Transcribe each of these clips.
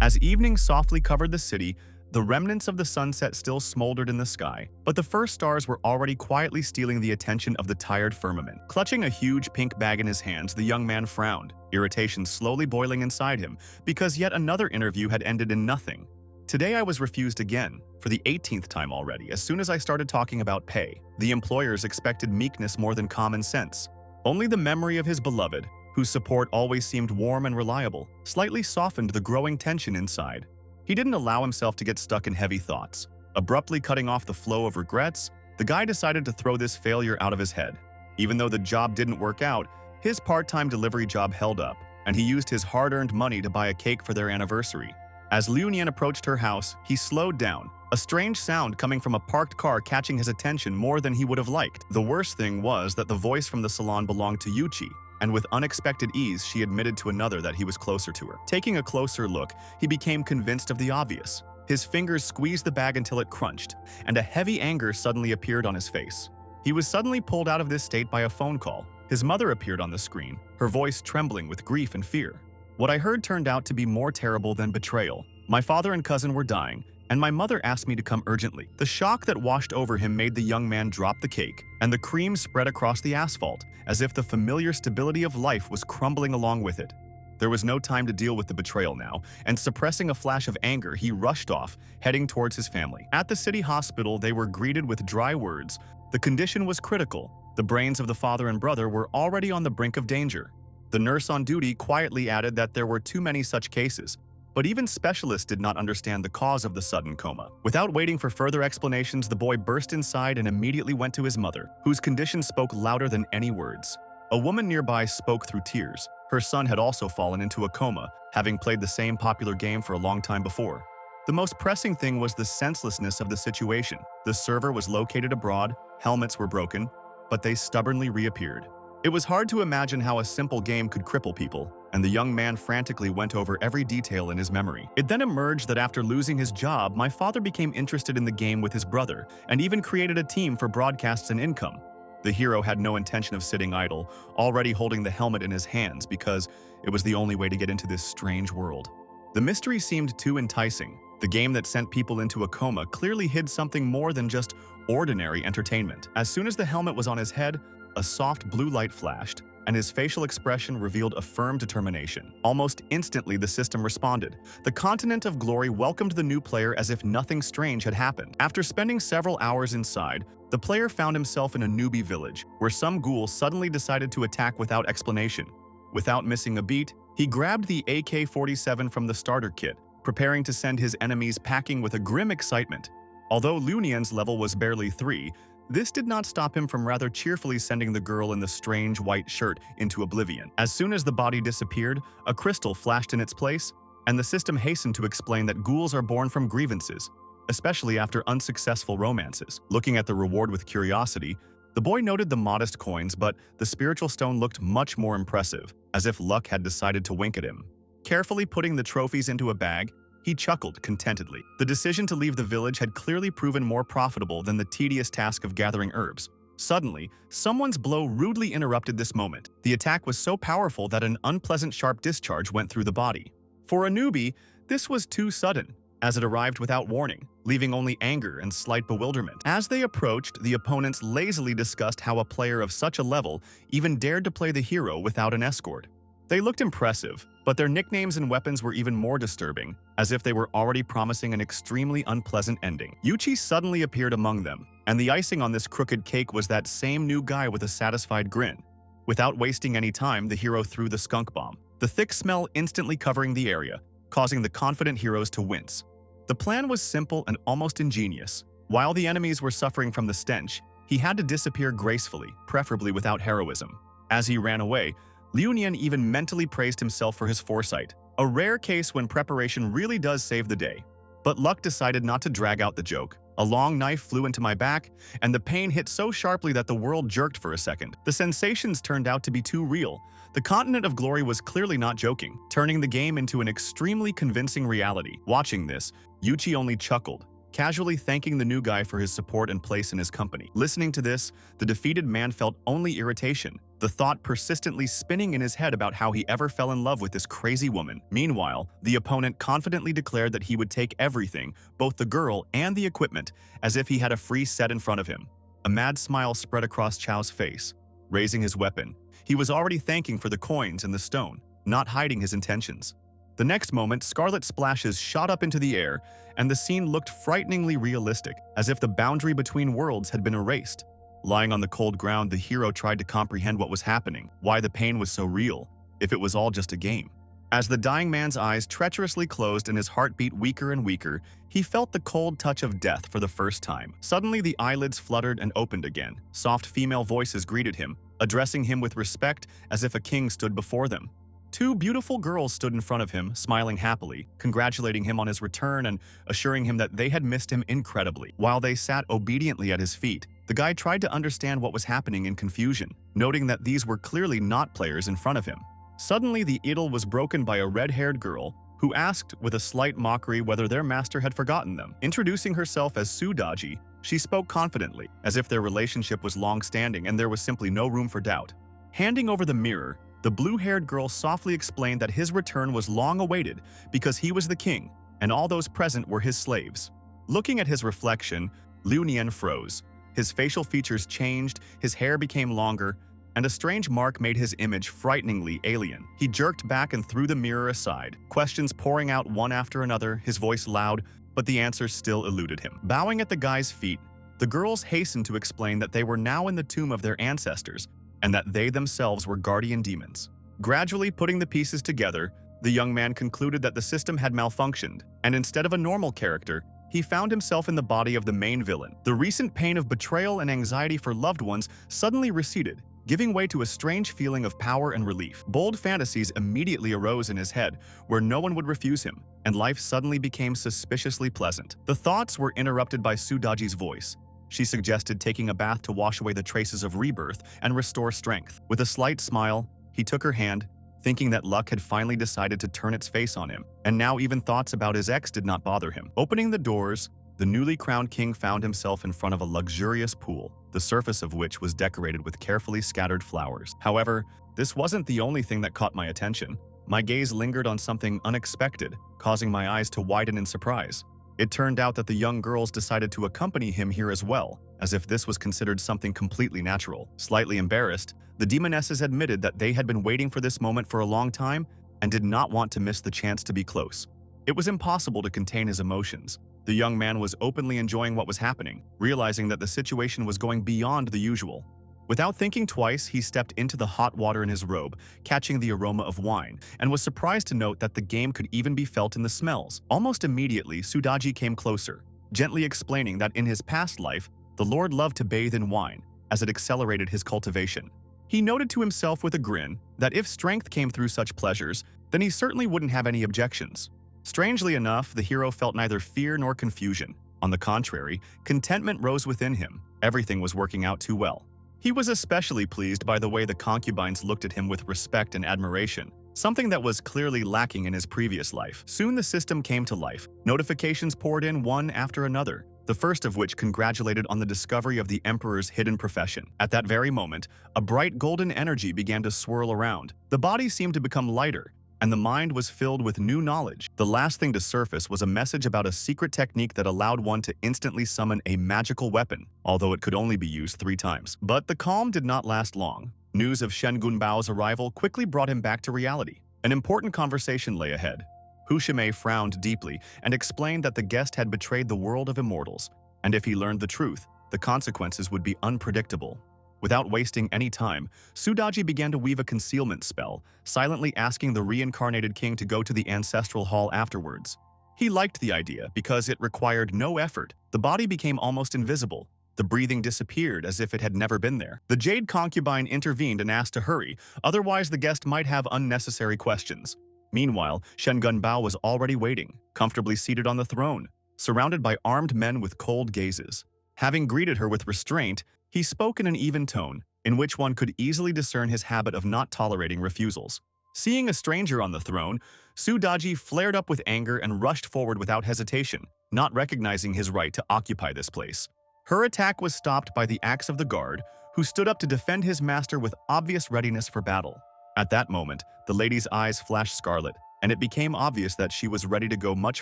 As evening softly covered the city, the remnants of the sunset still smoldered in the sky, but the first stars were already quietly stealing the attention of the tired firmament. Clutching a huge pink bag in his hands, the young man frowned, irritation slowly boiling inside him, because yet another interview had ended in nothing. Today I was refused again, for the 18th time already, as soon as I started talking about pay. The employers expected meekness more than common sense. Only the memory of his beloved, whose support always seemed warm and reliable, slightly softened the growing tension inside. He didn't allow himself to get stuck in heavy thoughts. Abruptly cutting off the flow of regrets, the guy decided to throw this failure out of his head. Even though the job didn't work out, his part-time delivery job held up, and he used his hard-earned money to buy a cake for their anniversary. As Liu Nian approached her house, he slowed down, a strange sound coming from a parked car catching his attention more than he would have liked. The worst thing was that the voice from the salon belonged to Yuchi, and with unexpected ease, she admitted to another that he was closer to her. Taking a closer look, he became convinced of the obvious. His fingers squeezed the bag until it crunched, and a heavy anger suddenly appeared on his face. He was suddenly pulled out of this state by a phone call. His mother appeared on the screen, her voice trembling with grief and fear. What I heard turned out to be more terrible than betrayal. My father and cousin were dying, and my mother asked me to come urgently. The shock that washed over him made the young man drop the cake, and the cream spread across the asphalt, as if the familiar stability of life was crumbling along with it. There was no time to deal with the betrayal now, and suppressing a flash of anger, he rushed off, heading towards his family. At the city hospital, they were greeted with dry words. The condition was critical. The brains of the father and brother were already on the brink of danger. The nurse on duty quietly added that there were too many such cases, but even specialists did not understand the cause of the sudden coma. Without waiting for further explanations, the boy burst inside and immediately went to his mother, whose condition spoke louder than any words. A woman nearby spoke through tears. Her son had also fallen into a coma, having played the same popular game for a long time before. The most pressing thing was the senselessness of the situation. The server was located abroad, helmets were broken, but they stubbornly reappeared. It was hard to imagine how a simple game could cripple people, and the young man frantically went over every detail in his memory. It then emerged that after losing his job, my father became interested in the game with his brother, and even created a team for broadcasts and income. The hero had no intention of sitting idle, already holding the helmet in his hands because it was the only way to get into this strange world. The mystery seemed too enticing. The game that sent people into a coma clearly hid something more than just ordinary entertainment. As soon as the helmet was on his head, a soft blue light flashed, and his facial expression revealed a firm determination. Almost instantly, the system responded. The continent of glory welcomed the new player as if nothing strange had happened. After spending several hours inside, the player found himself in a newbie village, where some ghoul suddenly decided to attack without explanation. Without missing a beat, he grabbed the AK-47 from the starter kit, preparing to send his enemies packing with a grim excitement. Although Liu Nian's level was barely 3, this did not stop him from rather cheerfully sending the girl in the strange white shirt into oblivion. As soon as the body disappeared, a crystal flashed in its place, and the system hastened to explain that ghouls are born from grievances, especially after unsuccessful romances. Looking at the reward with curiosity, the boy noted the modest coins, but the spiritual stone looked much more impressive, as if luck had decided to wink at him. Carefully putting the trophies into a bag, he chuckled contentedly. The decision to leave the village had clearly proven more profitable than the tedious task of gathering herbs. Suddenly, someone's blow rudely interrupted this moment. The attack was so powerful that an unpleasant sharp discharge went through the body. For a newbie, this was too sudden, as it arrived without warning, leaving only anger and slight bewilderment. As they approached, the opponents lazily discussed how a player of such a level even dared to play the hero without an escort. They looked impressive, but their nicknames and weapons were even more disturbing, as if they were already promising an extremely unpleasant ending. Yuchi suddenly appeared among them, and the icing on this crooked cake was that same new guy with a satisfied grin. Without wasting any time, the hero threw the skunk bomb, the thick smell instantly covering the area, causing the confident heroes to wince. The plan was simple and almost ingenious. While the enemies were suffering from the stench, he had to disappear gracefully, preferably without heroism. As he ran away, Liu Nian even mentally praised himself for his foresight, a rare case when preparation really does save the day. But luck decided not to drag out the joke. A long knife flew into my back, and the pain hit so sharply that the world jerked for a second. The sensations turned out to be too real. The continent of glory was clearly not joking, turning the game into an extremely convincing reality. Watching this, Yuchi only chuckled. casually thanking the new guy for his support and place in his company. Listening to this, the defeated man felt only irritation, the thought persistently spinning in his head about how he ever fell in love with this crazy woman. Meanwhile, the opponent confidently declared that he would take everything, both the girl and the equipment, as if he had a free set in front of him. A mad smile spread across Chao's face. Raising his weapon, he was already thanking for the coins and the stone, not hiding his intentions. The next moment, scarlet splashes shot up into the air, and the scene looked frighteningly realistic, as if the boundary between worlds had been erased. Lying on the cold ground, the hero tried to comprehend what was happening, why the pain was so real, if it was all just a game. As the dying man's eyes treacherously closed and his heart beat weaker and weaker, he felt the cold touch of death for the first time. Suddenly, the eyelids fluttered and opened again. Soft female voices greeted him, addressing him with respect as if a king stood before them. Two beautiful girls stood in front of him, smiling happily, congratulating him on his return and assuring him that they had missed him incredibly. While they sat obediently at his feet, the guy tried to understand what was happening in confusion, noting that these were clearly not players in front of him. Suddenly, the idyll was broken by a red-haired girl who asked with a slight mockery whether their master had forgotten them. Introducing herself as Sudaji, she spoke confidently, as if their relationship was long-standing and there was simply no room for doubt. Handing over the mirror, the blue-haired girl softly explained that his return was long awaited because he was the king, and all those present were his slaves. Looking at his reflection, Liu Nian froze. His facial features changed, his hair became longer, and a strange mark made his image frighteningly alien. He jerked back and threw the mirror aside, questions pouring out one after another, his voice loud, but the answers still eluded him. Bowing at the guy's feet, the girls hastened to explain that they were now in the tomb of their ancestors, and that they themselves were guardian demons. Gradually putting the pieces together, the young man concluded that the system had malfunctioned, and instead of a normal character, he found himself in the body of the main villain. The recent pain of betrayal and anxiety for loved ones suddenly receded, giving way to a strange feeling of power and relief. Bold fantasies immediately arose in his head, where no one would refuse him, and life suddenly became suspiciously pleasant. The thoughts were interrupted by Sudaji's voice. She suggested taking a bath to wash away the traces of rebirth and restore strength. With a slight smile, he took her hand, thinking that luck had finally decided to turn its face on him, and now even thoughts about his ex did not bother him. Opening the doors, the newly crowned king found himself in front of a luxurious pool, the surface of which was decorated with carefully scattered flowers. However, this wasn't the only thing that caught my attention. My gaze lingered on something unexpected, causing my eyes to widen in surprise. It turned out that the young girls decided to accompany him here as well, as if this was considered something completely natural. Slightly embarrassed, the demonesses admitted that they had been waiting for this moment for a long time and did not want to miss the chance to be close. It was impossible to contain his emotions. The young man was openly enjoying what was happening, realizing that the situation was going beyond the usual. Without thinking twice, he stepped into the hot water in his robe, catching the aroma of wine, and was surprised to note that the game could even be felt in the smells. Almost immediately, Sudaji came closer, gently explaining that in his past life, the Lord loved to bathe in wine, as it accelerated his cultivation. He noted to himself with a grin that if strength came through such pleasures, then he certainly wouldn't have any objections. Strangely enough, the hero felt neither fear nor confusion. On the contrary, contentment rose within him. Everything was working out too well. He was especially pleased by the way the concubines looked at him with respect and admiration, something that was clearly lacking in his previous life. Soon the system came to life. Notifications poured in one after another, the first of which congratulated on the discovery of the Emperor's hidden profession. At that very moment, a bright golden energy began to swirl around. The body seemed to become lighter, and the mind was filled with new knowledge. The last thing to surface was a message about a secret technique that allowed one to instantly summon a magical weapon, although it could only be used 3 times. But the calm did not last long. News of Shen Gunbao's arrival quickly brought him back to reality. An important conversation lay ahead. Hu Shimei frowned deeply and explained that the guest had betrayed the world of immortals, and if he learned the truth, the consequences would be unpredictable. Without wasting any time, Sudaji began to weave a concealment spell, silently asking the reincarnated king to go to the ancestral hall afterwards. He liked the idea because it required no effort. The body became almost invisible. The breathing disappeared as if it had never been there. The jade concubine intervened and asked to hurry, otherwise the guest might have unnecessary questions. Meanwhile, Shen Gunbao was already waiting, comfortably seated on the throne, surrounded by armed men with cold gazes. Having greeted her with restraint, he spoke in an even tone, in which one could easily discern his habit of not tolerating refusals. Seeing a stranger on the throne, Sudaji flared up with anger and rushed forward without hesitation, not recognizing his right to occupy this place. Her attack was stopped by the axe of the guard, who stood up to defend his master with obvious readiness for battle. At that moment, the lady's eyes flashed scarlet, and it became obvious that she was ready to go much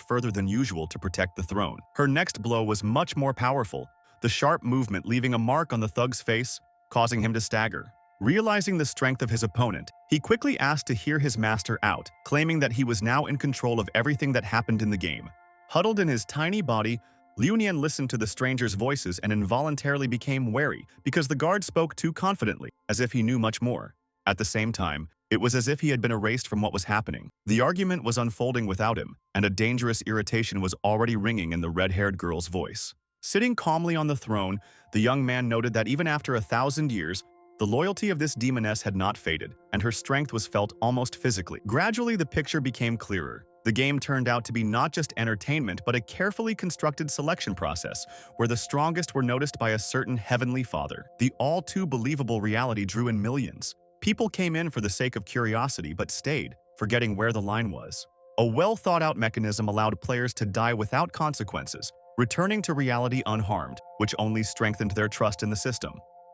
further than usual to protect the throne. Her next blow was much more powerful, the sharp movement leaving a mark on the thug's face, causing him to stagger. Realizing the strength of his opponent, he quickly asked to hear his master out, claiming that he was now in control of everything that happened in the game. Huddled in his tiny body, Liu Nian listened to the stranger's voices and involuntarily became wary because the guard spoke too confidently, as if he knew much more. At the same time, it was as if he had been erased from what was happening. The argument was unfolding without him, and a dangerous irritation was already ringing in the red-haired girl's voice. Sitting calmly on the throne, the young man noted that even after 1,000 years, the loyalty of this demoness had not faded, and her strength was felt almost physically. Gradually, the picture became clearer. The game turned out to be not just entertainment, but a carefully constructed selection process, where the strongest were noticed by a certain heavenly father. The all-too-believable reality drew in millions. People came in for the sake of curiosity, but stayed, forgetting where the line was. A well-thought-out mechanism allowed players to die without consequences, returning to reality unharmed, which only strengthened their trust in the system.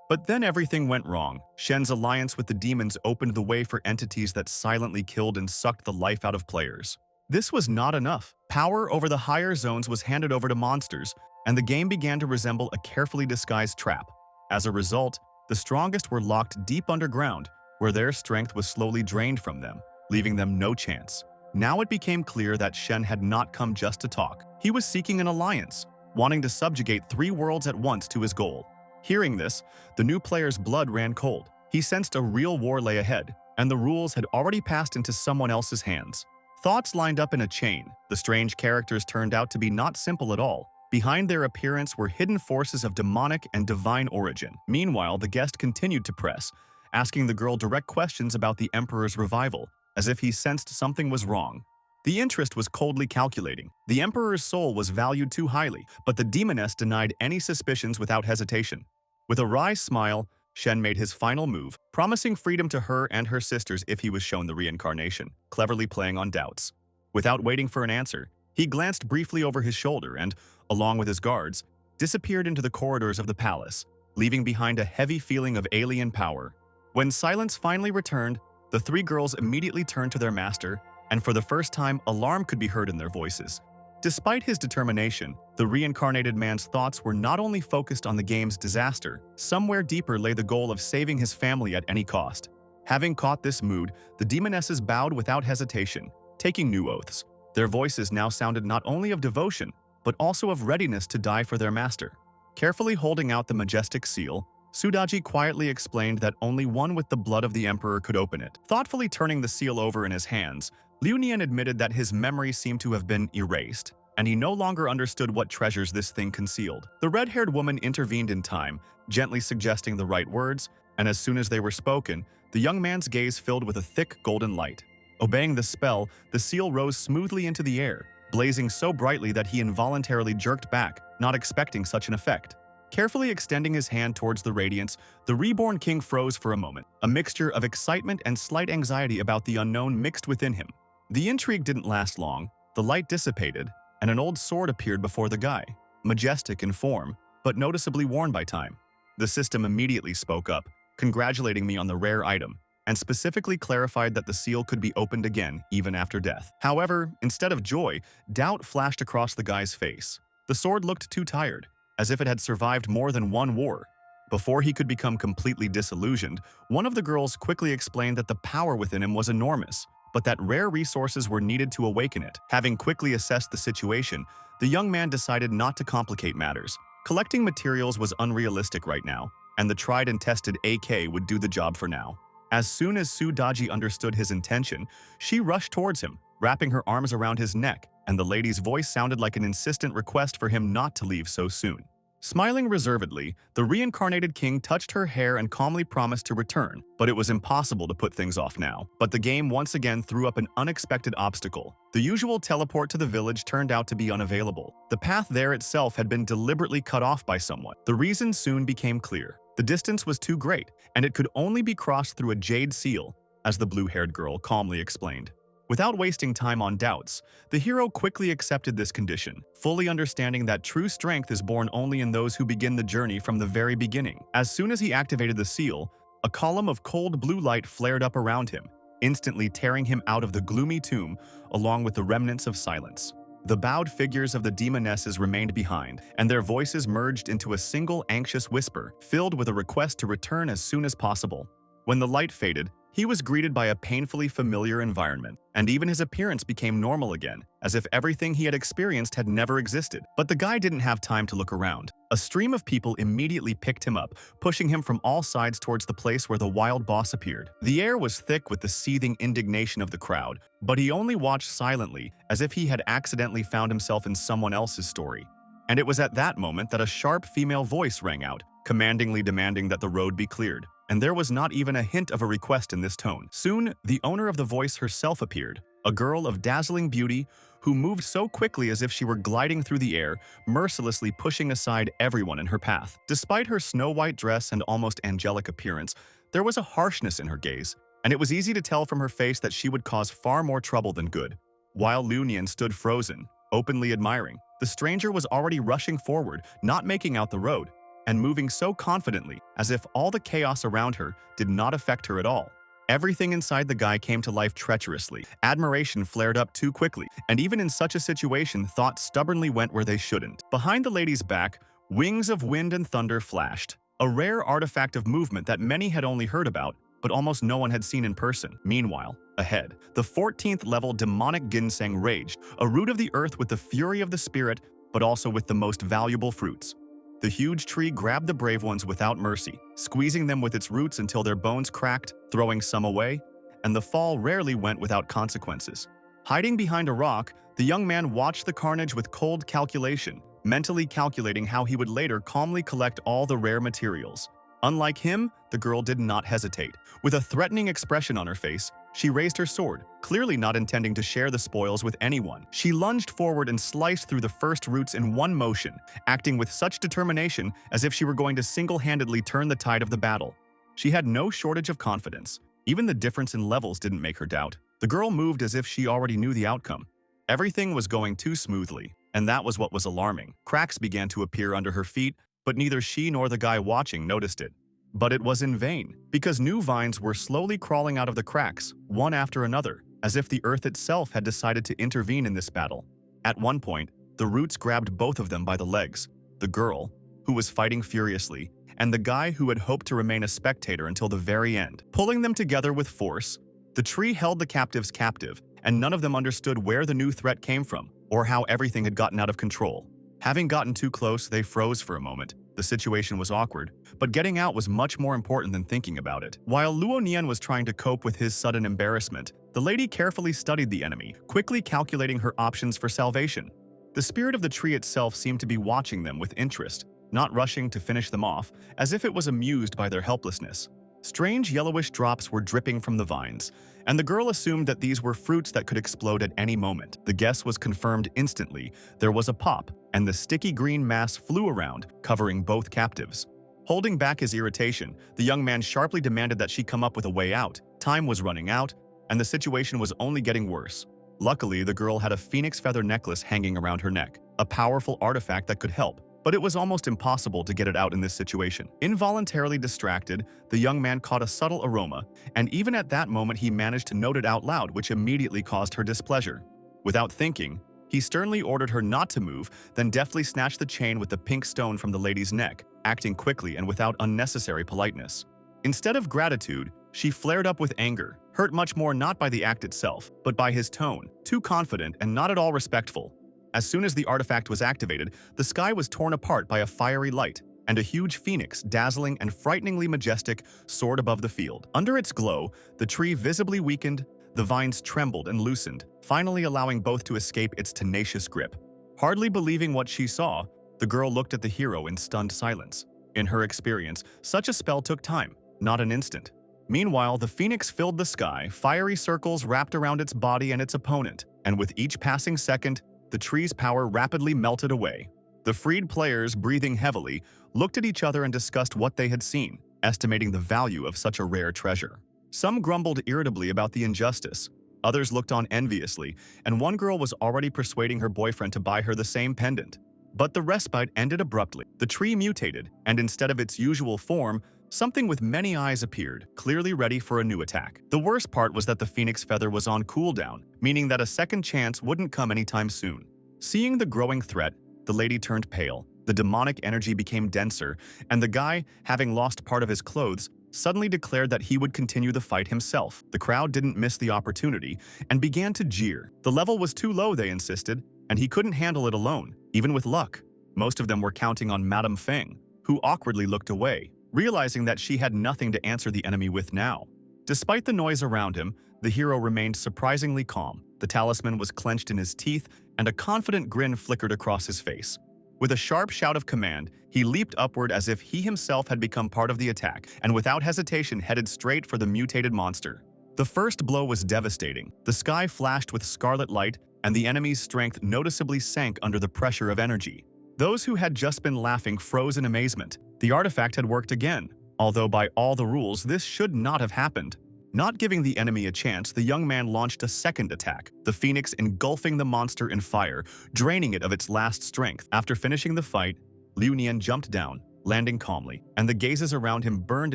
But then everything went wrong. Shen's alliance with the demons opened the way for entities that silently killed and sucked the life out of players. This was not enough. Power over the higher zones was handed over to monsters, and the game began to resemble a carefully disguised trap. As a result, the strongest were locked deep underground, where their strength was slowly drained from them, leaving them no chance. Now it became clear that Shen had not come just to talk. He was seeking an alliance, wanting to subjugate 3 worlds at once to his goal. Hearing this, the new player's blood ran cold. He sensed a real war lay ahead, and the rules had already passed into someone else's hands. Thoughts lined up in a chain. The strange characters turned out to be not simple at all. Behind their appearance were hidden forces of demonic and divine origin. Meanwhile, the guest continued to press, asking the girl direct questions about the Emperor's revival, as if he sensed something was wrong. The interest was coldly calculating. The Emperor's soul was valued too highly, but the demoness denied any suspicions without hesitation. With a wry smile, Shen made his final move, promising freedom to her and her sisters if he was shown the reincarnation, cleverly playing on doubts. Without waiting for an answer, he glanced briefly over his shoulder and, along with his guards, disappeared into the corridors of the palace, leaving behind a heavy feeling of alien power. When silence finally returned, the 3 girls immediately turned to their master, and for the first time, alarm could be heard in their voices. Despite his determination, the reincarnated man's thoughts were not only focused on the game's disaster, somewhere deeper lay the goal of saving his family at any cost. Having caught this mood, the demonesses bowed without hesitation, taking new oaths. Their voices now sounded not only of devotion, but also of readiness to die for their master. Carefully holding out the majestic seal, Sudaji quietly explained that only one with the blood of the Emperor could open it. Thoughtfully turning the seal over in his hands, Liu Nian admitted that his memory seemed to have been erased, and he no longer understood what treasures this thing concealed. The red-haired woman intervened in time, gently suggesting the right words, and as soon as they were spoken, the young man's gaze filled with a thick golden light. Obeying the spell, the seal rose smoothly into the air, blazing so brightly that he involuntarily jerked back, not expecting such an effect. Carefully extending his hand towards the radiance, the reborn king froze for a moment. A mixture of excitement and slight anxiety about the unknown mixed within him. The intrigue didn't last long. The light dissipated, and an old sword appeared before the guy, majestic in form, but noticeably worn by time. The system immediately spoke up, congratulating me on the rare item, and specifically clarified that the seal could be opened again, even after death. However, instead of joy, doubt flashed across the guy's face. The sword looked too tired, as if it had survived more than one war. Before he could become completely disillusioned, one of the girls quickly explained that the power within him was enormous, but that rare resources were needed to awaken it. Having quickly assessed the situation, the young man decided not to complicate matters. Collecting materials was unrealistic right now, and the tried and tested AK would do the job for now. As soon as Sudaji understood his intention, she rushed towards him, wrapping her arms around his neck, and the lady's voice sounded like an insistent request for him not to leave so soon. Smiling reservedly, the reincarnated king touched her hair and calmly promised to return, but it was impossible to put things off now. But the game once again threw up an unexpected obstacle. The usual teleport to the village turned out to be unavailable. The path there itself had been deliberately cut off by someone. The reason soon became clear. The distance was too great, and it could only be crossed through a jade seal, as the blue-haired girl calmly explained. Without wasting time on doubts, the hero quickly accepted this condition, fully understanding that true strength is born only in those who begin the journey from the very beginning. As soon as he activated the seal, a column of cold blue light flared up around him, instantly tearing him out of the gloomy tomb along with the remnants of silence. The bowed figures of the demonesses remained behind, and their voices merged into a single anxious whisper, filled with a request to return as soon as possible. When the light faded, he was greeted by a painfully familiar environment, and even his appearance became normal again, as if everything he had experienced had never existed. But the guy didn't have time to look around. A stream of people immediately picked him up, pushing him from all sides towards the place where the wild boss appeared. The air was thick with the seething indignation of the crowd, but he only watched silently, as if he had accidentally found himself in someone else's story. And it was at that moment that a sharp female voice rang out, commandingly demanding that the road be cleared. And there was not even a hint of a request in this tone. Soon, the owner of the voice herself appeared, a girl of dazzling beauty who moved so quickly as if she were gliding through the air, mercilessly pushing aside everyone in her path. Despite her snow-white dress and almost angelic appearance, there was a harshness in her gaze, and it was easy to tell from her face that she would cause far more trouble than good. While Liu Nian stood frozen, openly admiring, the stranger was already rushing forward, not making out the road, and moving so confidently as if all the chaos around her did not affect her at all. Everything inside the guy came to life treacherously. Admiration flared up too quickly, and even in such a situation, thoughts stubbornly went where they shouldn't. Behind the lady's back, wings of wind and thunder flashed, a rare artifact of movement that many had only heard about, but almost no one had seen in person. Meanwhile, ahead, the 14th level demonic ginseng raged, a root of the earth with the fury of the spirit, but also with the most valuable fruits. The huge tree grabbed the brave ones without mercy, squeezing them with its roots until their bones cracked, throwing some away, and the fall rarely went without consequences. Hiding behind a rock, the young man watched the carnage with cold calculation, mentally calculating how he would later calmly collect all the rare materials. Unlike him, the girl did not hesitate. With a threatening expression on her face, she raised her sword, clearly not intending to share the spoils with anyone. She lunged forward and sliced through the first roots in one motion, acting with such determination as if she were going to single-handedly turn the tide of the battle. She had no shortage of confidence. Even the difference in levels didn't make her doubt. The girl moved as if she already knew the outcome. Everything was going too smoothly, and that was what was alarming. Cracks began to appear under her feet, but neither she nor the guy watching noticed it. But it was in vain, because new vines were slowly crawling out of the cracks, one after another, as if the earth itself had decided to intervene in this battle. At one point, the roots grabbed both of them by the legs, the girl, who was fighting furiously, and the guy who had hoped to remain a spectator until the very end. Pulling them together with force, the tree held the captives captive, and none of them understood where the new threat came from, or how everything had gotten out of control. Having gotten too close, they froze for a moment. The situation was awkward, but getting out was much more important than thinking about it. While Luo Nian was trying to cope with his sudden embarrassment, the lady carefully studied the enemy, quickly calculating her options for salvation. The spirit of the tree itself seemed to be watching them with interest, not rushing to finish them off, as if it was amused by their helplessness. Strange yellowish drops were dripping from the vines, and the girl assumed that these were fruits that could explode at any moment. The guess was confirmed instantly. There was a pop, and the sticky green mass flew around, covering both captives. Holding back his irritation, the young man sharply demanded that she come up with a way out. Time was running out, and the situation was only getting worse. Luckily, the girl had a phoenix feather necklace hanging around her neck, a powerful artifact that could help. But it was almost impossible to get it out in this situation. Involuntarily distracted, the young man caught a subtle aroma, and even at that moment he managed to note it out loud, which immediately caused her displeasure. Without thinking, he sternly ordered her not to move, then deftly snatched the chain with the pink stone from the lady's neck, acting quickly and without unnecessary politeness. Instead of gratitude, she flared up with anger, hurt much more not by the act itself, but by his tone, too confident and not at all respectful. As soon as the artifact was activated, the sky was torn apart by a fiery light, and a huge phoenix, dazzling and frighteningly majestic, soared above the field. Under its glow, the tree visibly weakened, the vines trembled and loosened, finally allowing both to escape its tenacious grip. Hardly believing what she saw, the girl looked at the hero in stunned silence. In her experience, such a spell took time, not an instant. Meanwhile, the phoenix filled the sky, fiery circles wrapped around its body and its opponent, and with each passing second, the tree's power rapidly melted away. The freed players, breathing heavily, looked at each other and discussed what they had seen, estimating the value of such a rare treasure. Some grumbled irritably about the injustice. Others looked on enviously, and one girl was already persuading her boyfriend to buy her the same pendant. But the respite ended abruptly. The tree mutated, and instead of its usual form, something with many eyes appeared, clearly ready for a new attack. The worst part was that the phoenix feather was on cooldown, meaning that a second chance wouldn't come anytime soon. Seeing the growing threat, the lady turned pale, the demonic energy became denser, and the guy, having lost part of his clothes, suddenly declared that he would continue the fight himself. The crowd didn't miss the opportunity and began to jeer. The level was too low, they insisted, and he couldn't handle it alone, even with luck. Most of them were counting on Madame Feng, who awkwardly looked away, realizing that she had nothing to answer the enemy with now. Despite the noise around him, the hero remained surprisingly calm. The talisman was clenched in his teeth, and a confident grin flickered across his face. With a sharp shout of command, he leaped upward as if he himself had become part of the attack, and without hesitation headed straight for the mutated monster. The first blow was devastating. The sky flashed with scarlet light, and the enemy's strength noticeably sank under the pressure of energy. Those who had just been laughing froze in amazement. The artifact had worked again, although by all the rules this should not have happened. Not giving the enemy a chance, the young man launched a second attack, the phoenix engulfing the monster in fire, draining it of its last strength. After finishing the fight, Liu Nian jumped down, landing calmly, and the gazes around him burned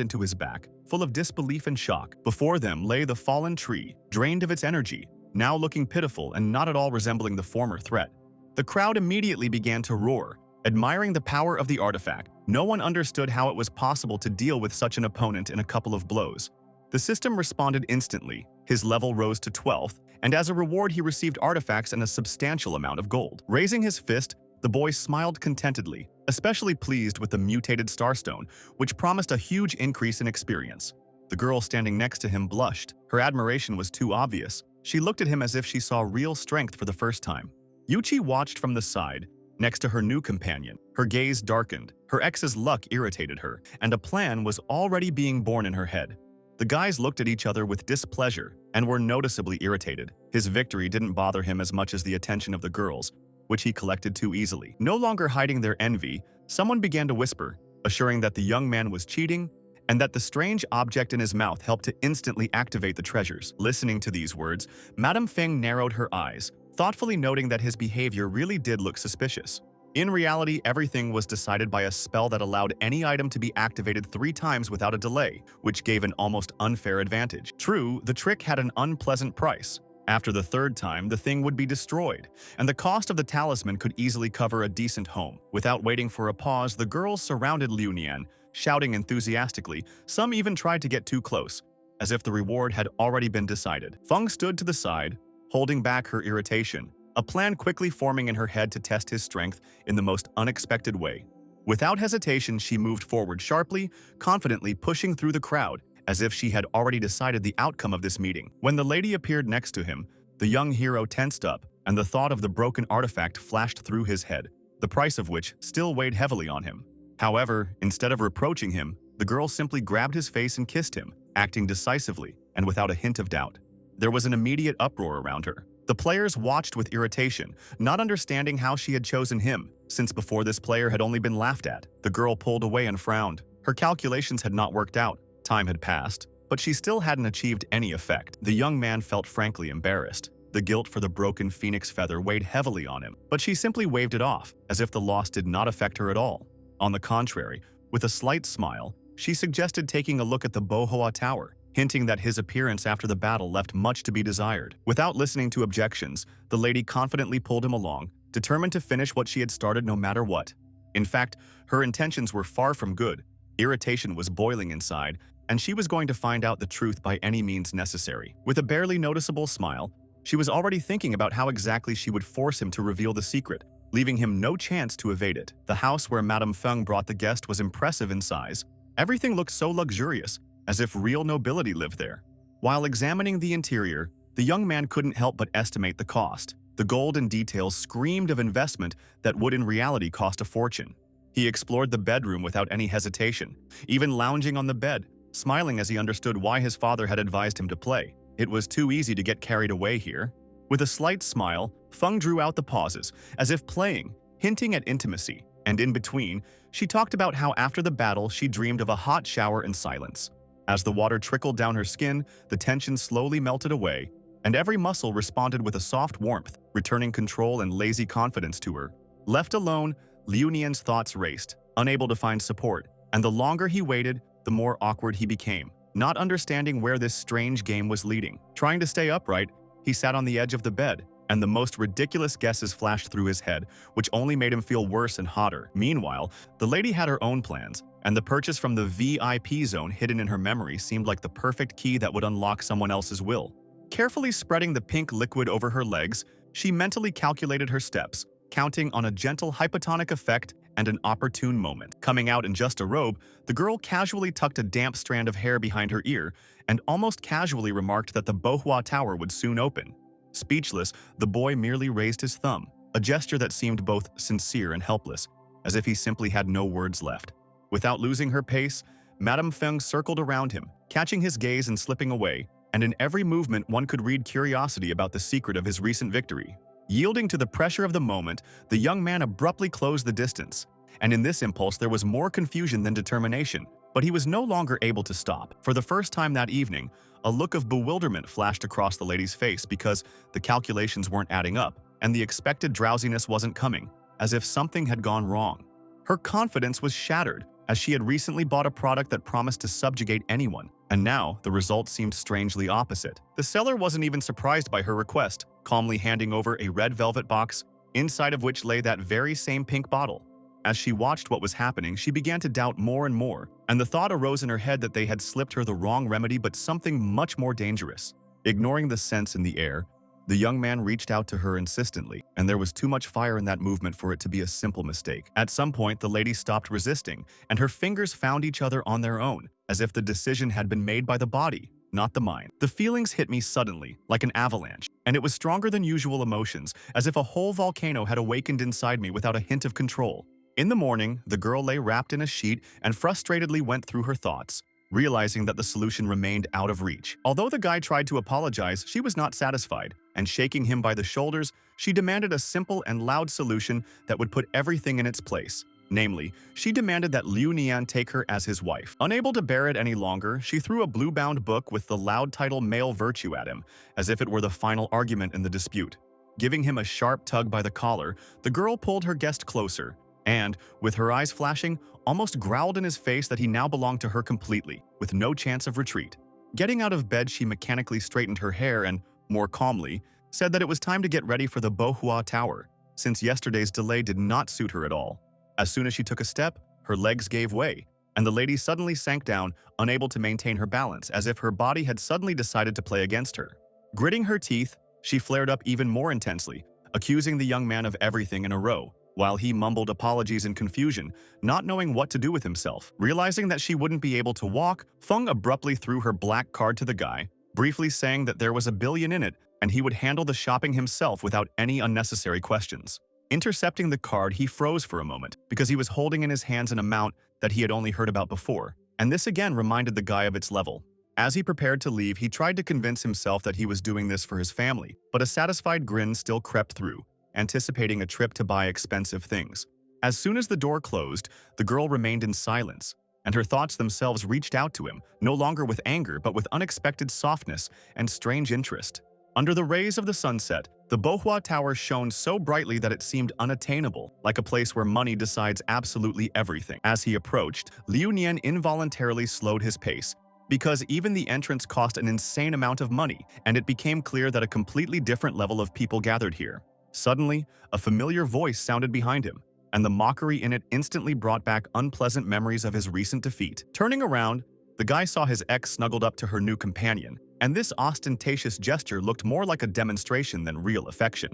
into his back, full of disbelief and shock. Before them lay the fallen tree, drained of its energy, now looking pitiful and not at all resembling the former threat. The crowd immediately began to roar, admiring the power of the artifact. No one understood how it was possible to deal with such an opponent in a couple of blows. The system responded instantly. His level rose to 12th, and as a reward he received artifacts and a substantial amount of gold. Raising his fist, the boy smiled contentedly, especially pleased with the mutated starstone, which promised a huge increase in experience. The girl standing next to him blushed. Her admiration was too obvious. She looked at him as if she saw real strength for the first time. Yuchi watched from the side, next to her new companion. Her gaze darkened. Her ex's luck irritated her, and a plan was already being born in her head. The guys looked at each other with displeasure and were noticeably irritated. His victory didn't bother him as much as the attention of the girls, which he collected too easily. No longer hiding their envy, someone began to whisper, assuring that the young man was cheating and that the strange object in his mouth helped to instantly activate the treasures. Listening to these words, Madame Feng narrowed her eyes, thoughtfully noting that his behavior really did look suspicious. In reality, everything was decided by a spell that allowed any item to be activated 3 times without a delay, which gave an almost unfair advantage. True, the trick had an unpleasant price. After the 3rd time, the thing would be destroyed, and the cost of the talisman could easily cover a decent home. Without waiting for a pause, the girls surrounded Liu Nian, shouting enthusiastically. Some even tried to get too close, as if the reward had already been decided. Feng stood to the side, holding back her irritation, a plan quickly forming in her head to test his strength in the most unexpected way. Without hesitation, she moved forward sharply, confidently pushing through the crowd, as if she had already decided the outcome of this meeting. When the lady appeared next to him, the young hero tensed up, and the thought of the broken artifact flashed through his head, the price of which still weighed heavily on him. However, instead of reproaching him, the girl simply grabbed his face and kissed him, acting decisively and without a hint of doubt. There was an immediate uproar around her. The players watched with irritation, not understanding how she had chosen him, since before this player had only been laughed at. The girl pulled away and frowned. Her calculations had not worked out. Time had passed, but she still hadn't achieved any effect. The young man felt frankly embarrassed. The guilt for the broken phoenix feather weighed heavily on him, but she simply waved it off, as if the loss did not affect her at all. On the contrary, with a slight smile, she suggested taking a look at the Bohua Tower, hinting that his appearance after the battle left much to be desired. Without listening to objections, the lady confidently pulled him along, determined to finish what she had started no matter what. In fact, her intentions were far from good. Irritation was boiling inside, and she was going to find out the truth by any means necessary. With a barely noticeable smile, she was already thinking about how exactly she would force him to reveal the secret, leaving him no chance to evade it. The house where Madame Feng brought the guest was impressive in size. Everything looked so luxurious, as if real nobility lived there. While examining the interior, the young man couldn't help but estimate the cost. The gold and details screamed of investment that would in reality cost a fortune. He explored the bedroom without any hesitation, even lounging on the bed, smiling as he understood why his father had advised him to play. It was too easy to get carried away here. With a slight smile, Feng drew out the pauses, as if playing, hinting at intimacy, and in between, she talked about how after the battle she dreamed of a hot shower and silence. As the water trickled down her skin, the tension slowly melted away, and every muscle responded with a soft warmth, returning control and lazy confidence to her. Left alone, Liu Nian's thoughts raced, unable to find support, and the longer he waited, the more awkward he became, not understanding where this strange game was leading. Trying to stay upright, he sat on the edge of the bed, and the most ridiculous guesses flashed through his head, which only made him feel worse and hotter. Meanwhile, the lady had her own plans, and the purchase from the VIP zone hidden in her memory seemed like the perfect key that would unlock someone else's will. Carefully spreading the pink liquid over her legs, she mentally calculated her steps, counting on a gentle hypotonic effect and an opportune moment. Coming out in just a robe, the girl casually tucked a damp strand of hair behind her ear and almost casually remarked that the Manhwa Tower would soon open. Speechless, the boy merely raised his thumb, a gesture that seemed both sincere and helpless, as if he simply had no words left. Without losing her pace, Madame Feng circled around him, catching his gaze and slipping away, and in every movement one could read curiosity about the secret of his recent victory. Yielding to the pressure of the moment, the young man abruptly closed the distance, and in this impulse there was more confusion than determination, but he was no longer able to stop. For the first time that evening, a look of bewilderment flashed across the lady's face because the calculations weren't adding up, and the expected drowsiness wasn't coming, as if something had gone wrong. Her confidence was shattered, as she had recently bought a product that promised to subjugate anyone, and now the result seemed strangely opposite. The seller wasn't even surprised by her request, calmly handing over a red velvet box, inside of which lay that very same pink bottle. As she watched what was happening, she began to doubt more and more, and the thought arose in her head that they had slipped her the wrong remedy but something much more dangerous. Ignoring the sense in the air, the young man reached out to her insistently, and there was too much fire in that movement for it to be a simple mistake. At some point, the lady stopped resisting, and her fingers found each other on their own, as if the decision had been made by the body, not the mind. The feelings hit me suddenly, like an avalanche, and it was stronger than usual emotions, as if a whole volcano had awakened inside me without a hint of control. In the morning, the girl lay wrapped in a sheet and frustratedly went through her thoughts, realizing that the solution remained out of reach. Although the guy tried to apologize, she was not satisfied, and shaking him by the shoulders, she demanded a simple and loud solution that would put everything in its place. Namely, she demanded that Liu Nian take her as his wife. Unable to bear it any longer, she threw a blue-bound book with the loud title Male Virtue at him, as if it were the final argument in the dispute. Giving him a sharp tug by the collar, the girl pulled her guest closer, and, with her eyes flashing, almost growled in his face that he now belonged to her completely, with no chance of retreat. Getting out of bed, she mechanically straightened her hair and, more calmly, said that it was time to get ready for the Manhwa Tower, since yesterday's delay did not suit her at all. As soon as she took a step, her legs gave way, and the lady suddenly sank down, unable to maintain her balance, as if her body had suddenly decided to play against her. Gritting her teeth, she flared up even more intensely, accusing the young man of everything in a row, while he mumbled apologies in confusion, not knowing what to do with himself. Realizing that she wouldn't be able to walk, Feng abruptly threw her black card to the guy, briefly saying that there was $1 billion in it and he would handle the shopping himself without any unnecessary questions. Intercepting the card, he froze for a moment because he was holding in his hands an amount that he had only heard about before, and this again reminded the guy of its level. As he prepared to leave, he tried to convince himself that he was doing this for his family, but a satisfied grin still crept through, anticipating a trip to buy expensive things. As soon as the door closed, the girl remained in silence, and her thoughts themselves reached out to him, no longer with anger but with unexpected softness and strange interest. Under the rays of the sunset, the Manhwa Tower shone so brightly that it seemed unattainable, like a place where money decides absolutely everything. As he approached, Liu Nian involuntarily slowed his pace, because even the entrance cost an insane amount of money, and it became clear that a completely different level of people gathered here. Suddenly, a familiar voice sounded behind him, and the mockery in it instantly brought back unpleasant memories of his recent defeat. Turning around, the guy saw his ex snuggled up to her new companion, and this ostentatious gesture looked more like a demonstration than real affection.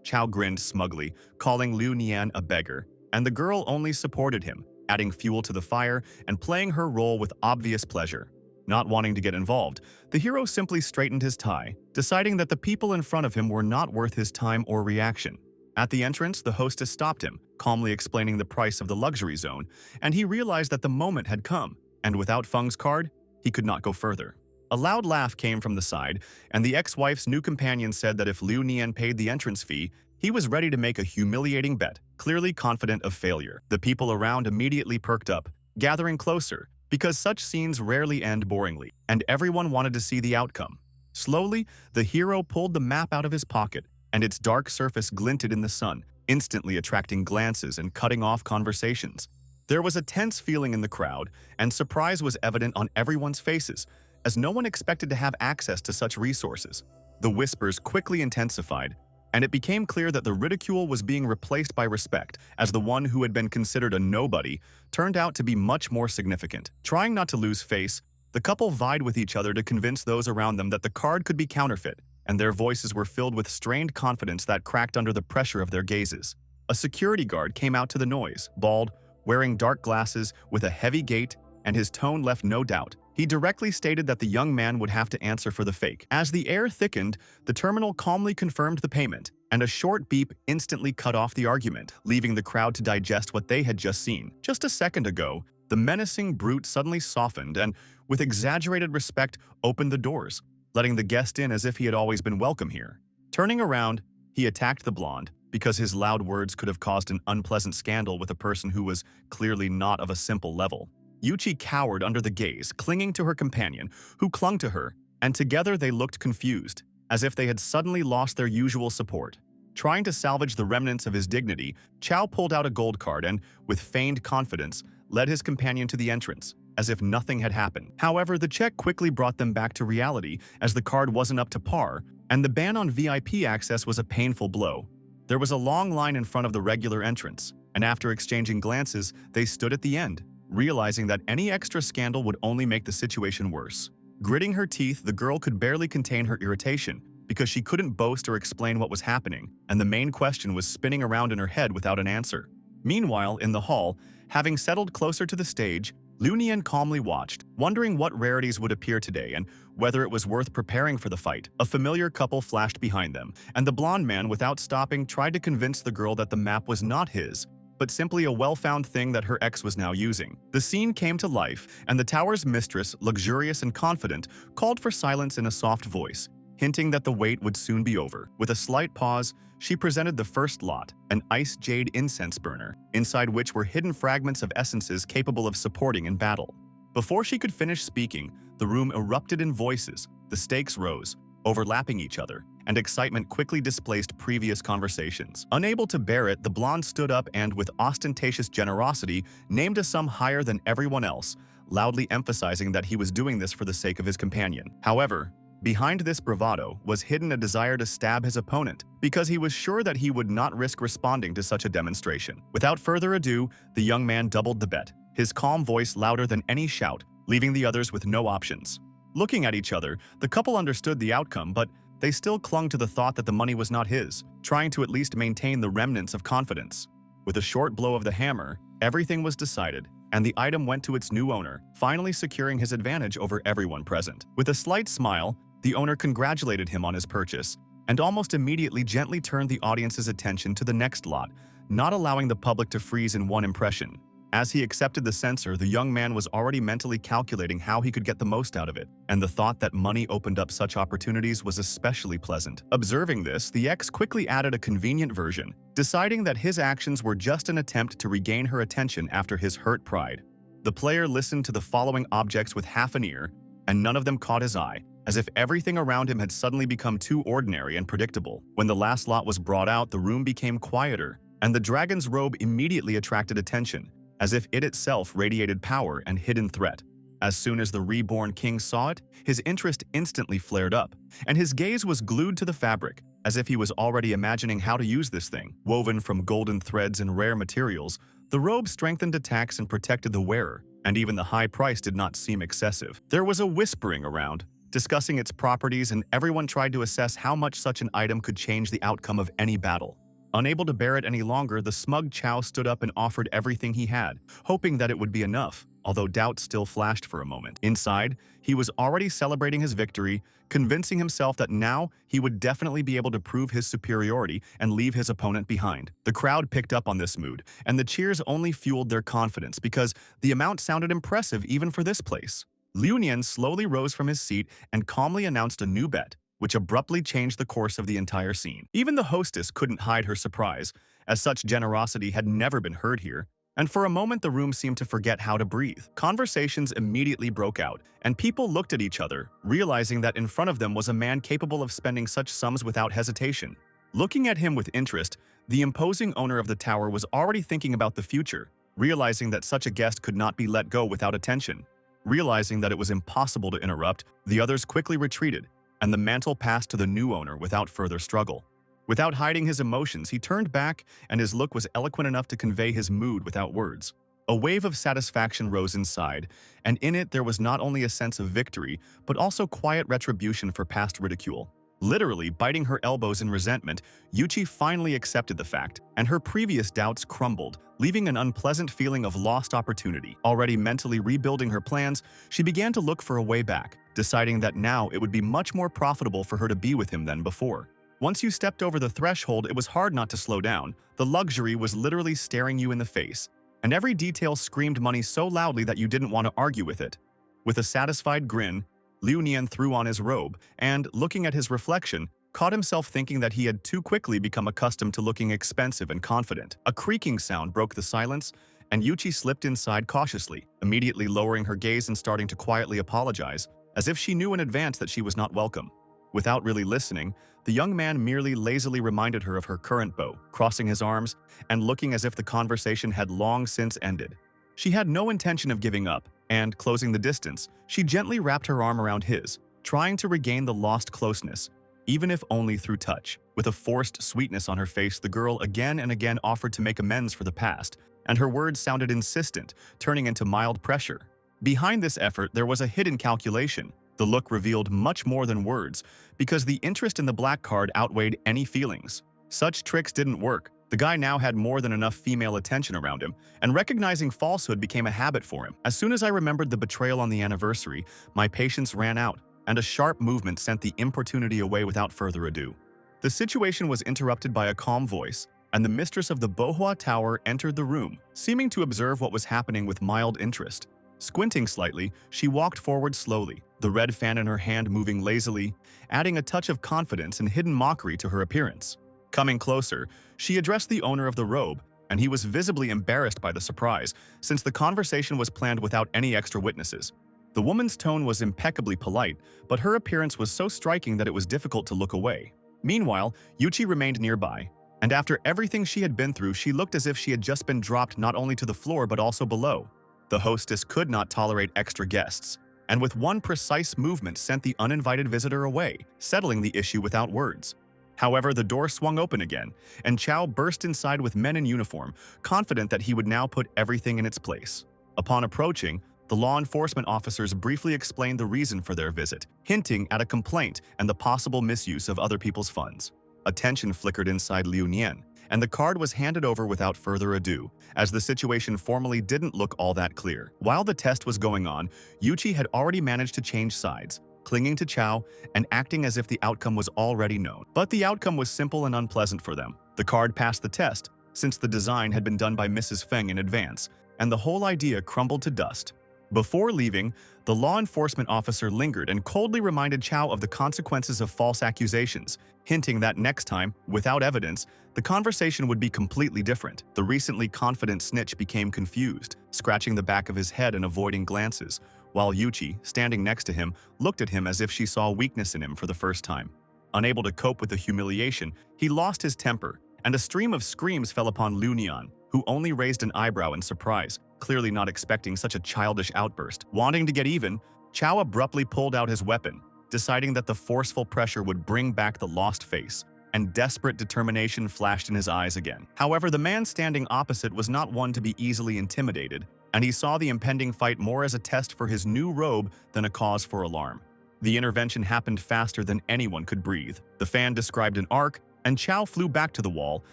Chao grinned smugly, calling Liu Nian a beggar, and the girl only supported him, adding fuel to the fire and playing her role with obvious pleasure. Not wanting to get involved, the hero simply straightened his tie, deciding that the people in front of him were not worth his time or reaction. At the entrance, the hostess stopped him, calmly explaining the price of the luxury zone, and he realized that the moment had come, and without Feng's card, he could not go further. A loud laugh came from the side, and the ex-wife's new companion said that if Liu Nian paid the entrance fee, he was ready to make a humiliating bet, clearly confident of failure. The people around immediately perked up, gathering closer, because such scenes rarely end boringly, and everyone wanted to see the outcome. Slowly, the hero pulled the map out of his pocket, and its dark surface glinted in the sun, instantly attracting glances and cutting off conversations. There was a tense feeling in the crowd, and surprise was evident on everyone's faces, as no one expected to have access to such resources. The whispers quickly intensified, and it became clear that the ridicule was being replaced by respect, as the one who had been considered a nobody turned out to be much more significant. Trying not to lose face, the couple vied with each other to convince those around them that the card could be counterfeit, and their voices were filled with strained confidence that cracked under the pressure of their gazes. A security guard came out to the noise, bald, wearing dark glasses, with a heavy gait, and his tone left no doubt. He directly stated that the young man would have to answer for the fake. As the air thickened, the terminal calmly confirmed the payment, and a short beep instantly cut off the argument, leaving the crowd to digest what they had just seen. Just a second ago, the menacing brute suddenly softened and, with exaggerated respect, opened the doors, letting the guest in as if he had always been welcome here. Turning around, he attacked the blonde, because his loud words could have caused an unpleasant scandal with a person who was clearly not of a simple level. Yuchi cowered under the gaze, clinging to her companion, who clung to her, and together they looked confused, as if they had suddenly lost their usual support. Trying to salvage the remnants of his dignity, Chow pulled out a gold card and, with feigned confidence, led his companion to the entrance, as if nothing had happened. However, the check quickly brought them back to reality, as the card wasn't up to par, and the ban on VIP access was a painful blow. There was a long line in front of the regular entrance, and after exchanging glances, they stood at the end, realizing that any extra scandal would only make the situation worse. Gritting her teeth, the girl could barely contain her irritation, because she couldn't boast or explain what was happening, and the main question was spinning around in her head without an answer. Meanwhile, in the hall, having settled closer to the stage, Lunyan calmly watched, wondering what rarities would appear today and whether it was worth preparing for the fight. A familiar couple flashed behind them, and the blonde man, without stopping, tried to convince the girl that the map was not his, but simply a well-found thing that her ex was now using. The scene came to life, and the tower's mistress, luxurious and confident, called for silence in a soft voice, hinting that the wait would soon be over. With a slight pause, she presented the first lot, an ice jade incense burner, inside which were hidden fragments of essences capable of supporting in battle. Before she could finish speaking, the room erupted in voices, the stakes rose, overlapping each other, and excitement quickly displaced previous conversations. Unable to bear it, the blonde stood up and, with ostentatious generosity, named a sum higher than everyone else, loudly emphasizing that he was doing this for the sake of his companion. However, behind this bravado was hidden a desire to stab his opponent, because he was sure that he would not risk responding to such a demonstration. Without further ado, the young man doubled the bet, his calm voice louder than any shout, leaving the others with no options. Looking at each other, the couple understood the outcome, but they still clung to the thought that the money was not his, trying to at least maintain the remnants of confidence. With a short blow of the hammer, everything was decided, and the item went to its new owner, finally securing his advantage over everyone present. With a slight smile, the owner congratulated him on his purchase, and almost immediately gently turned the audience's attention to the next lot, not allowing the public to freeze in one impression. As he accepted the censor, the young man was already mentally calculating how he could get the most out of it, and the thought that money opened up such opportunities was especially pleasant. Observing this, the ex quickly added a convenient version, deciding that his actions were just an attempt to regain her attention after his hurt pride. The player listened to the following objects with half an ear, and none of them caught his eye, as if everything around him had suddenly become too ordinary and predictable. When the last lot was brought out, the room became quieter, and the dragon's robe immediately attracted attention, as if it itself radiated power and hidden threat. As soon as the reborn king saw it, his interest instantly flared up, and his gaze was glued to the fabric, as if he was already imagining how to use this thing. Woven from golden threads and rare materials, the robe strengthened attacks and protected the wearer, and even the high price did not seem excessive. There was a whispering around, discussing its properties, and everyone tried to assess how much such an item could change the outcome of any battle. Unable to bear it any longer, the smug Chow stood up and offered everything he had, hoping that it would be enough, although doubt still flashed for a moment. Inside, he was already celebrating his victory, convincing himself that now he would definitely be able to prove his superiority and leave his opponent behind. The crowd picked up on this mood, and the cheers only fueled their confidence because the amount sounded impressive even for this place. Liu Nian slowly rose from his seat and calmly announced a new bet, which abruptly changed the course of the entire scene. Even the hostess couldn't hide her surprise, as such generosity had never been heard here, And for a moment, the room seemed to forget how to breathe. Conversations immediately broke out, and people looked at each other, realizing that in front of them was a man capable of spending such sums without hesitation. Looking at him with interest, the imposing owner of the tower was already thinking about the future, realizing that such a guest could not be let go without attention. Realizing that it was impossible to interrupt, the others quickly retreated, and the mantle passed to the new owner without further struggle. Without hiding his emotions, he turned back, and his look was eloquent enough to convey his mood without words. A wave of satisfaction rose inside, and in it there was not only a sense of victory, but also quiet retribution for past ridicule. Literally biting her elbows in resentment, Yuchi finally accepted the fact, and her previous doubts crumbled, leaving an unpleasant feeling of lost opportunity. Already mentally rebuilding her plans, she began to look for a way back, deciding that now it would be much more profitable for her to be with him than before. Once you stepped over the threshold, it was hard not to slow down. The luxury was literally staring you in the face, and every detail screamed money so loudly that you didn't want to argue with it. With a satisfied grin, Liu Nian threw on his robe and, looking at his reflection, caught himself thinking that he had too quickly become accustomed to looking expensive and confident. A creaking sound broke the silence, and Yuchi slipped inside cautiously, immediately lowering her gaze and starting to quietly apologize, as if she knew in advance that she was not welcome. Without really listening, the young man merely lazily reminded her of her current beau, crossing his arms and looking as if the conversation had long since ended. She had no intention of giving up, and, closing the distance, she gently wrapped her arm around his, trying to regain the lost closeness, even if only through touch. With a forced sweetness on her face, the girl again and again offered to make amends for the past, and her words sounded insistent, turning into mild pressure. Behind this effort, there was a hidden calculation. The look revealed much more than words, because the interest in the black card outweighed any feelings. Such tricks didn't work. The guy now had more than enough female attention around him, and recognizing falsehood became a habit for him. As soon as I remembered the betrayal on the anniversary, my patience ran out, and a sharp movement sent the importunity away without further ado. The situation was interrupted by a calm voice, and the mistress of the Bohua Tower entered the room, seeming to observe what was happening with mild interest. Squinting slightly, she walked forward slowly, the red fan in her hand moving lazily, adding a touch of confidence and hidden mockery to her appearance. Coming closer, she addressed the owner of the robe, and he was visibly embarrassed by the surprise, since the conversation was planned without any extra witnesses. The woman's tone was impeccably polite, but her appearance was so striking that it was difficult to look away. Meanwhile, Yuchi remained nearby, and after everything she had been through, she looked as if she had just been dropped not only to the floor but also below. The hostess could not tolerate extra guests, and with one precise movement sent the uninvited visitor away, settling the issue without words. However, the door swung open again, and Chow burst inside with men in uniform, confident that he would now put everything in its place. Upon approaching, the law enforcement officers briefly explained the reason for their visit, hinting at a complaint and the possible misuse of other people's funds. A tension flickered inside Liu Nian, and the card was handed over without further ado, as the situation formally didn't look all that clear. While the test was going on, Yuchi had already managed to change sides, clinging to Chow and acting as if the outcome was already known. But the outcome was simple and unpleasant for them. The card passed the test, since the design had been done by Mrs. Feng in advance, and the whole idea crumbled to dust. Before leaving, the law enforcement officer lingered and coldly reminded Chow of the consequences of false accusations, hinting that next time, without evidence, the conversation would be completely different. The recently confident snitch became confused, scratching the back of his head and avoiding glances, while Yuchi, standing next to him, looked at him as if she saw weakness in him for the first time. Unable to cope with the humiliation, he lost his temper, and a stream of screams fell upon Liu Nian, who only raised an eyebrow in surprise, clearly not expecting such a childish outburst. Wanting to get even, Chow abruptly pulled out his weapon, deciding that the forceful pressure would bring back the lost face, and desperate determination flashed in his eyes again. However, the man standing opposite was not one to be easily intimidated, and he saw the impending fight more as a test for his new robe than a cause for alarm. The intervention happened faster than anyone could breathe. The fan described an arc, and Chow flew back to the wall,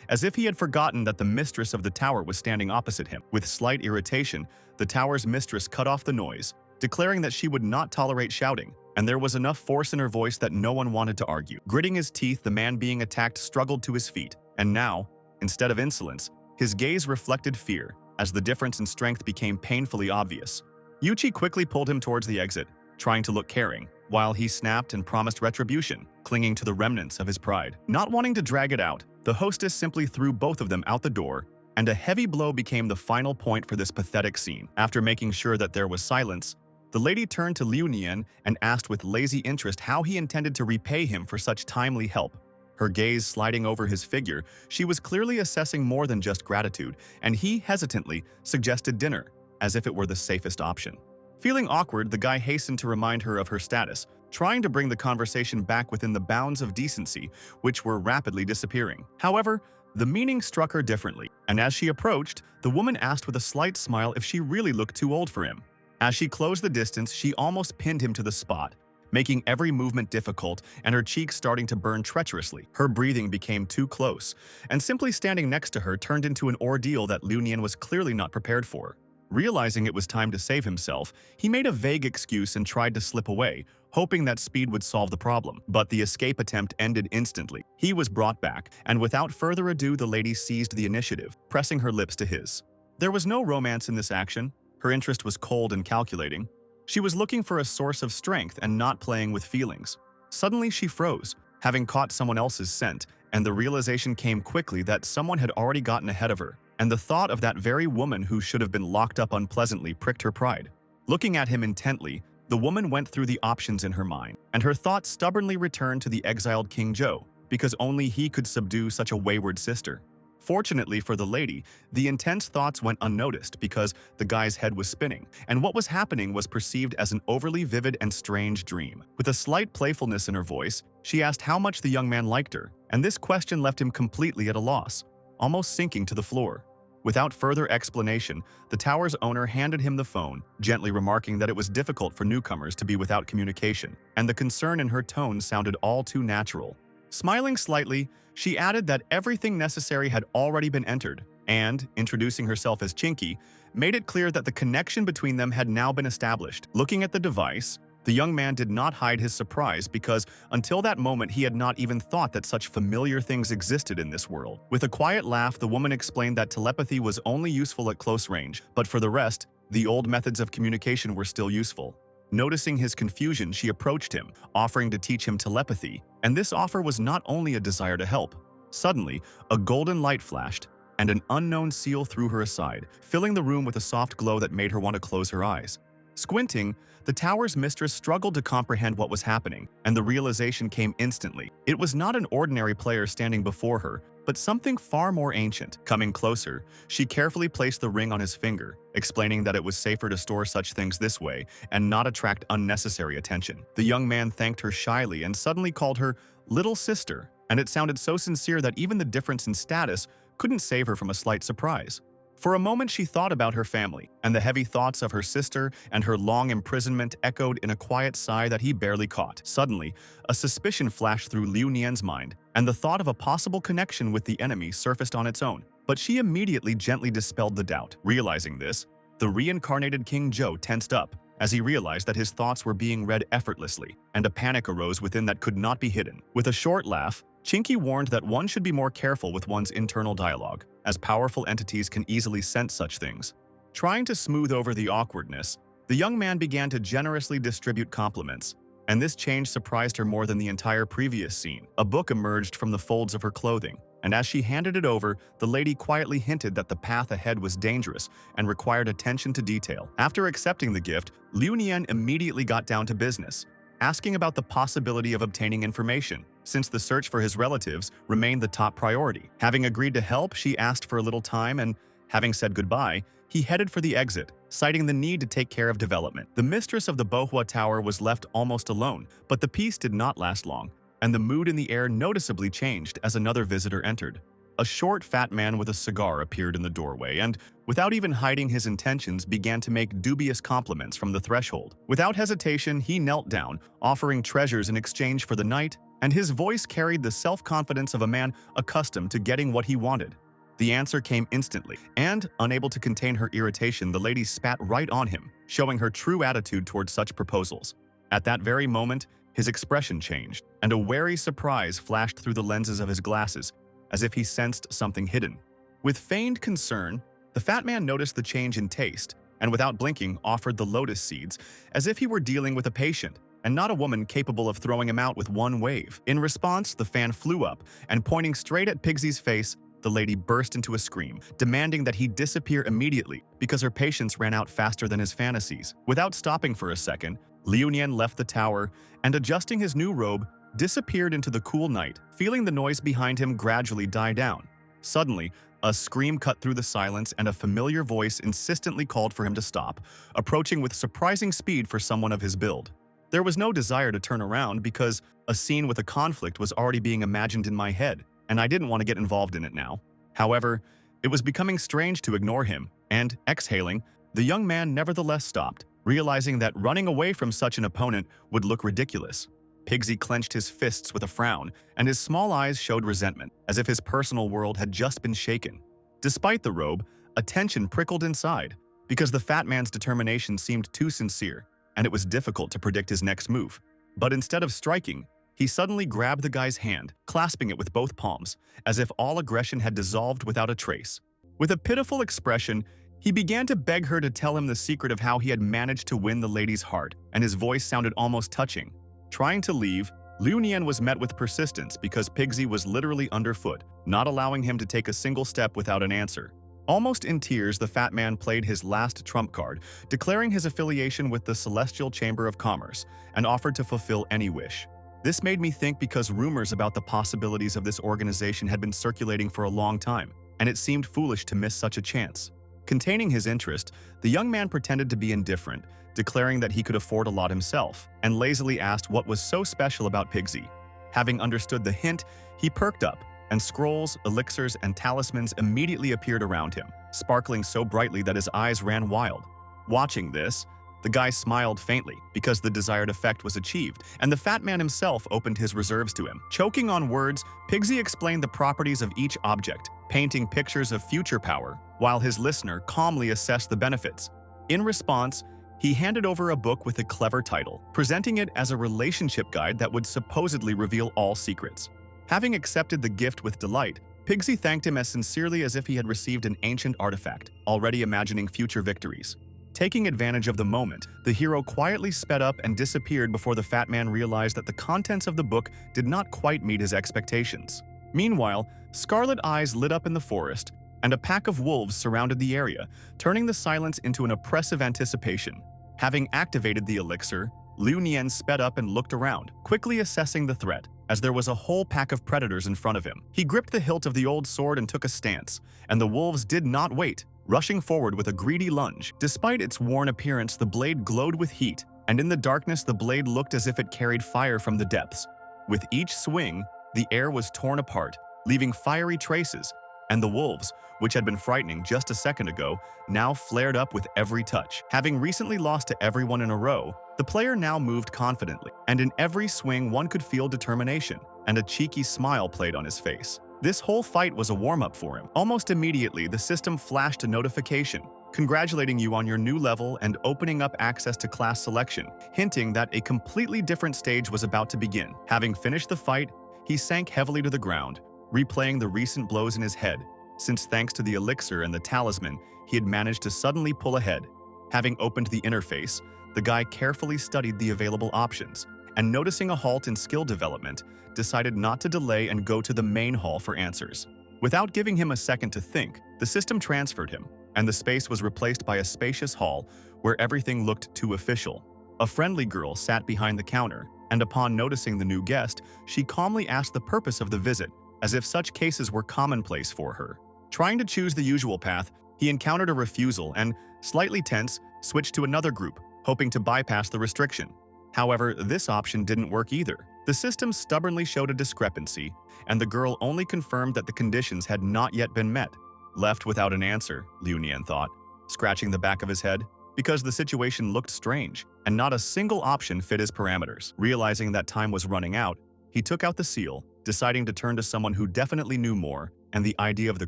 as if he had forgotten that the mistress of the tower was standing opposite him. With slight irritation, the tower's mistress cut off the noise, declaring that she would not tolerate shouting, and there was enough force in her voice that no one wanted to argue. Gritting his teeth, the man being attacked struggled to his feet, and now, instead of insolence, his gaze reflected fear, as the difference in strength became painfully obvious. Yuchi quickly pulled him towards the exit, trying to look caring, while he snapped and promised retribution, clinging to the remnants of his pride. Not wanting to drag it out, the hostess simply threw both of them out the door and a heavy blow became the final point for this pathetic scene. After making sure that there was silence, the lady turned to Liu Nian and asked with lazy interest how he intended to repay him for such timely help. Her gaze sliding over his figure, she was clearly assessing more than just gratitude, and he hesitantly suggested dinner, as if it were the safest option. Feeling awkward, the guy hastened to remind her of her status, trying to bring the conversation back within the bounds of decency, which were rapidly disappearing. However, the meaning struck her differently, and as she approached, the woman asked with a slight smile if she really looked too old for him. As she closed the distance, she almost pinned him to the spot, making every movement difficult and her cheeks starting to burn treacherously. Her breathing became too close, and simply standing next to her turned into an ordeal that Liu Nian was clearly not prepared for. Realizing it was time to save himself, he made a vague excuse and tried to slip away, hoping that speed would solve the problem. But the escape attempt ended instantly. He was brought back, and without further ado, the lady seized the initiative, pressing her lips to his. There was no romance in this action. Her interest was cold and calculating. She was looking for a source of strength and not playing with feelings. Suddenly, she froze, having caught someone else's scent, and the realization came quickly that someone had already gotten ahead of her. And the thought of that very woman who should have been locked up unpleasantly pricked her pride. Looking at him intently, the woman went through the options in her mind, and her thoughts stubbornly returned to the exiled King Zhou, because only he could subdue such a wayward sister. Fortunately for the lady, the intense thoughts went unnoticed because the guy's head was spinning, and what was happening was perceived as an overly vivid and strange dream. With a slight playfulness in her voice, she asked how much the young man liked her, and this question left him completely at a loss, almost sinking to the floor. Without further explanation, the tower's owner handed him the phone, gently remarking that it was difficult for newcomers to be without communication, and the concern in her tone sounded all too natural. Smiling slightly, she added that everything necessary had already been entered, and, introducing herself as Chinky, made it clear that the connection between them had now been established. Looking at the device, the young man did not hide his surprise because until that moment he had not even thought that such familiar things existed in this world. With a quiet laugh, the woman explained that telepathy was only useful at close range, but for the rest, the old methods of communication were still useful. Noticing his confusion, she approached him, offering to teach him telepathy, and this offer was not only a desire to help. Suddenly, a golden light flashed, and an unknown seal threw her aside, filling the room with a soft glow that made her want to close her eyes. Squinting, the tower's mistress struggled to comprehend what was happening, and the realization came instantly. It was not an ordinary player standing before her, but something far more ancient. Coming closer, she carefully placed the ring on his finger, explaining that it was safer to store such things this way and not attract unnecessary attention. The young man thanked her shyly and suddenly called her "little sister," and it sounded so sincere that even the difference in status couldn't save her from a slight surprise. For a moment she thought about her family, and the heavy thoughts of her sister and her long imprisonment echoed in a quiet sigh that he barely caught. Suddenly, a suspicion flashed through Liu Nian's mind, and the thought of a possible connection with the enemy surfaced on its own. But she immediately gently dispelled the doubt. Realizing this, the reincarnated King Zhou tensed up, as he realized that his thoughts were being read effortlessly, and a panic arose within that could not be hidden. With a short laugh, Chinky warned that one should be more careful with one's internal dialogue, as powerful entities can easily sense such things. Trying to smooth over the awkwardness, the young man began to generously distribute compliments, and this change surprised her more than the entire previous scene. A book emerged from the folds of her clothing, and as she handed it over, the lady quietly hinted that the path ahead was dangerous and required attention to detail. After accepting the gift, Liu Nian immediately got down to business, asking about the possibility of obtaining information, since the search for his relatives remained the top priority. Having agreed to help, she asked for a little time and, having said goodbye, he headed for the exit, citing the need to take care of development. The mistress of the Bohua Tower was left almost alone, but the peace did not last long, and the mood in the air noticeably changed as another visitor entered. A short, fat man with a cigar appeared in the doorway and, without even hiding his intentions, began to make dubious compliments from the threshold. Without hesitation, he knelt down, offering treasures in exchange for the night, and his voice carried the self-confidence of a man accustomed to getting what he wanted. The answer came instantly, and, unable to contain her irritation, the lady spat right on him, showing her true attitude towards such proposals. At that very moment, his expression changed, and a wary surprise flashed through the lenses of his glasses, as if he sensed something hidden. With feigned concern, the fat man noticed the change in taste, and without blinking, offered the lotus seeds, as if he were dealing with a patient, and not a woman capable of throwing him out with one wave. In response, the fan flew up, and pointing straight at Pigsy's face, the lady burst into a scream, demanding that he disappear immediately because her patience ran out faster than his fantasies. Without stopping for a second, Liu Nian left the tower and, adjusting his new robe, disappeared into the cool night, feeling the noise behind him gradually die down. Suddenly, a scream cut through the silence and a familiar voice insistently called for him to stop, approaching with surprising speed for someone of his build. There was no desire to turn around because a scene with a conflict was already being imagined in my head, and I didn't want to get involved in it now. However, it was becoming strange to ignore him, and, exhaling, the young man nevertheless stopped, realizing that running away from such an opponent would look ridiculous. Pigsy clenched his fists with a frown, and his small eyes showed resentment, as if his personal world had just been shaken. Despite the robe, a tension prickled inside, because the fat man's determination seemed too sincere, and it was difficult to predict his next move. But instead of striking, he suddenly grabbed the guy's hand, clasping it with both palms, as if all aggression had dissolved without a trace. With a pitiful expression, he began to beg her to tell him the secret of how he had managed to win the lady's heart, and his voice sounded almost touching. Trying to leave, Liu Nian was met with persistence because Pigsy was literally underfoot, not allowing him to take a single step without an answer. Almost in tears, the fat man played his last trump card, declaring his affiliation with the Celestial Chamber of Commerce, and offered to fulfill any wish. This made me think because rumors about the possibilities of this organization had been circulating for a long time, and it seemed foolish to miss such a chance. Containing his interest, the young man pretended to be indifferent, declaring that he could afford a lot himself, and lazily asked what was so special about Pigsy. Having understood the hint, he perked up, and scrolls, elixirs, and talismans immediately appeared around him, sparkling so brightly that his eyes ran wild. Watching this, the guy smiled faintly because the desired effect was achieved, and the fat man himself opened his reserves to him. Choking on words, Pigsy explained the properties of each object, painting pictures of future power, while his listener calmly assessed the benefits. In response, he handed over a book with a clever title, presenting it as a relationship guide that would supposedly reveal all secrets. Having accepted the gift with delight, Pigsy thanked him as sincerely as if he had received an ancient artifact, already imagining future victories. Taking advantage of the moment, the hero quietly sped up and disappeared before the fat man realized that the contents of the book did not quite meet his expectations. Meanwhile, scarlet eyes lit up in the forest, and a pack of wolves surrounded the area, turning the silence into an oppressive anticipation. Having activated the elixir, Liu Nian sped up and looked around, quickly assessing the threat, as there was a whole pack of predators in front of him. He gripped the hilt of the old sword and took a stance, and the wolves did not wait, rushing forward with a greedy lunge. Despite its worn appearance, the blade glowed with heat, and in the darkness the blade looked as if it carried fire from the depths. With each swing, the air was torn apart, leaving fiery traces, and the wolves, which had been frightening just a second ago, now flared up with every touch. Having recently lost to everyone in a row, the player now moved confidently, and in every swing one could feel determination, and a cheeky smile played on his face. This whole fight was a warm-up for him. Almost immediately, the system flashed a notification, congratulating you on your new level and opening up access to class selection, hinting that a completely different stage was about to begin. Having finished the fight, he sank heavily to the ground, replaying the recent blows in his head, since thanks to the elixir and the talisman, he had managed to suddenly pull ahead. Having opened the interface, the guy carefully studied the available options, and noticing a halt in skill development, decided not to delay and go to the main hall for answers. Without giving him a second to think, the system transferred him, and the space was replaced by a spacious hall where everything looked too official. A friendly girl sat behind the counter, and upon noticing the new guest, she calmly asked the purpose of the visit, as if such cases were commonplace for her. Trying to choose the usual path, he encountered a refusal and, slightly tense, switched to another group, hoping to bypass the restriction. However, this option didn't work either. The system stubbornly showed a discrepancy, and the girl only confirmed that the conditions had not yet been met. Left without an answer, Liu Nian thought, scratching the back of his head, because the situation looked strange, and not a single option fit his parameters. Realizing that time was running out, he took out the seal, deciding to turn to someone who definitely knew more, and the idea of the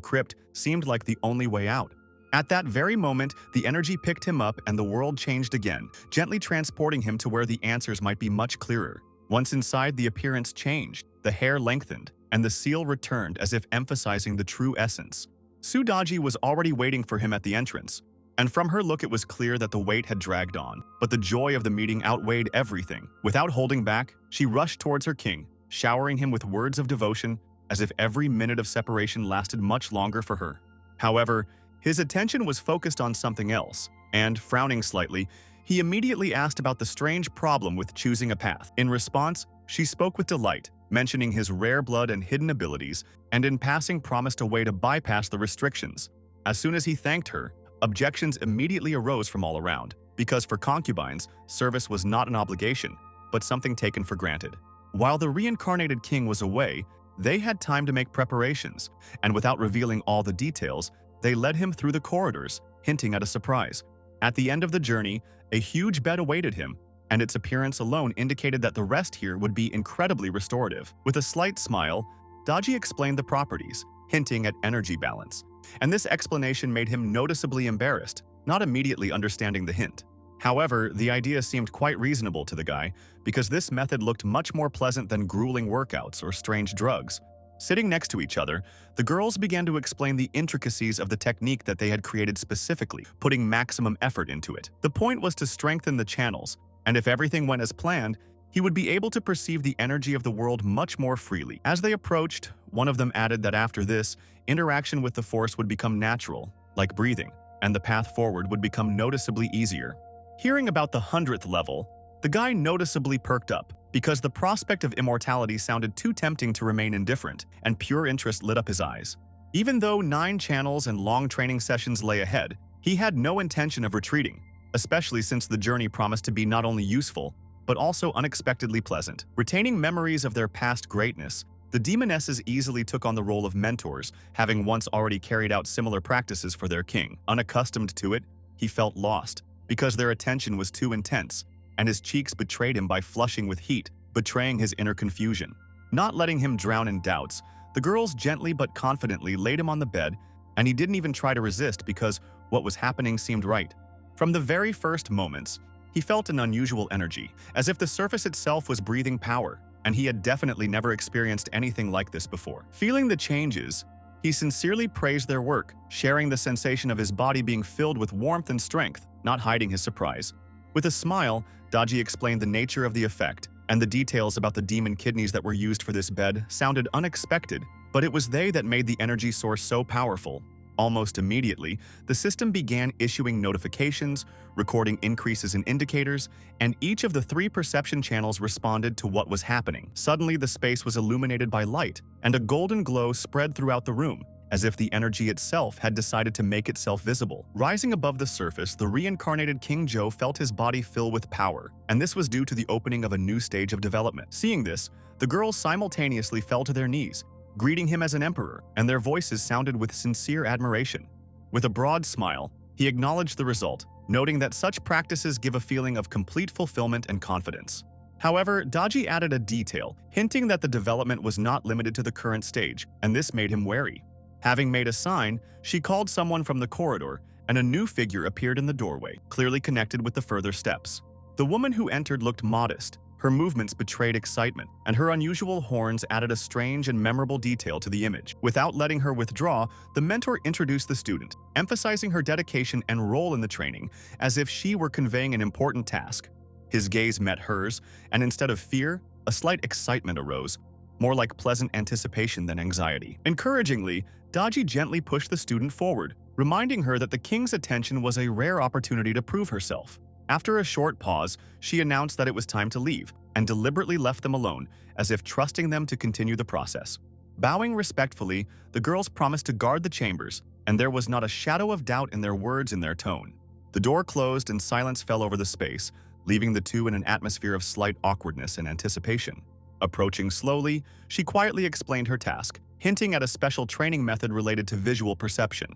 crypt seemed like the only way out. At that very moment, the energy picked him up and the world changed again, gently transporting him to where the answers might be much clearer. Once inside, the appearance changed, the hair lengthened, and the seal returned as if emphasizing the true essence. Sudaji was already waiting for him at the entrance, and from her look it was clear that the wait had dragged on, but the joy of the meeting outweighed everything. Without holding back, she rushed towards her king, showering him with words of devotion, as if every minute of separation lasted much longer for her. However, his attention was focused on something else, and, frowning slightly, he immediately asked about the strange problem with choosing a path. In response, she spoke with delight, mentioning his rare blood and hidden abilities, and in passing promised a way to bypass the restrictions. As soon as he thanked her, objections immediately arose from all around, because for concubines, service was not an obligation, but something taken for granted. While the reincarnated king was away, they had time to make preparations, and without revealing all the details, they led him through the corridors, hinting at a surprise. At the end of the journey, a huge bed awaited him, and its appearance alone indicated that the rest here would be incredibly restorative. With a slight smile, Daji explained the properties, hinting at energy balance, and this explanation made him noticeably embarrassed, not immediately understanding the hint. However, the idea seemed quite reasonable to the guy, because this method looked much more pleasant than grueling workouts or strange drugs. Sitting next to each other, the girls began to explain the intricacies of the technique that they had created specifically, putting maximum effort into it. The point was to strengthen the channels, and if everything went as planned, he would be able to perceive the energy of the world much more freely. As they approached, one of them added that after this, interaction with the Force would become natural, like breathing, and the path forward would become noticeably easier. Hearing about the 100th level, the guy noticeably perked up, because the prospect of immortality sounded too tempting to remain indifferent, and pure interest lit up his eyes. Even though 9 channels and long training sessions lay ahead, he had no intention of retreating, especially since the journey promised to be not only useful, but also unexpectedly pleasant. Retaining memories of their past greatness, the demonesses easily took on the role of mentors, having once already carried out similar practices for their king. Unaccustomed to it, he felt lost, because their attention was too intense, and his cheeks betrayed him by flushing with heat, betraying his inner confusion. Not letting him drown in doubts, the girls gently but confidently laid him on the bed, and he didn't even try to resist because what was happening seemed right. From the very first moments, he felt an unusual energy, as if the surface itself was breathing power, and he had definitely never experienced anything like this before. Feeling the changes, he sincerely praised their work, sharing the sensation of his body being filled with warmth and strength, not hiding his surprise. With a smile, Daji explained the nature of the effect, and the details about the demon kidneys that were used for this bed sounded unexpected, but it was they that made the energy source so powerful. Almost immediately, the system began issuing notifications, recording increases in indicators, and each of the 3 perception channels responded to what was happening. Suddenly, the space was illuminated by light, and a golden glow spread throughout the room, as if the energy itself had decided to make itself visible. Rising above the surface, the reincarnated King Joe felt his body fill with power, and this was due to the opening of a new stage of development. Seeing this, the girls simultaneously fell to their knees, greeting him as an emperor, and their voices sounded with sincere admiration. With a broad smile, he acknowledged the result, noting that such practices give a feeling of complete fulfillment and confidence. However, Daji added a detail, hinting that the development was not limited to the current stage, and this made him wary. Having made a sign, she called someone from the corridor, and a new figure appeared in the doorway, clearly connected with the further steps. The woman who entered looked modest. Her movements betrayed excitement, and her unusual horns added a strange and memorable detail to the image. Without letting her withdraw, the mentor introduced the student, emphasizing her dedication and role in the training, as if she were conveying an important task. His gaze met hers, and instead of fear, a slight excitement arose, more like pleasant anticipation than anxiety. Encouragingly, Daji gently pushed the student forward, reminding her that the king's attention was a rare opportunity to prove herself. After a short pause, she announced that it was time to leave, and deliberately left them alone, as if trusting them to continue the process. Bowing respectfully, the girls promised to guard the chambers, and there was not a shadow of doubt in their words and their tone. The door closed and silence fell over the space, leaving the two in an atmosphere of slight awkwardness and anticipation. Approaching slowly, she quietly explained her task, hinting at a special training method related to visual perception.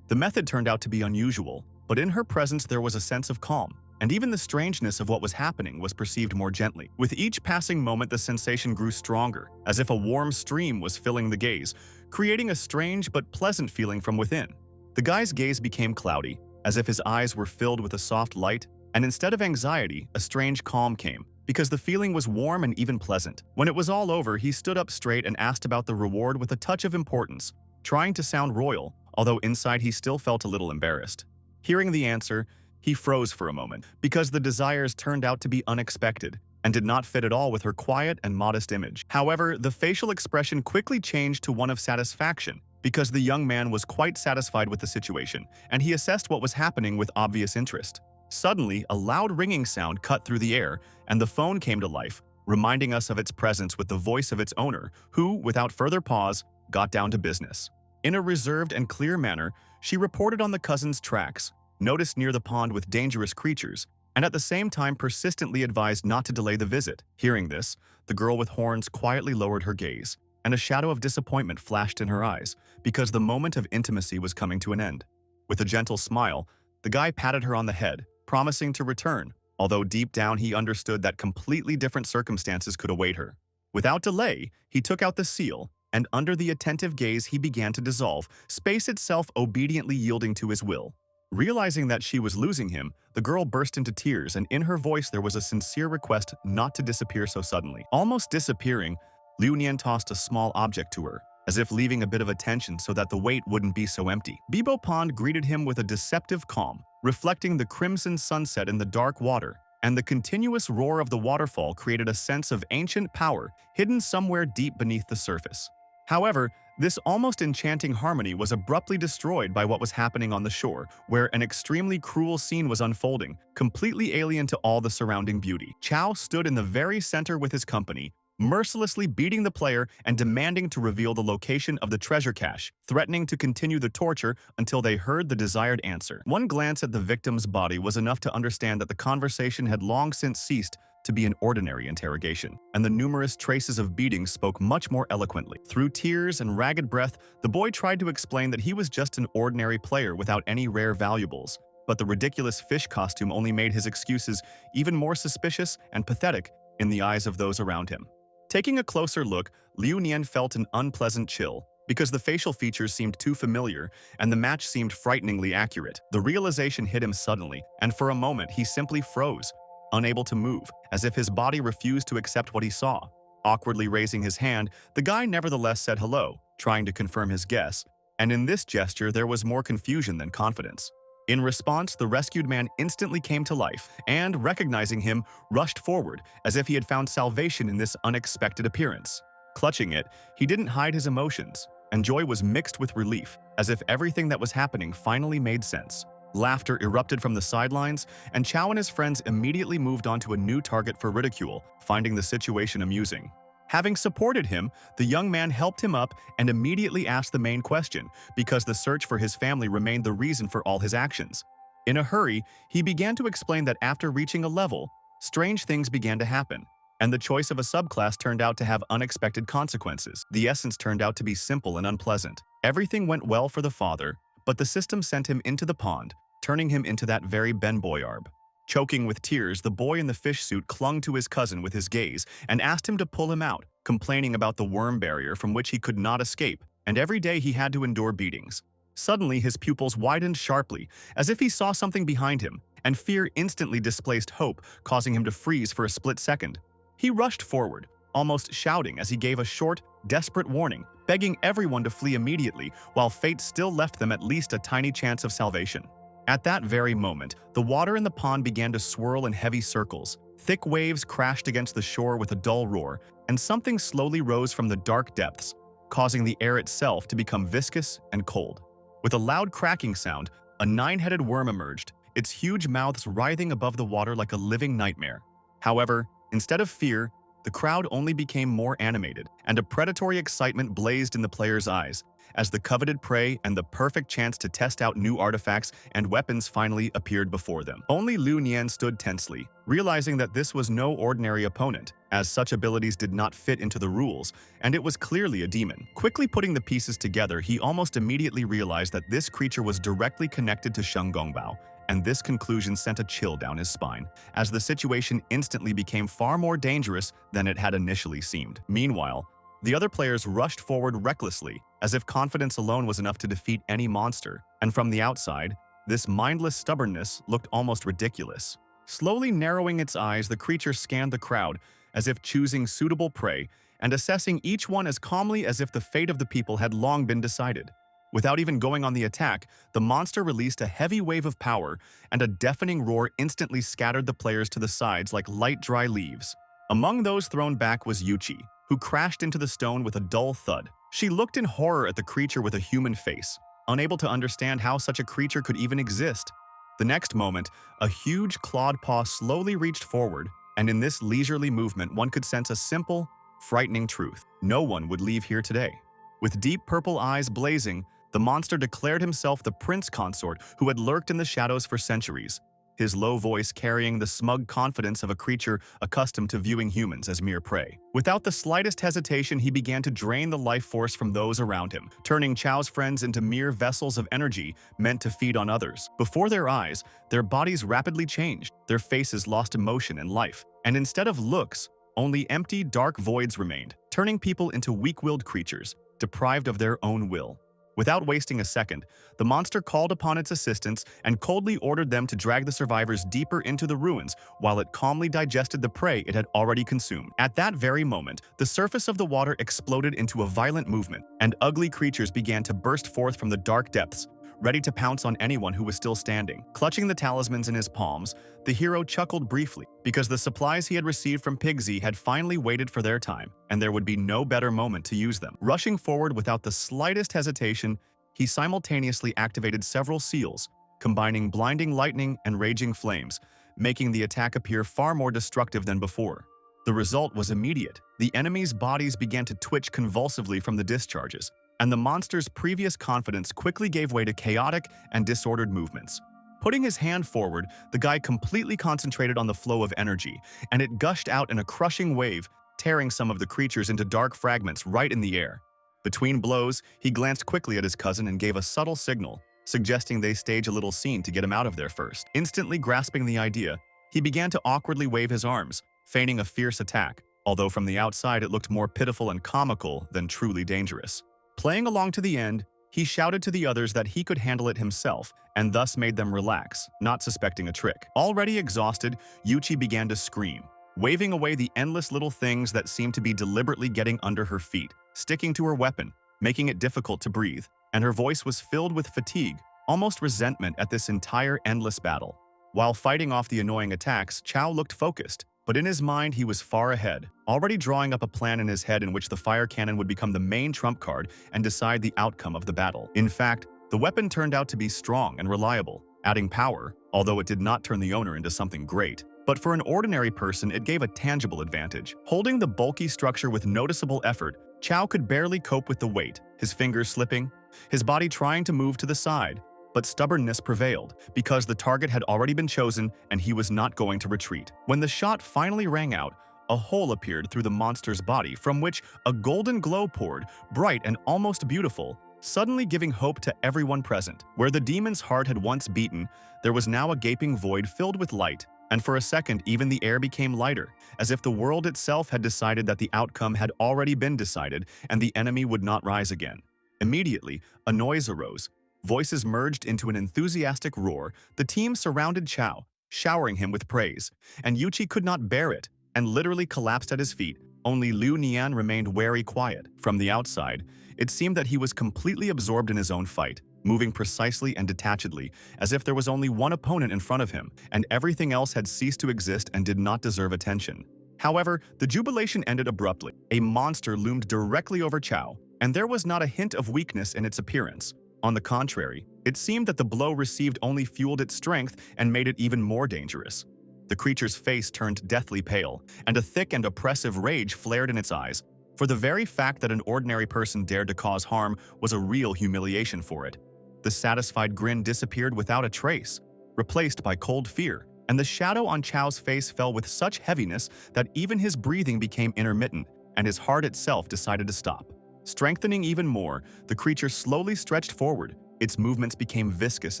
The method turned out to be unusual, but in her presence there was a sense of calm, and even the strangeness of what was happening was perceived more gently. With each passing moment, the sensation grew stronger, as if a warm stream was filling the gaze, creating a strange but pleasant feeling from within. The guy's gaze became cloudy, as if his eyes were filled with a soft light, and instead of anxiety, a strange calm came, because the feeling was warm and even pleasant. When it was all over, he stood up straight and asked about the reward with a touch of importance, trying to sound royal, although inside he still felt a little embarrassed. Hearing the answer, he froze for a moment, because the desires turned out to be unexpected, and did not fit at all with her quiet and modest image. However, the facial expression quickly changed to one of satisfaction, because the young man was quite satisfied with the situation, and he assessed what was happening with obvious interest. Suddenly, a loud ringing sound cut through the air, and the phone came to life, reminding us of its presence with the voice of its owner, who, without further pause, got down to business. In a reserved and clear manner, she reported on the cousin's tracks, noticed near the pond with dangerous creatures, and at the same time persistently advised not to delay the visit. Hearing this, the girl with horns quietly lowered her gaze, and a shadow of disappointment flashed in her eyes, because the moment of intimacy was coming to an end. With a gentle smile, the guy patted her on the head, promising to return, although deep down he understood that completely different circumstances could await her. Without delay, he took out the seal, and under the attentive gaze he began to dissolve, space itself obediently yielding to his will. Realizing that she was losing him, the girl burst into tears, and in her voice there was a sincere request not to disappear so suddenly. Almost disappearing, Liu Nian tossed a small object to her, as if leaving a bit of attention so that the weight wouldn't be so empty. Bibo Pond greeted him with a deceptive calm, reflecting the crimson sunset in the dark water, and the continuous roar of the waterfall created a sense of ancient power hidden somewhere deep beneath the surface. However, this almost enchanting harmony was abruptly destroyed by what was happening on the shore, where an extremely cruel scene was unfolding, completely alien to all the surrounding beauty. Chao stood in the very center with his company, mercilessly beating the player and demanding to reveal the location of the treasure cache, threatening to continue the torture until they heard the desired answer. One glance at the victim's body was enough to understand that the conversation had long since ceased to be an ordinary interrogation, and the numerous traces of beating spoke much more eloquently. Through tears and ragged breath, the boy tried to explain that he was just an ordinary player without any rare valuables, but the ridiculous fish costume only made his excuses even more suspicious and pathetic in the eyes of those around him. Taking a closer look, Liu Nian felt an unpleasant chill, because the facial features seemed too familiar and the match seemed frighteningly accurate. The realization hit him suddenly, and for a moment he simply froze, unable to move, as if his body refused to accept what he saw. Awkwardly raising his hand, the guy nevertheless said hello, trying to confirm his guess, and in this gesture there was more confusion than confidence. In response, the rescued man instantly came to life and, recognizing him, rushed forward as if he had found salvation in this unexpected appearance. Clutching it, he didn't hide his emotions, and joy was mixed with relief, as if everything that was happening finally made sense. Laughter erupted from the sidelines, and Chao and his friends immediately moved on to a new target for ridicule, finding the situation amusing. Having supported him, the young man helped him up and immediately asked the main question, because the search for his family remained the reason for all his actions. In a hurry, he began to explain that after reaching a level, strange things began to happen, and the choice of a subclass turned out to have unexpected consequences. The essence turned out to be simple and unpleasant. Everything went well for the father, but the system sent him into the pond, turning him into that very Ben Boyarb. Choking with tears, the boy in the fish suit clung to his cousin with his gaze and asked him to pull him out, complaining about the worm barrier from which he could not escape, and every day he had to endure beatings. Suddenly, his pupils widened sharply, as if he saw something behind him, and fear instantly displaced hope, causing him to freeze for a split second. He rushed forward, almost shouting as he gave a short, desperate warning, begging everyone to flee immediately, while fate still left them at least a tiny chance of salvation. At that very moment, the water in the pond began to swirl in heavy circles. Thick waves crashed against the shore with a dull roar, and something slowly rose from the dark depths, causing the air itself to become viscous and cold. With a loud cracking sound, a nine-headed worm emerged, its huge mouths writhing above the water like a living nightmare. However, instead of fear, the crowd only became more animated, and a predatory excitement blazed in the players' eyes, as the coveted prey and the perfect chance to test out new artifacts and weapons finally appeared before them. Only Liu Nian stood tensely, realizing that this was no ordinary opponent, as such abilities did not fit into the rules, and it was clearly a demon. Quickly putting the pieces together, he almost immediately realized that this creature was directly connected to Sheng Gongbao, and this conclusion sent a chill down his spine, as the situation instantly became far more dangerous than it had initially seemed. Meanwhile, the other players rushed forward recklessly, as if confidence alone was enough to defeat any monster, and from the outside, this mindless stubbornness looked almost ridiculous. Slowly narrowing its eyes, the creature scanned the crowd, as if choosing suitable prey, and assessing each one as calmly as if the fate of the people had long been decided. Without even going on the attack, the monster released a heavy wave of power, and a deafening roar instantly scattered the players to the sides like light, dry leaves. Among those thrown back was Yuchi, who crashed into the stone with a dull thud. She looked in horror at the creature with a human face, unable to understand how such a creature could even exist. The next moment, a huge clawed paw slowly reached forward, and in this leisurely movement one could sense a simple, frightening truth. No one would leave here today. With deep purple eyes blazing, the monster declared himself the prince consort who had lurked in the shadows for centuries, his low voice carrying the smug confidence of a creature accustomed to viewing humans as mere prey. Without the slightest hesitation, he began to drain the life force from those around him, turning Chao's friends into mere vessels of energy meant to feed on others. Before their eyes, their bodies rapidly changed, their faces lost emotion and life, and instead of looks, only empty, dark voids remained, turning people into weak-willed creatures, deprived of their own will. Without wasting a second, the monster called upon its assistants and coldly ordered them to drag the survivors deeper into the ruins while it calmly digested the prey it had already consumed. At that very moment, the surface of the water exploded into a violent movement, and ugly creatures began to burst forth from the dark depths, ready to pounce on anyone who was still standing. Clutching the talismans in his palms, the hero chuckled briefly, because the supplies he had received from Pigsy had finally waited for their time, and there would be no better moment to use them. Rushing forward without the slightest hesitation, he simultaneously activated several seals, combining blinding lightning and raging flames, making the attack appear far more destructive than before. The result was immediate. The enemy's bodies began to twitch convulsively from the discharges, and the monster's previous confidence quickly gave way to chaotic and disordered movements. Putting his hand forward, the guy completely concentrated on the flow of energy, and it gushed out in a crushing wave, tearing some of the creatures into dark fragments right in the air. Between blows, he glanced quickly at his cousin and gave a subtle signal, suggesting they stage a little scene to get him out of there first. Instantly grasping the idea, he began to awkwardly wave his arms, feigning a fierce attack, although from the outside it looked more pitiful and comical than truly dangerous. Playing along to the end, he shouted to the others that he could handle it himself, and thus made them relax, not suspecting a trick. Already exhausted, Yuchi began to scream, waving away the endless little things that seemed to be deliberately getting under her feet, sticking to her weapon, making it difficult to breathe, and her voice was filled with fatigue, almost resentment at this entire endless battle. While fighting off the annoying attacks, Chao looked focused, but in his mind he was far ahead, already drawing up a plan in his head in which the fire cannon would become the main trump card and decide the outcome of the battle. In fact, the weapon turned out to be strong and reliable, adding power, although it did not turn the owner into something great. But for an ordinary person, it gave a tangible advantage. Holding the bulky structure with noticeable effort, Chao could barely cope with the weight, his fingers slipping, his body trying to move to the side. But stubbornness prevailed, because the target had already been chosen and he was not going to retreat. When the shot finally rang out, a hole appeared through the monster's body from which a golden glow poured, bright and almost beautiful, suddenly giving hope to everyone present. Where the demon's heart had once beaten, there was now a gaping void filled with light, and for a second even the air became lighter, as if the world itself had decided that the outcome had already been decided and the enemy would not rise again. Immediately, a noise arose. Voices merged into an enthusiastic roar. The team surrounded Chao, showering him with praise, and Yuchi could not bear it and literally collapsed at his feet. Only Liu Nian remained wary quiet. From the outside, it seemed that he was completely absorbed in his own fight, moving precisely and detachedly, as if there was only one opponent in front of him, and everything else had ceased to exist and did not deserve attention. However, the jubilation ended abruptly. A monster loomed directly over Chao, and there was not a hint of weakness in its appearance. On the contrary, it seemed that the blow received only fueled its strength and made it even more dangerous. The creature's face turned deathly pale, and a thick and oppressive rage flared in its eyes, for the very fact that an ordinary person dared to cause harm was a real humiliation for it. The satisfied grin disappeared without a trace, replaced by cold fear, and the shadow on Chao's face fell with such heaviness that even his breathing became intermittent, and his heart itself decided to stop. Strengthening even more, the creature slowly stretched forward. Its movements became viscous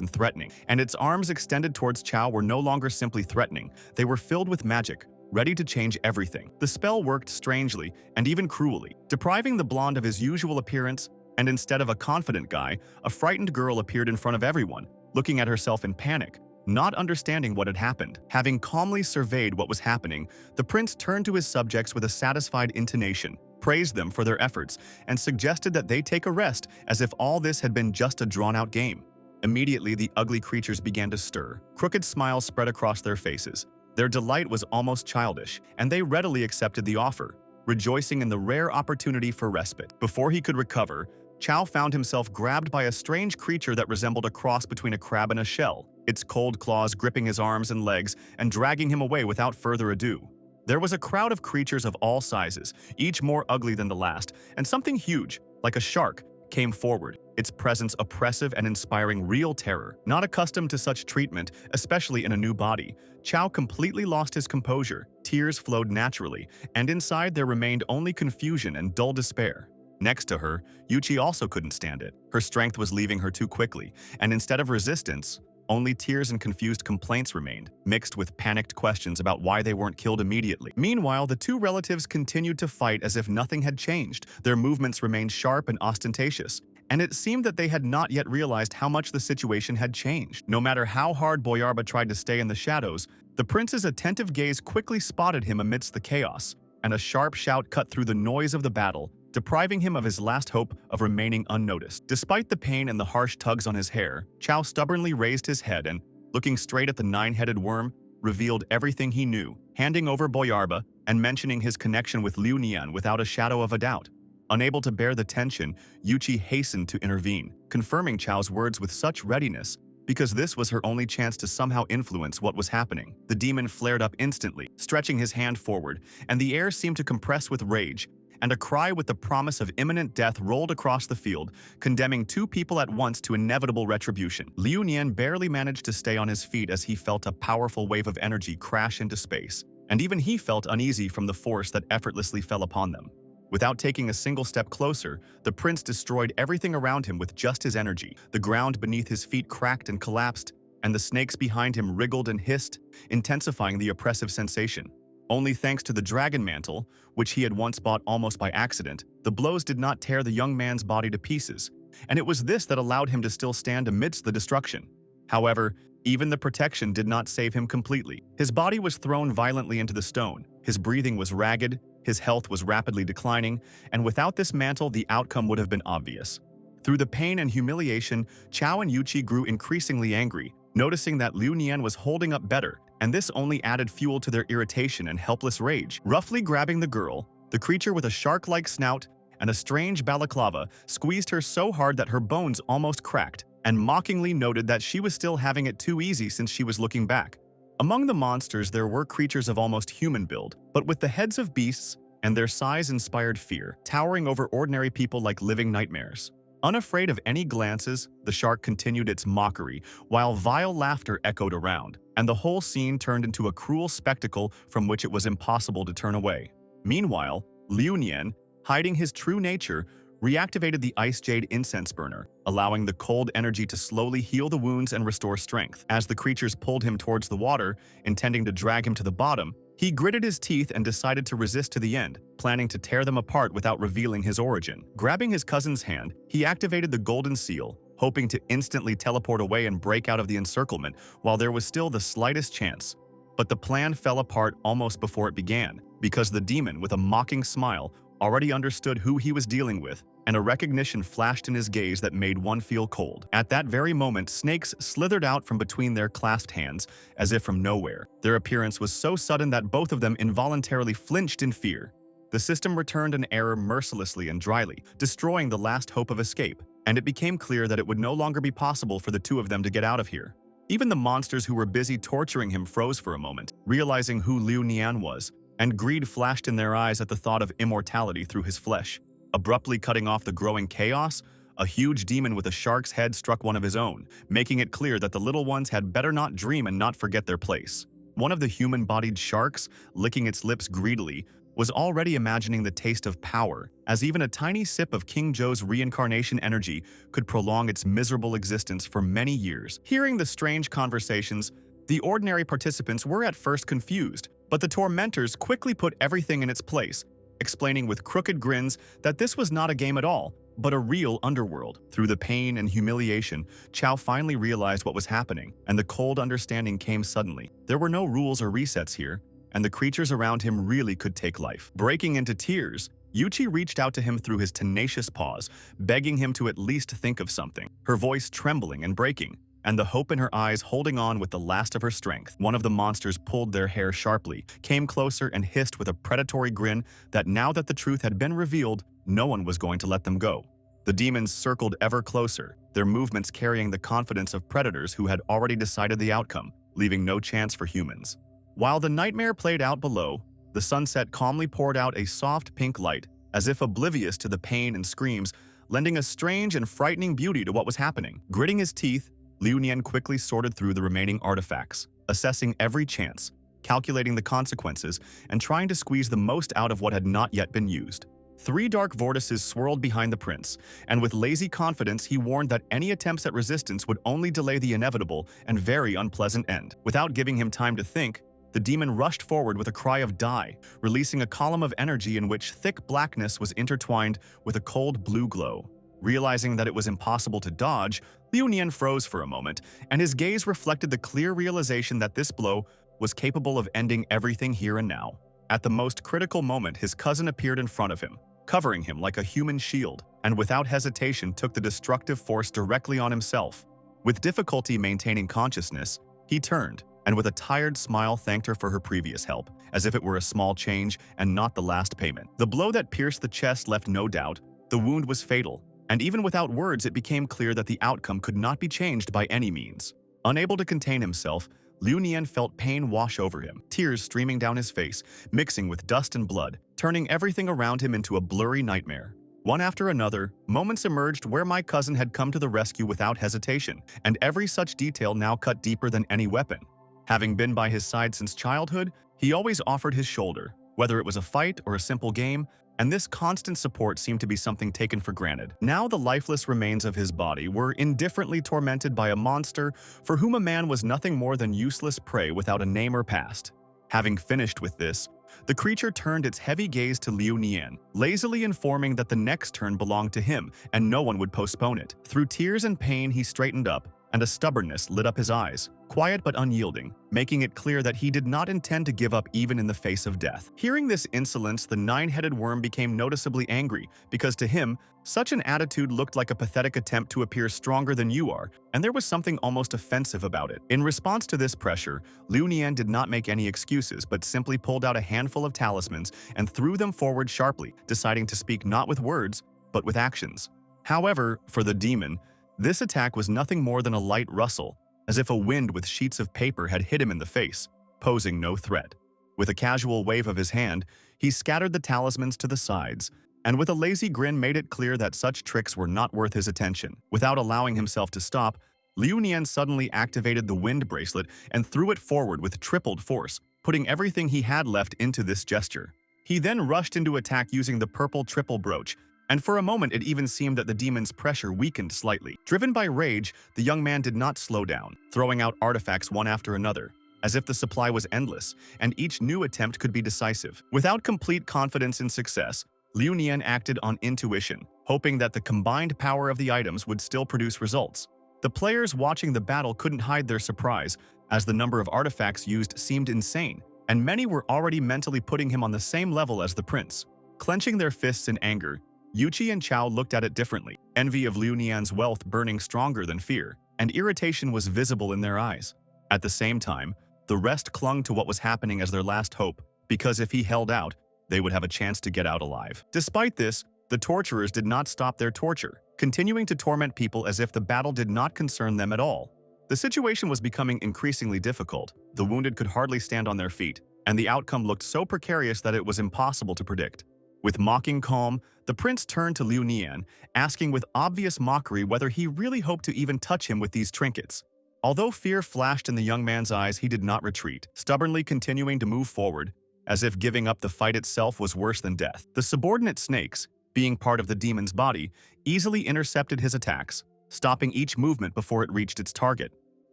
and threatening, and its arms extended towards Chao were no longer simply threatening. They were filled with magic, ready to change everything. The spell worked strangely and even cruelly, depriving the blonde of his usual appearance, and instead of a confident guy, a frightened girl appeared in front of everyone, looking at herself in panic, not understanding what had happened. Having calmly surveyed what was happening, the prince turned to his subjects with a satisfied intonation, praised them for their efforts, and suggested that they take a rest as if all this had been just a drawn-out game. Immediately, the ugly creatures began to stir. Crooked smiles spread across their faces, Their delight was almost childish, and they readily accepted the offer, rejoicing in the rare opportunity for respite. Before he could recover, Chow found himself grabbed by a strange creature that resembled a cross between a crab and a shell, its cold claws gripping his arms and legs and dragging him away without further ado. There was a crowd of creatures of all sizes, each more ugly than the last, and something huge, like a shark, came forward, its presence oppressive and inspiring real terror. Not accustomed to such treatment, especially in a new body, Chow completely lost his composure, tears flowed naturally, and inside there remained only confusion and dull despair. Next to her, Yuchi also couldn't stand it. Her strength was leaving her too quickly, and instead of resistance, only tears and confused complaints remained, mixed with panicked questions about why they weren't killed immediately. Meanwhile, the two relatives continued to fight as if nothing had changed. Their movements remained sharp and ostentatious, and it seemed that they had not yet realized how much the situation had changed. No matter how hard Boyarba tried to stay in the shadows, the prince's attentive gaze quickly spotted him amidst the chaos, and a sharp shout cut through the noise of the battle, depriving him of his last hope of remaining unnoticed. Despite the pain and the harsh tugs on his hair, Chow stubbornly raised his head and, looking straight at the nine-headed worm, revealed everything he knew, handing over Boyarba and mentioning his connection with Liu Nian without a shadow of a doubt. Unable to bear the tension, Yuchi hastened to intervene, confirming Chow's words with such readiness, because this was her only chance to somehow influence what was happening. The demon flared up instantly, stretching his hand forward, and the air seemed to compress with rage, and a cry with the promise of imminent death rolled across the field, condemning two people at once to inevitable retribution. Liu Nian barely managed to stay on his feet as he felt a powerful wave of energy crash into space, and even he felt uneasy from the force that effortlessly fell upon them. Without taking a single step closer, the prince destroyed everything around him with just his energy. The ground beneath his feet cracked and collapsed, and the snakes behind him wriggled and hissed, intensifying the oppressive sensation. Only thanks to the dragon mantle, which he had once bought almost by accident, the blows did not tear the young man's body to pieces, and it was this that allowed him to still stand amidst the destruction. However, even the protection did not save him completely. His body was thrown violently into the stone, his breathing was ragged, his health was rapidly declining, and without this mantle the outcome would have been obvious. Through the pain and humiliation, Chow and Yuchi grew increasingly angry, noticing that Liu Nian was holding up better, and this only added fuel to their irritation and helpless rage. Roughly grabbing the girl, the creature with a shark-like snout and a strange balaclava squeezed her so hard that her bones almost cracked, and mockingly noted that she was still having it too easy since she was looking back. Among the monsters there were creatures of almost human build, but with the heads of beasts, and their size inspired fear, towering over ordinary people like living nightmares. Unafraid of any glances, the shark continued its mockery, while vile laughter echoed around, and the whole scene turned into a cruel spectacle from which it was impossible to turn away. Meanwhile, Liu Nian, hiding his true nature, reactivated the ice jade incense burner, allowing the cold energy to slowly heal the wounds and restore strength. As the creatures pulled him towards the water, intending to drag him to the bottom, he gritted his teeth and decided to resist to the end, planning to tear them apart without revealing his origin. Grabbing his cousin's hand, he activated the golden seal, hoping to instantly teleport away and break out of the encirclement while there was still the slightest chance. But the plan fell apart almost before it began, because the demon, with a mocking smile, already understood who he was dealing with, and a recognition flashed in his gaze that made one feel cold. At that very moment, snakes slithered out from between their clasped hands, as if from nowhere. Their appearance was so sudden that both of them involuntarily flinched in fear. The system returned an error mercilessly and dryly, destroying the last hope of escape, and it became clear that it would no longer be possible for the two of them to get out of here. Even the monsters who were busy torturing him froze for a moment, realizing who Liu Nian was, and greed flashed in their eyes at the thought of immortality through his flesh. Abruptly cutting off the growing chaos, a huge demon with a shark's head struck one of his own, making it clear that the little ones had better not dream and not forget their place. One of the human-bodied sharks, licking its lips greedily, was already imagining the taste of power, as even a tiny sip of King Zhou's reincarnation energy could prolong its miserable existence for many years. Hearing the strange conversations, the ordinary participants were at first confused, but the tormentors quickly put everything in its place, explaining with crooked grins that this was not a game at all, but a real underworld. Through the pain and humiliation, Chow finally realized what was happening, and the cold understanding came suddenly. There were no rules or resets here, and the creatures around him really could take life. Breaking into tears, Yuchi reached out to him through his tenacious paws, begging him to at least think of something, her voice trembling and breaking. and the hope in her eyes holding on with the last of her strength. One of the monsters pulled their hair sharply, came closer, and hissed with a predatory grin that now that the truth had been revealed, no one was going to let them go. The demons circled ever closer, their movements carrying the confidence of predators who had already decided the outcome, leaving no chance for humans. While the nightmare played out below, the sunset calmly poured out a soft pink light, as if oblivious to the pain and screams, lending a strange and frightening beauty to what was happening. Gritting his teeth, Liu Nian quickly sorted through the remaining artifacts, assessing every chance, calculating the consequences, and trying to squeeze the most out of what had not yet been used. 3 dark vortices swirled behind the prince, and with lazy confidence he warned that any attempts at resistance would only delay the inevitable and very unpleasant end. Without giving him time to think, the demon rushed forward with a cry of "Die," releasing a column of energy in which thick blackness was intertwined with a cold blue glow. Realizing that it was impossible to dodge, Liu Nian froze for a moment, and his gaze reflected the clear realization that this blow was capable of ending everything here and now. At the most critical moment, his cousin appeared in front of him, covering him like a human shield, and without hesitation took the destructive force directly on himself. With difficulty maintaining consciousness, he turned, and with a tired smile thanked her for her previous help, as if it were a small change and not the last payment. The blow that pierced the chest left no doubt. The wound was fatal, and even without words it became clear that the outcome could not be changed by any means. Unable to contain himself, Liu Nian felt pain wash over him, tears streaming down his face, mixing with dust and blood, turning everything around him into a blurry nightmare. One after another, moments emerged where my cousin had come to the rescue without hesitation, and every such detail now cut deeper than any weapon. Having been by his side since childhood, he always offered his shoulder, whether it was a fight or a simple game, and this constant support seemed to be something taken for granted. Now the lifeless remains of his body were indifferently tormented by a monster for whom a man was nothing more than useless prey without a name or past. Having finished with this, the creature turned its heavy gaze to Liu Nian, lazily informing that the next turn belonged to him and no one would postpone it. Through tears and pain he straightened up, and a stubbornness lit up his eyes, quiet but unyielding, making it clear that he did not intend to give up even in the face of death. Hearing this insolence, the 9-headed worm became noticeably angry, because to him, such an attitude looked like a pathetic attempt to appear stronger than you are, and there was something almost offensive about it. In response to this pressure, Liu Nian did not make any excuses, but simply pulled out a handful of talismans and threw them forward sharply, deciding to speak not with words, but with actions. However, for the demon, this attack was nothing more than a light rustle, as if a wind with sheets of paper had hit him in the face, posing no threat. With a casual wave of his hand, he scattered the talismans to the sides, and with a lazy grin made it clear that such tricks were not worth his attention. Without allowing himself to stop, Liu Nian suddenly activated the wind bracelet and threw it forward with tripled force, putting everything he had left into this gesture. He then rushed into attack using the purple triple brooch, and for a moment it even seemed that the demon's pressure weakened slightly. Driven by rage, the young man did not slow down, throwing out artifacts one after another, as if the supply was endless, and each new attempt could be decisive. Without complete confidence in success, Liu Nian acted on intuition, hoping that the combined power of the items would still produce results. The players watching the battle couldn't hide their surprise, as the number of artifacts used seemed insane, and many were already mentally putting him on the same level as the prince. Clenching their fists in anger, Yuchi and Chao looked at it differently, envy of Liu Nian's wealth burning stronger than fear, and irritation was visible in their eyes. At the same time, the rest clung to what was happening as their last hope, because if he held out, they would have a chance to get out alive. Despite this, the torturers did not stop their torture, continuing to torment people as if the battle did not concern them at all. The situation was becoming increasingly difficult. The wounded could hardly stand on their feet, and the outcome looked so precarious that it was impossible to predict. With mocking calm, the prince turned to Liu Nian, asking with obvious mockery whether he really hoped to even touch him with these trinkets. Although fear flashed in the young man's eyes, he did not retreat, stubbornly continuing to move forward, as if giving up the fight itself was worse than death. The subordinate snakes, being part of the demon's body, easily intercepted his attacks, stopping each movement before it reached its target.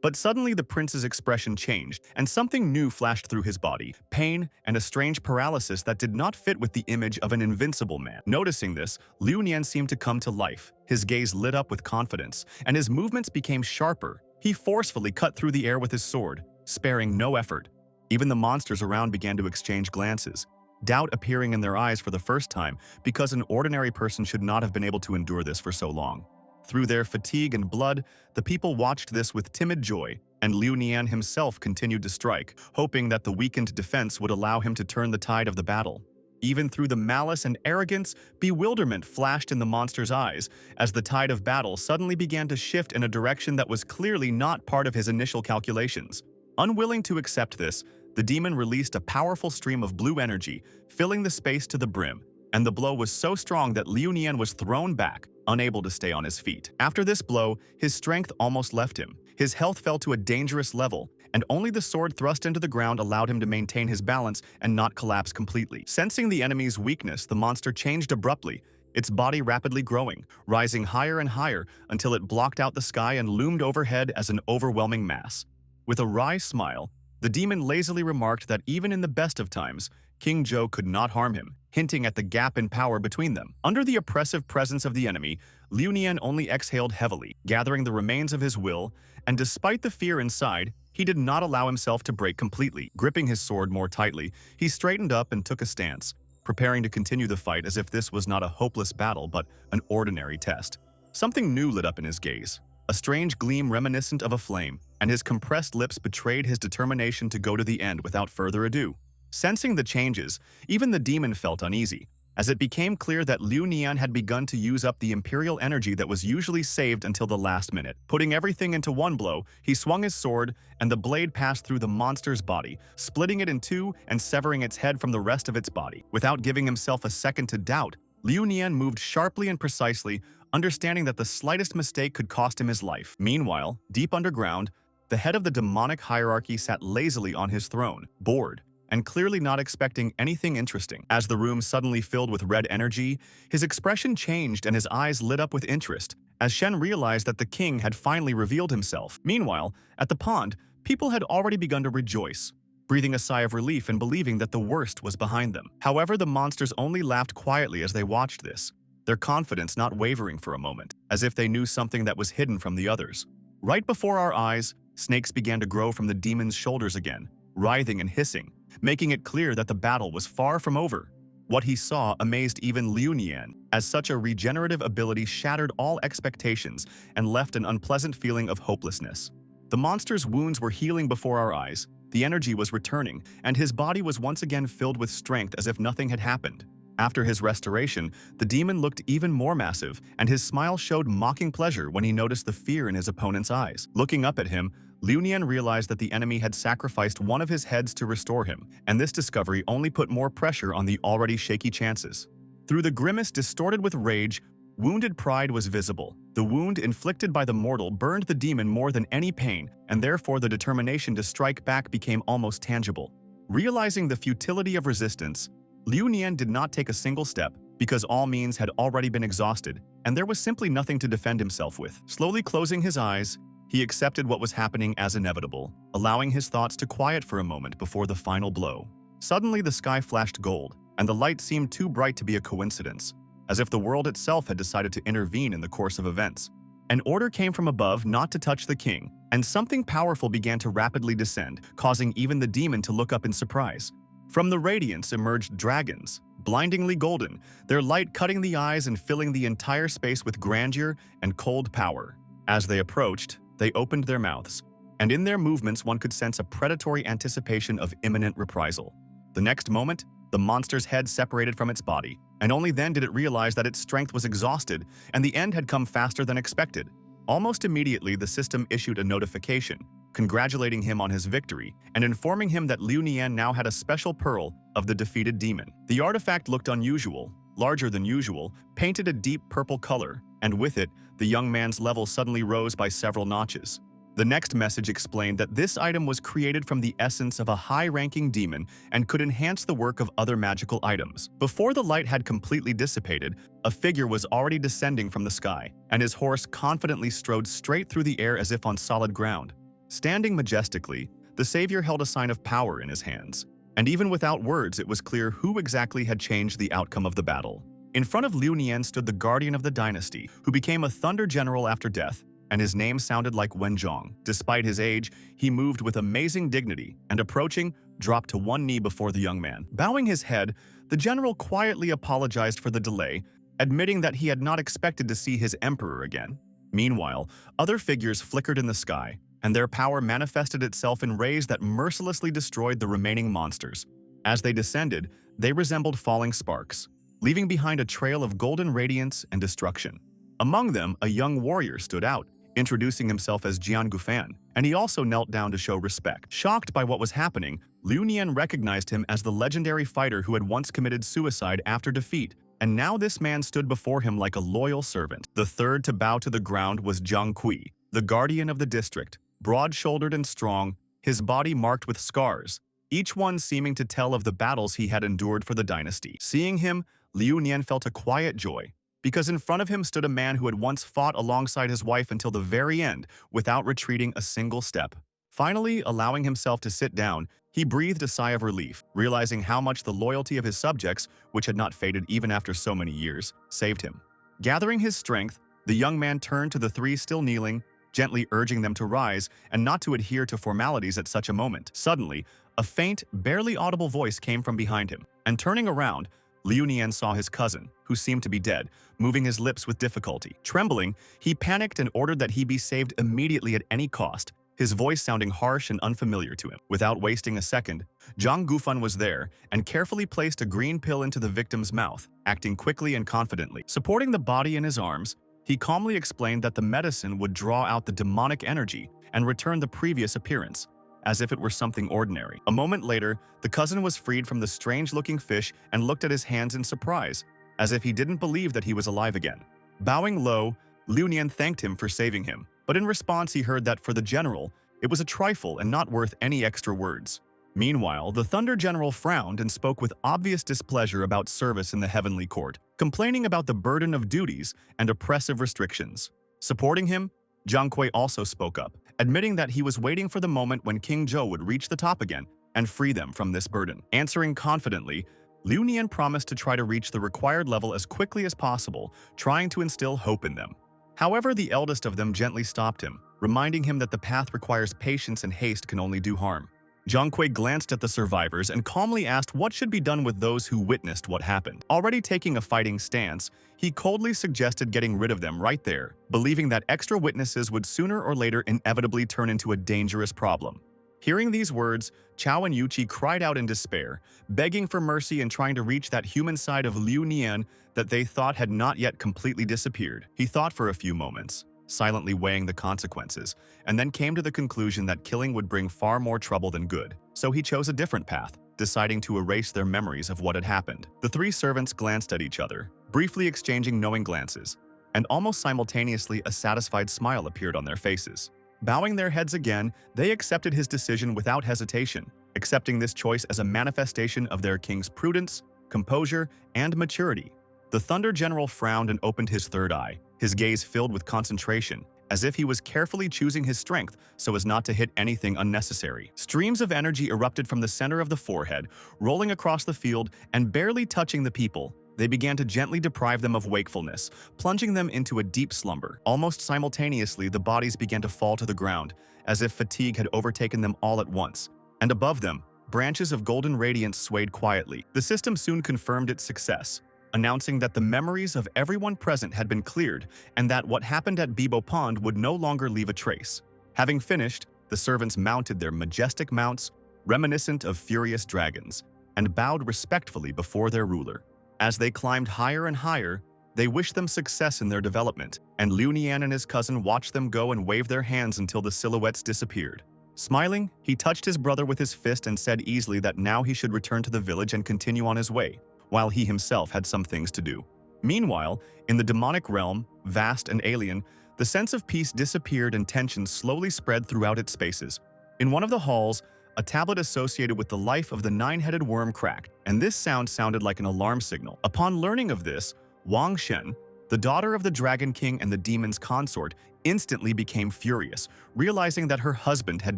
But suddenly the prince's expression changed, and something new flashed through his body, pain and a strange paralysis that did not fit with the image of an invincible man. Noticing this, Liu Nian seemed to come to life. His gaze lit up with confidence, and his movements became sharper. He forcefully cut through the air with his sword, sparing no effort. Even the monsters around began to exchange glances, doubt appearing in their eyes for the first time, because an ordinary person should not have been able to endure this for so long. Through their fatigue and blood, the people watched this with timid joy, and Liu Nian himself continued to strike, hoping that the weakened defense would allow him to turn the tide of the battle. Even through the malice and arrogance, bewilderment flashed in the monster's eyes as the tide of battle suddenly began to shift in a direction that was clearly not part of his initial calculations. Unwilling to accept this, the demon released a powerful stream of blue energy, filling the space to the brim, and the blow was so strong that Liu Nian was thrown back, unable to stay on his feet. After this blow, his strength almost left him. His health fell to a dangerous level, and only the sword thrust into the ground allowed him to maintain his balance and not collapse completely. Sensing the enemy's weakness, the monster changed abruptly, its body rapidly growing, rising higher and higher until it blocked out the sky and loomed overhead as an overwhelming mass. With a wry smile, the demon lazily remarked that even in the best of times, King Zhou could not harm him, hinting at the gap in power between them. Under the oppressive presence of the enemy, Liu Nian only exhaled heavily, gathering the remains of his will, and despite the fear inside, he did not allow himself to break completely. Gripping his sword more tightly, he straightened up and took a stance, preparing to continue the fight as if this was not a hopeless battle but an ordinary test. Something new lit up in his gaze, a strange gleam reminiscent of a flame, and his compressed lips betrayed his determination to go to the end without further ado. Sensing the changes, even the demon felt uneasy, as it became clear that Liu Nian had begun to use up the imperial energy that was usually saved until the last minute. Putting everything into one blow, he swung his sword, and the blade passed through the monster's body, splitting it in two and severing its head from the rest of its body. Without giving himself a second to doubt, Liu Nian moved sharply and precisely, understanding that the slightest mistake could cost him his life. Meanwhile, deep underground, the head of the demonic hierarchy sat lazily on his throne, bored, and clearly not expecting anything interesting. As the room suddenly filled with red energy, his expression changed and his eyes lit up with interest, as Shen realized that the king had finally revealed himself. Meanwhile, at the pond, people had already begun to rejoice, breathing a sigh of relief and believing that the worst was behind them. However, the monsters only laughed quietly as they watched this, their confidence not wavering for a moment, as if they knew something that was hidden from the others. Right before our eyes, snakes began to grow from the demon's shoulders again, writhing and hissing, making it clear that the battle was far from over. What he saw amazed even Liu Nian, as such a regenerative ability shattered all expectations and left an unpleasant feeling of hopelessness. The monster's wounds were healing before our eyes, the energy was returning, and his body was once again filled with strength as if nothing had happened. After his restoration, the demon looked even more massive, and his smile showed mocking pleasure when he noticed the fear in his opponent's eyes. Looking up at him, Liu Nian realized that the enemy had sacrificed one of his heads to restore him, and this discovery only put more pressure on the already shaky chances. Through the grimace distorted with rage, wounded pride was visible. The wound inflicted by the mortal burned the demon more than any pain, and therefore the determination to strike back became almost tangible. Realizing the futility of resistance, Liu Nian did not take a single step, because all means had already been exhausted, and there was simply nothing to defend himself with. Slowly closing his eyes, he accepted what was happening as inevitable, allowing his thoughts to quiet for a moment before the final blow. Suddenly, the sky flashed gold, and the light seemed too bright to be a coincidence, as if the world itself had decided to intervene in the course of events. An order came from above not to touch the king, and something powerful began to rapidly descend, causing even the demon to look up in surprise. From the radiance emerged dragons, blindingly golden, their light cutting the eyes and filling the entire space with grandeur and cold power. As they approached, they opened their mouths, and in their movements one could sense a predatory anticipation of imminent reprisal. The next moment, the monster's head separated from its body, and only then did it realize that its strength was exhausted and the end had come faster than expected. Almost immediately, the system issued a notification, congratulating him on his victory and informing him that Liu Nian now had a special pearl of the defeated demon. The artifact looked unusual, larger than usual, painted a deep purple color, and with it, the young man's level suddenly rose by several notches. The next message explained that this item was created from the essence of a high-ranking demon and could enhance the work of other magical items. Before the light had completely dissipated, a figure was already descending from the sky, and his horse confidently strode straight through the air as if on solid ground. Standing majestically, the savior held a sign of power in his hands, and even without words it was clear who exactly had changed the outcome of the battle. In front of Liu Nian stood the guardian of the dynasty, who became a thunder general after death, and his name sounded like Wenzhong. Despite his age, he moved with amazing dignity, and approaching, dropped to one knee before the young man. Bowing his head, the general quietly apologized for the delay, admitting that he had not expected to see his emperor again. Meanwhile, other figures flickered in the sky, and their power manifested itself in rays that mercilessly destroyed the remaining monsters. As they descended, they resembled falling sparks, leaving behind a trail of golden radiance and destruction. Among them, a young warrior stood out, introducing himself as Jian Gufan, and he also knelt down to show respect. Shocked by what was happening, Liu Nian recognized him as the legendary fighter who had once committed suicide after defeat, and now this man stood before him like a loyal servant. The third to bow to the ground was Zhang Kui, the guardian of the district, broad-shouldered and strong, his body marked with scars, each one seeming to tell of the battles he had endured for the dynasty. Seeing him, Liu Nian felt a quiet joy, because in front of him stood a man who had once fought alongside his wife until the very end without retreating a single step. Finally, allowing himself to sit down, he breathed a sigh of relief, realizing how much the loyalty of his subjects, which had not faded even after so many years, saved him. Gathering his strength, the young man turned to the three still kneeling, gently urging them to rise and not to adhere to formalities at such a moment. Suddenly, a faint, barely audible voice came from behind him, and turning around, Liu Nian saw his cousin, who seemed to be dead, moving his lips with difficulty. Trembling, he panicked and ordered that he be saved immediately at any cost, his voice sounding harsh and unfamiliar to him. Without wasting a second, Zhang Gufan was there and carefully placed a green pill into the victim's mouth, acting quickly and confidently. Supporting the body in his arms, he calmly explained that the medicine would draw out the demonic energy and return the previous appearance, as if it were something ordinary. A moment later, the cousin was freed from the strange-looking fish and looked at his hands in surprise, as if he didn't believe that he was alive again. Bowing low, Liu Nian thanked him for saving him, but in response he heard that for the general, it was a trifle and not worth any extra words. Meanwhile, the Thunder General frowned and spoke with obvious displeasure about service in the Heavenly Court, complaining about the burden of duties and oppressive restrictions. Supporting him, Zhang Kui also spoke up, admitting that he was waiting for the moment when King Zhou would reach the top again and free them from this burden. Answering confidently, Liu Nian promised to try to reach the required level as quickly as possible, trying to instill hope in them. However, the eldest of them gently stopped him, reminding him that the path requires patience and haste can only do harm. Zhang Kui glanced at the survivors and calmly asked what should be done with those who witnessed what happened. Already taking a fighting stance, he coldly suggested getting rid of them right there, believing that extra witnesses would sooner or later inevitably turn into a dangerous problem. Hearing these words, Chao and Yuqi cried out in despair, begging for mercy and trying to reach that human side of Liu Nian that they thought had not yet completely disappeared. He thought for a few moments, silently weighing the consequences, and then came to the conclusion that killing would bring far more trouble than good. So he chose a different path, deciding to erase their memories of what had happened. The three servants glanced at each other, briefly exchanging knowing glances, and almost simultaneously a satisfied smile appeared on their faces. Bowing their heads again, they accepted his decision without hesitation, accepting this choice as a manifestation of their king's prudence, composure, and maturity. The Thunder General frowned and opened his third eye, his gaze filled with concentration, as if he was carefully choosing his strength so as not to hit anything unnecessary. Streams of energy erupted from the center of the forehead, rolling across the field and barely touching the people. They began to gently deprive them of wakefulness, plunging them into a deep slumber. Almost simultaneously, the bodies began to fall to the ground, as if fatigue had overtaken them all at once. And above them, branches of golden radiance swayed quietly. The system soon confirmed its success, announcing that the memories of everyone present had been cleared and that what happened at Bibo Pond would no longer leave a trace. Having finished, the servants mounted their majestic mounts, reminiscent of furious dragons, and bowed respectfully before their ruler. As they climbed higher and higher, they wished them success in their development, and Liu Nian and his cousin watched them go and waved their hands until the silhouettes disappeared. Smiling, he touched his brother with his fist and said easily that now he should return to the village and continue on his way, while he himself had some things to do. Meanwhile, in the demonic realm, vast and alien, the sense of peace disappeared and tension slowly spread throughout its spaces. In one of the halls, a tablet associated with the life of the nine-headed worm cracked, and this sound sounded like an alarm signal. Upon learning of this, Wang Shen, the daughter of the Dragon King and the demon's consort, instantly became furious, realizing that her husband had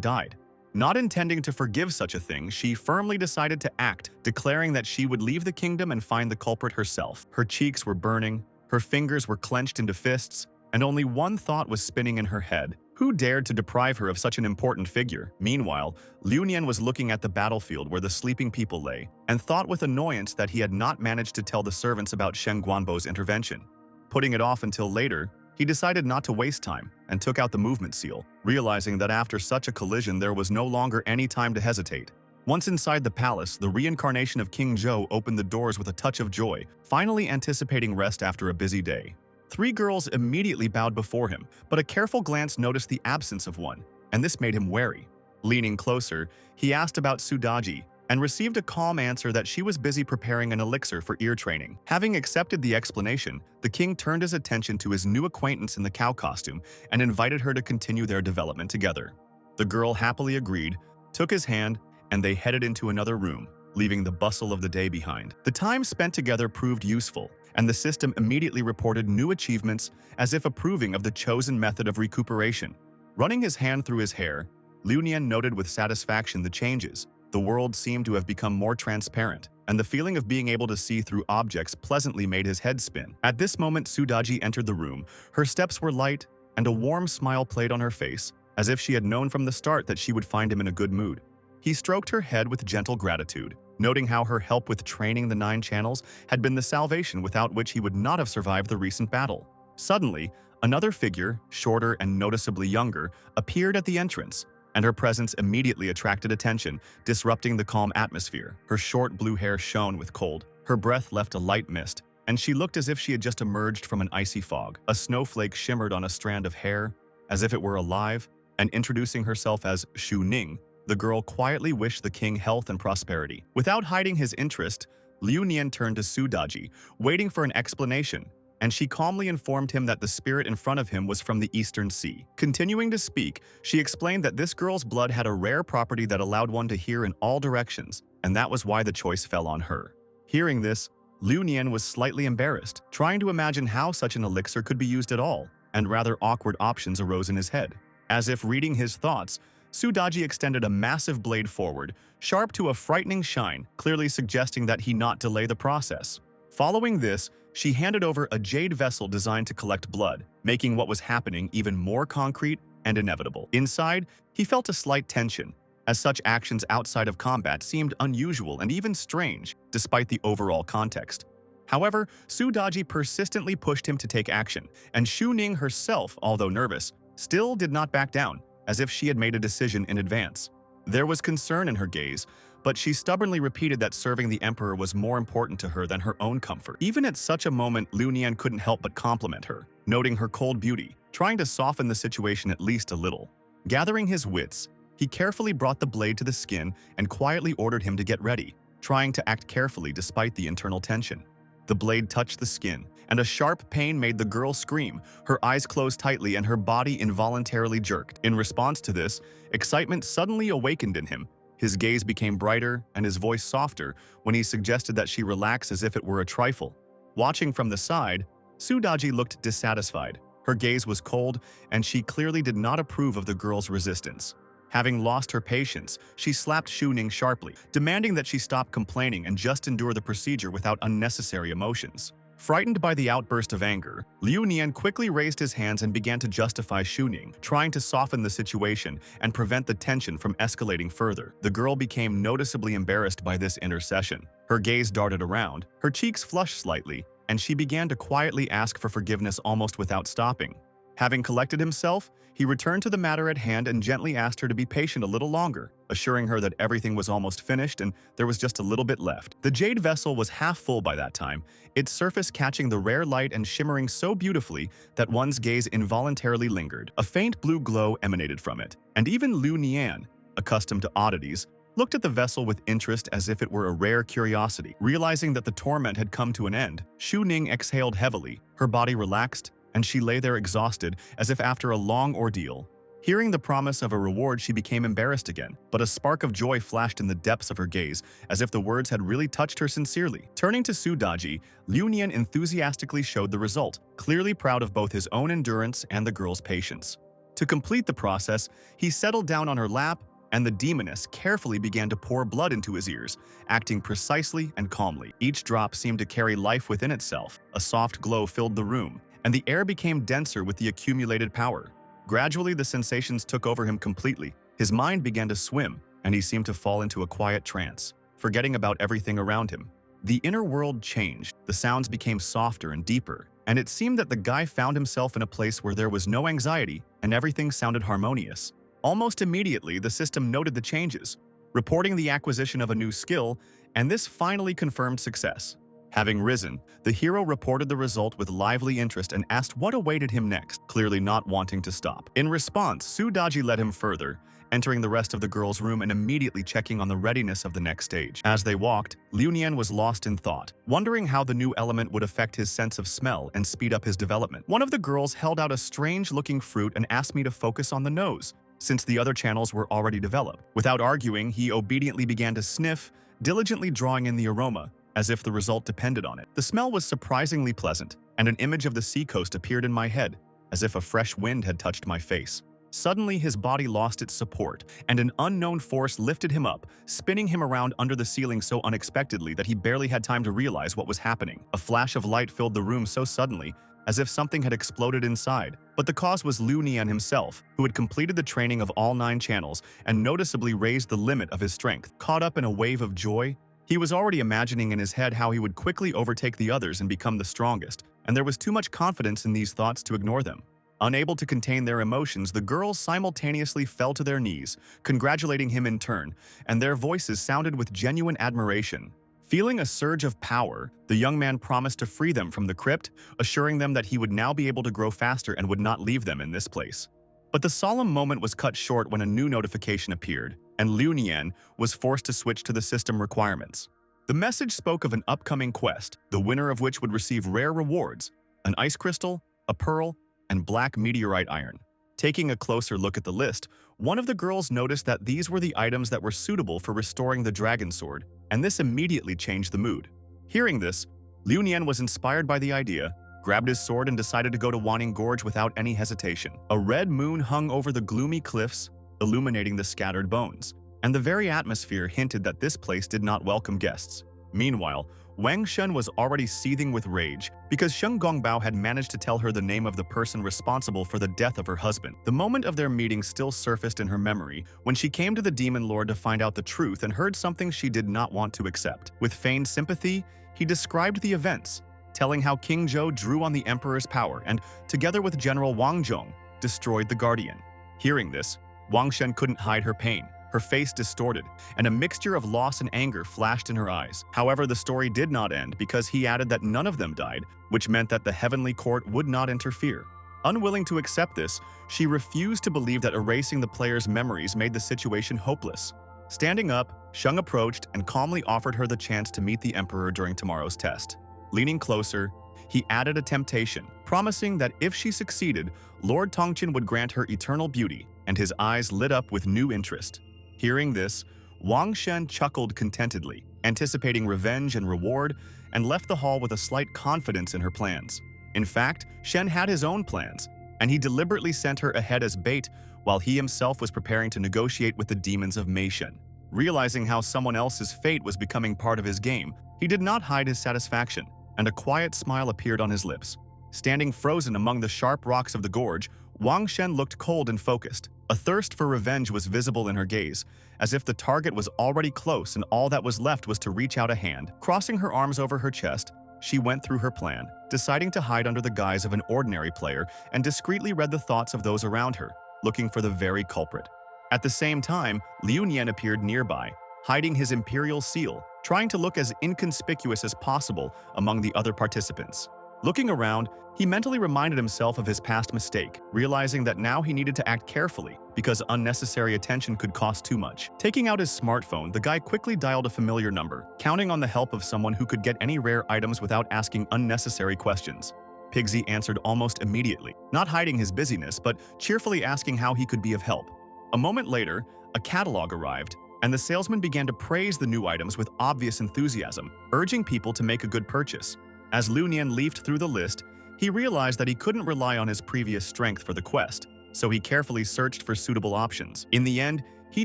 died. Not intending to forgive such a thing, she firmly decided to act, declaring that she would leave the kingdom and find the culprit herself. Her cheeks were burning, her fingers were clenched into fists, and only one thought was spinning in her head. Who dared to deprive her of such an important figure? Meanwhile, Liu Nian was looking at the battlefield where the sleeping people lay, and thought with annoyance that he had not managed to tell the servants about Shen Guanbo's intervention. Putting it off until later, He decided not to waste time and took out the movement seal, realizing that after such a collision there was no longer any time to hesitate. Once inside the palace, the reincarnation of King Zhou opened the doors with a touch of joy, finally anticipating rest after a busy day. 3 girls immediately bowed before him, but a careful glance noticed the absence of one, and this made him wary. Leaning closer, he asked about Sudaji and received a calm answer that she was busy preparing an elixir for ear training. Having accepted the explanation, the king turned his attention to his new acquaintance in the cow costume and invited her to continue their development together. The girl happily agreed, took his hand, and they headed into another room, leaving the bustle of the day behind. The time spent together proved useful, and the system immediately reported new achievements as if approving of the chosen method of recuperation. Running his hand through his hair, Liu Nian noted with satisfaction the changes. The world seemed to have become more transparent, and the feeling of being able to see through objects pleasantly made his head spin. At this moment, Sudaji entered the room. Her steps were light, and a warm smile played on her face, as if she had known from the start that she would find him in a good mood. He stroked her head with gentle gratitude, noting how her help with training the 9 channels had been the salvation without which he would not have survived the recent battle. Suddenly, another figure, shorter and noticeably younger, appeared at the entrance, and her presence immediately attracted attention, disrupting the calm atmosphere. Her short blue hair shone with cold, her breath left a light mist, and she looked as if she had just emerged from an icy fog. A snowflake shimmered on a strand of hair, as if it were alive, and introducing herself as Shu Ning, the girl quietly wished the king health and prosperity. Without hiding his interest, Liu Nian turned to Sudaji, waiting for an explanation, and she calmly informed him that the spirit in front of him was from the Eastern Sea. Continuing to speak, she explained that this girl's blood had a rare property that allowed one to hear in all directions, and that was why the choice fell on her. Hearing this, Liu Nian was slightly embarrassed, trying to imagine how such an elixir could be used at all, and rather awkward options arose in his head. As if reading his thoughts, Sudaji extended a massive blade forward, sharp to a frightening shine, clearly suggesting that he not delay the process. Following this, she handed over a jade vessel designed to collect blood, making what was happening even more concrete and inevitable. Inside, he felt a slight tension, as such actions outside of combat seemed unusual and even strange, despite the overall context. However, Sudaji persistently pushed him to take action, and Shu Ning herself, although nervous, still did not back down, as if she had made a decision in advance. There was concern in her gaze, but she stubbornly repeated that serving the emperor was more important to her than her own comfort. Even at such a moment, Liu Nian couldn't help but compliment her, noting her cold beauty, trying to soften the situation at least a little. Gathering his wits, he carefully brought the blade to the skin and quietly ordered him to get ready, trying to act carefully despite the internal tension. The blade touched the skin, and a sharp pain made the girl scream. Her eyes closed tightly and her body involuntarily jerked. In response to this, excitement suddenly awakened in him. His gaze became brighter and his voice softer when he suggested that she relax as if it were a trifle. Watching from the side, Sudaji looked dissatisfied. Her gaze was cold, and she clearly did not approve of the girl's resistance. Having lost her patience, she slapped Shu Ning sharply, demanding that she stop complaining and just endure the procedure without unnecessary emotions. Frightened by the outburst of anger, Liu Nian quickly raised his hands and began to justify Shu Ning, trying to soften the situation and prevent the tension from escalating further. The girl became noticeably embarrassed by this intercession. Her gaze darted around, her cheeks flushed slightly, and she began to quietly ask for forgiveness almost without stopping. Having collected himself, he returned to the matter at hand and gently asked her to be patient a little longer, assuring her that everything was almost finished and there was just a little bit left. The jade vessel was half full by that time, its surface catching the rare light and shimmering so beautifully that one's gaze involuntarily lingered. A faint blue glow emanated from it, and even Liu Nian, accustomed to oddities, looked at the vessel with interest as if it were a rare curiosity. Realizing that the torment had come to an end, Shu Ning exhaled heavily, her body relaxed, and she lay there exhausted as if after a long ordeal. Hearing the promise of a reward, she became embarrassed again, but a spark of joy flashed in the depths of her gaze, as if the words had really touched her sincerely. Turning to Sudaji, Liu Nian enthusiastically showed the result, clearly proud of both his own endurance and the girl's patience. To complete the process, he settled down on her lap, and the demoness carefully began to pour blood into his ears, acting precisely and calmly. Each drop seemed to carry life within itself. A soft glow filled the room, and the air became denser with the accumulated power. Gradually, the sensations took over him completely. His mind began to swim, and he seemed to fall into a quiet trance, forgetting about everything around him. The inner world changed. The sounds became softer and deeper, and it seemed that the guy found himself in a place where there was no anxiety and everything sounded harmonious. Almost immediately, the system noted the changes, reporting the acquisition of a new skill, and this finally confirmed success. Having risen, the hero reported the result with lively interest and asked what awaited him next, clearly not wanting to stop. In response, Sudaji led him further, entering the rest of the girl's room and immediately checking on the readiness of the next stage. As they walked, Liu Nian was lost in thought, wondering how the new element would affect his sense of smell and speed up his development. One of the girls held out a strange-looking fruit and asked me to focus on the nose, since the other channels were already developed. Without arguing, he obediently began to sniff, diligently drawing in the aroma, as if the result depended on it. The smell was surprisingly pleasant, and an image of the seacoast appeared in my head, as if a fresh wind had touched my face. Suddenly, his body lost its support, and an unknown force lifted him up, spinning him around under the ceiling so unexpectedly that he barely had time to realize what was happening. A flash of light filled the room so suddenly, as if something had exploded inside. But the cause was Liu Nian himself, who had completed the training of all 9 channels and noticeably raised the limit of his strength. Caught up in a wave of joy, he was already imagining in his head how he would quickly overtake the others and become the strongest, and there was too much confidence in these thoughts to ignore them. Unable to contain their emotions, the girls simultaneously fell to their knees, congratulating him in turn, and their voices sounded with genuine admiration. Feeling a surge of power, the young man promised to free them from the crypt, assuring them that he would now be able to grow faster and would not leave them in this place. But the solemn moment was cut short when a new notification appeared, and Liu Nian was forced to switch to the system requirements. The message spoke of an upcoming quest, the winner of which would receive rare rewards: an ice crystal, a pearl, and black meteorite iron. Taking a closer look at the list, one of the girls noticed that these were the items that were suitable for restoring the dragon sword, and this immediately changed the mood. Hearing this, Liu Nian was inspired by the idea, grabbed his sword and decided to go to Wanning Gorge without any hesitation. A red moon hung over the gloomy cliffs, illuminating the scattered bones, and the very atmosphere hinted that this place did not welcome guests. Meanwhile, Wang Shen was already seething with rage because Sheng Gongbao had managed to tell her the name of the person responsible for the death of her husband. The moment of their meeting still surfaced in her memory when she came to the Demon Lord to find out the truth and heard something she did not want to accept. With feigned sympathy, he described the events, telling how King Zhou drew on the Emperor's power and, together with General Wang Zhong, destroyed the Guardian. Hearing this, Wang Shen couldn't hide her pain. Her face distorted, and a mixture of loss and anger flashed in her eyes. However, the story did not end because he added that none of them died, which meant that the Heavenly Court would not interfere. Unwilling to accept this, she refused to believe that erasing the player's memories made the situation hopeless. Standing up, Sheng approached and calmly offered her the chance to meet the Emperor during tomorrow's test. Leaning closer, he added a temptation, promising that if she succeeded, Lord Tongqin would grant her eternal beauty, and his eyes lit up with new interest. Hearing this, Wang Shen chuckled contentedly, anticipating revenge and reward, and left the hall with a slight confidence in her plans. In fact, Shen had his own plans, and he deliberately sent her ahead as bait while he himself was preparing to negotiate with the demons of Meishan. Realizing how someone else's fate was becoming part of his game, he did not hide his satisfaction, and a quiet smile appeared on his lips. Standing frozen among the sharp rocks of the gorge, Wang Shen looked cold and focused. A thirst for revenge was visible in her gaze, as if the target was already close and all that was left was to reach out a hand. Crossing her arms over her chest, she went through her plan, deciding to hide under the guise of an ordinary player and discreetly read the thoughts of those around her, looking for the very culprit. At the same time, Liu Nian appeared nearby, hiding his imperial seal, trying to look as inconspicuous as possible among the other participants. Looking around, he mentally reminded himself of his past mistake, realizing that now he needed to act carefully because unnecessary attention could cost too much. Taking out his smartphone, the guy quickly dialed a familiar number, counting on the help of someone who could get any rare items without asking unnecessary questions. Pigsy answered almost immediately, not hiding his busyness but cheerfully asking how he could be of help. A moment later, a catalog arrived, and the salesman began to praise the new items with obvious enthusiasm, urging people to make a good purchase. As Liu Nian leafed through the list, he realized that he couldn't rely on his previous strength for the quest, so he carefully searched for suitable options. In the end, he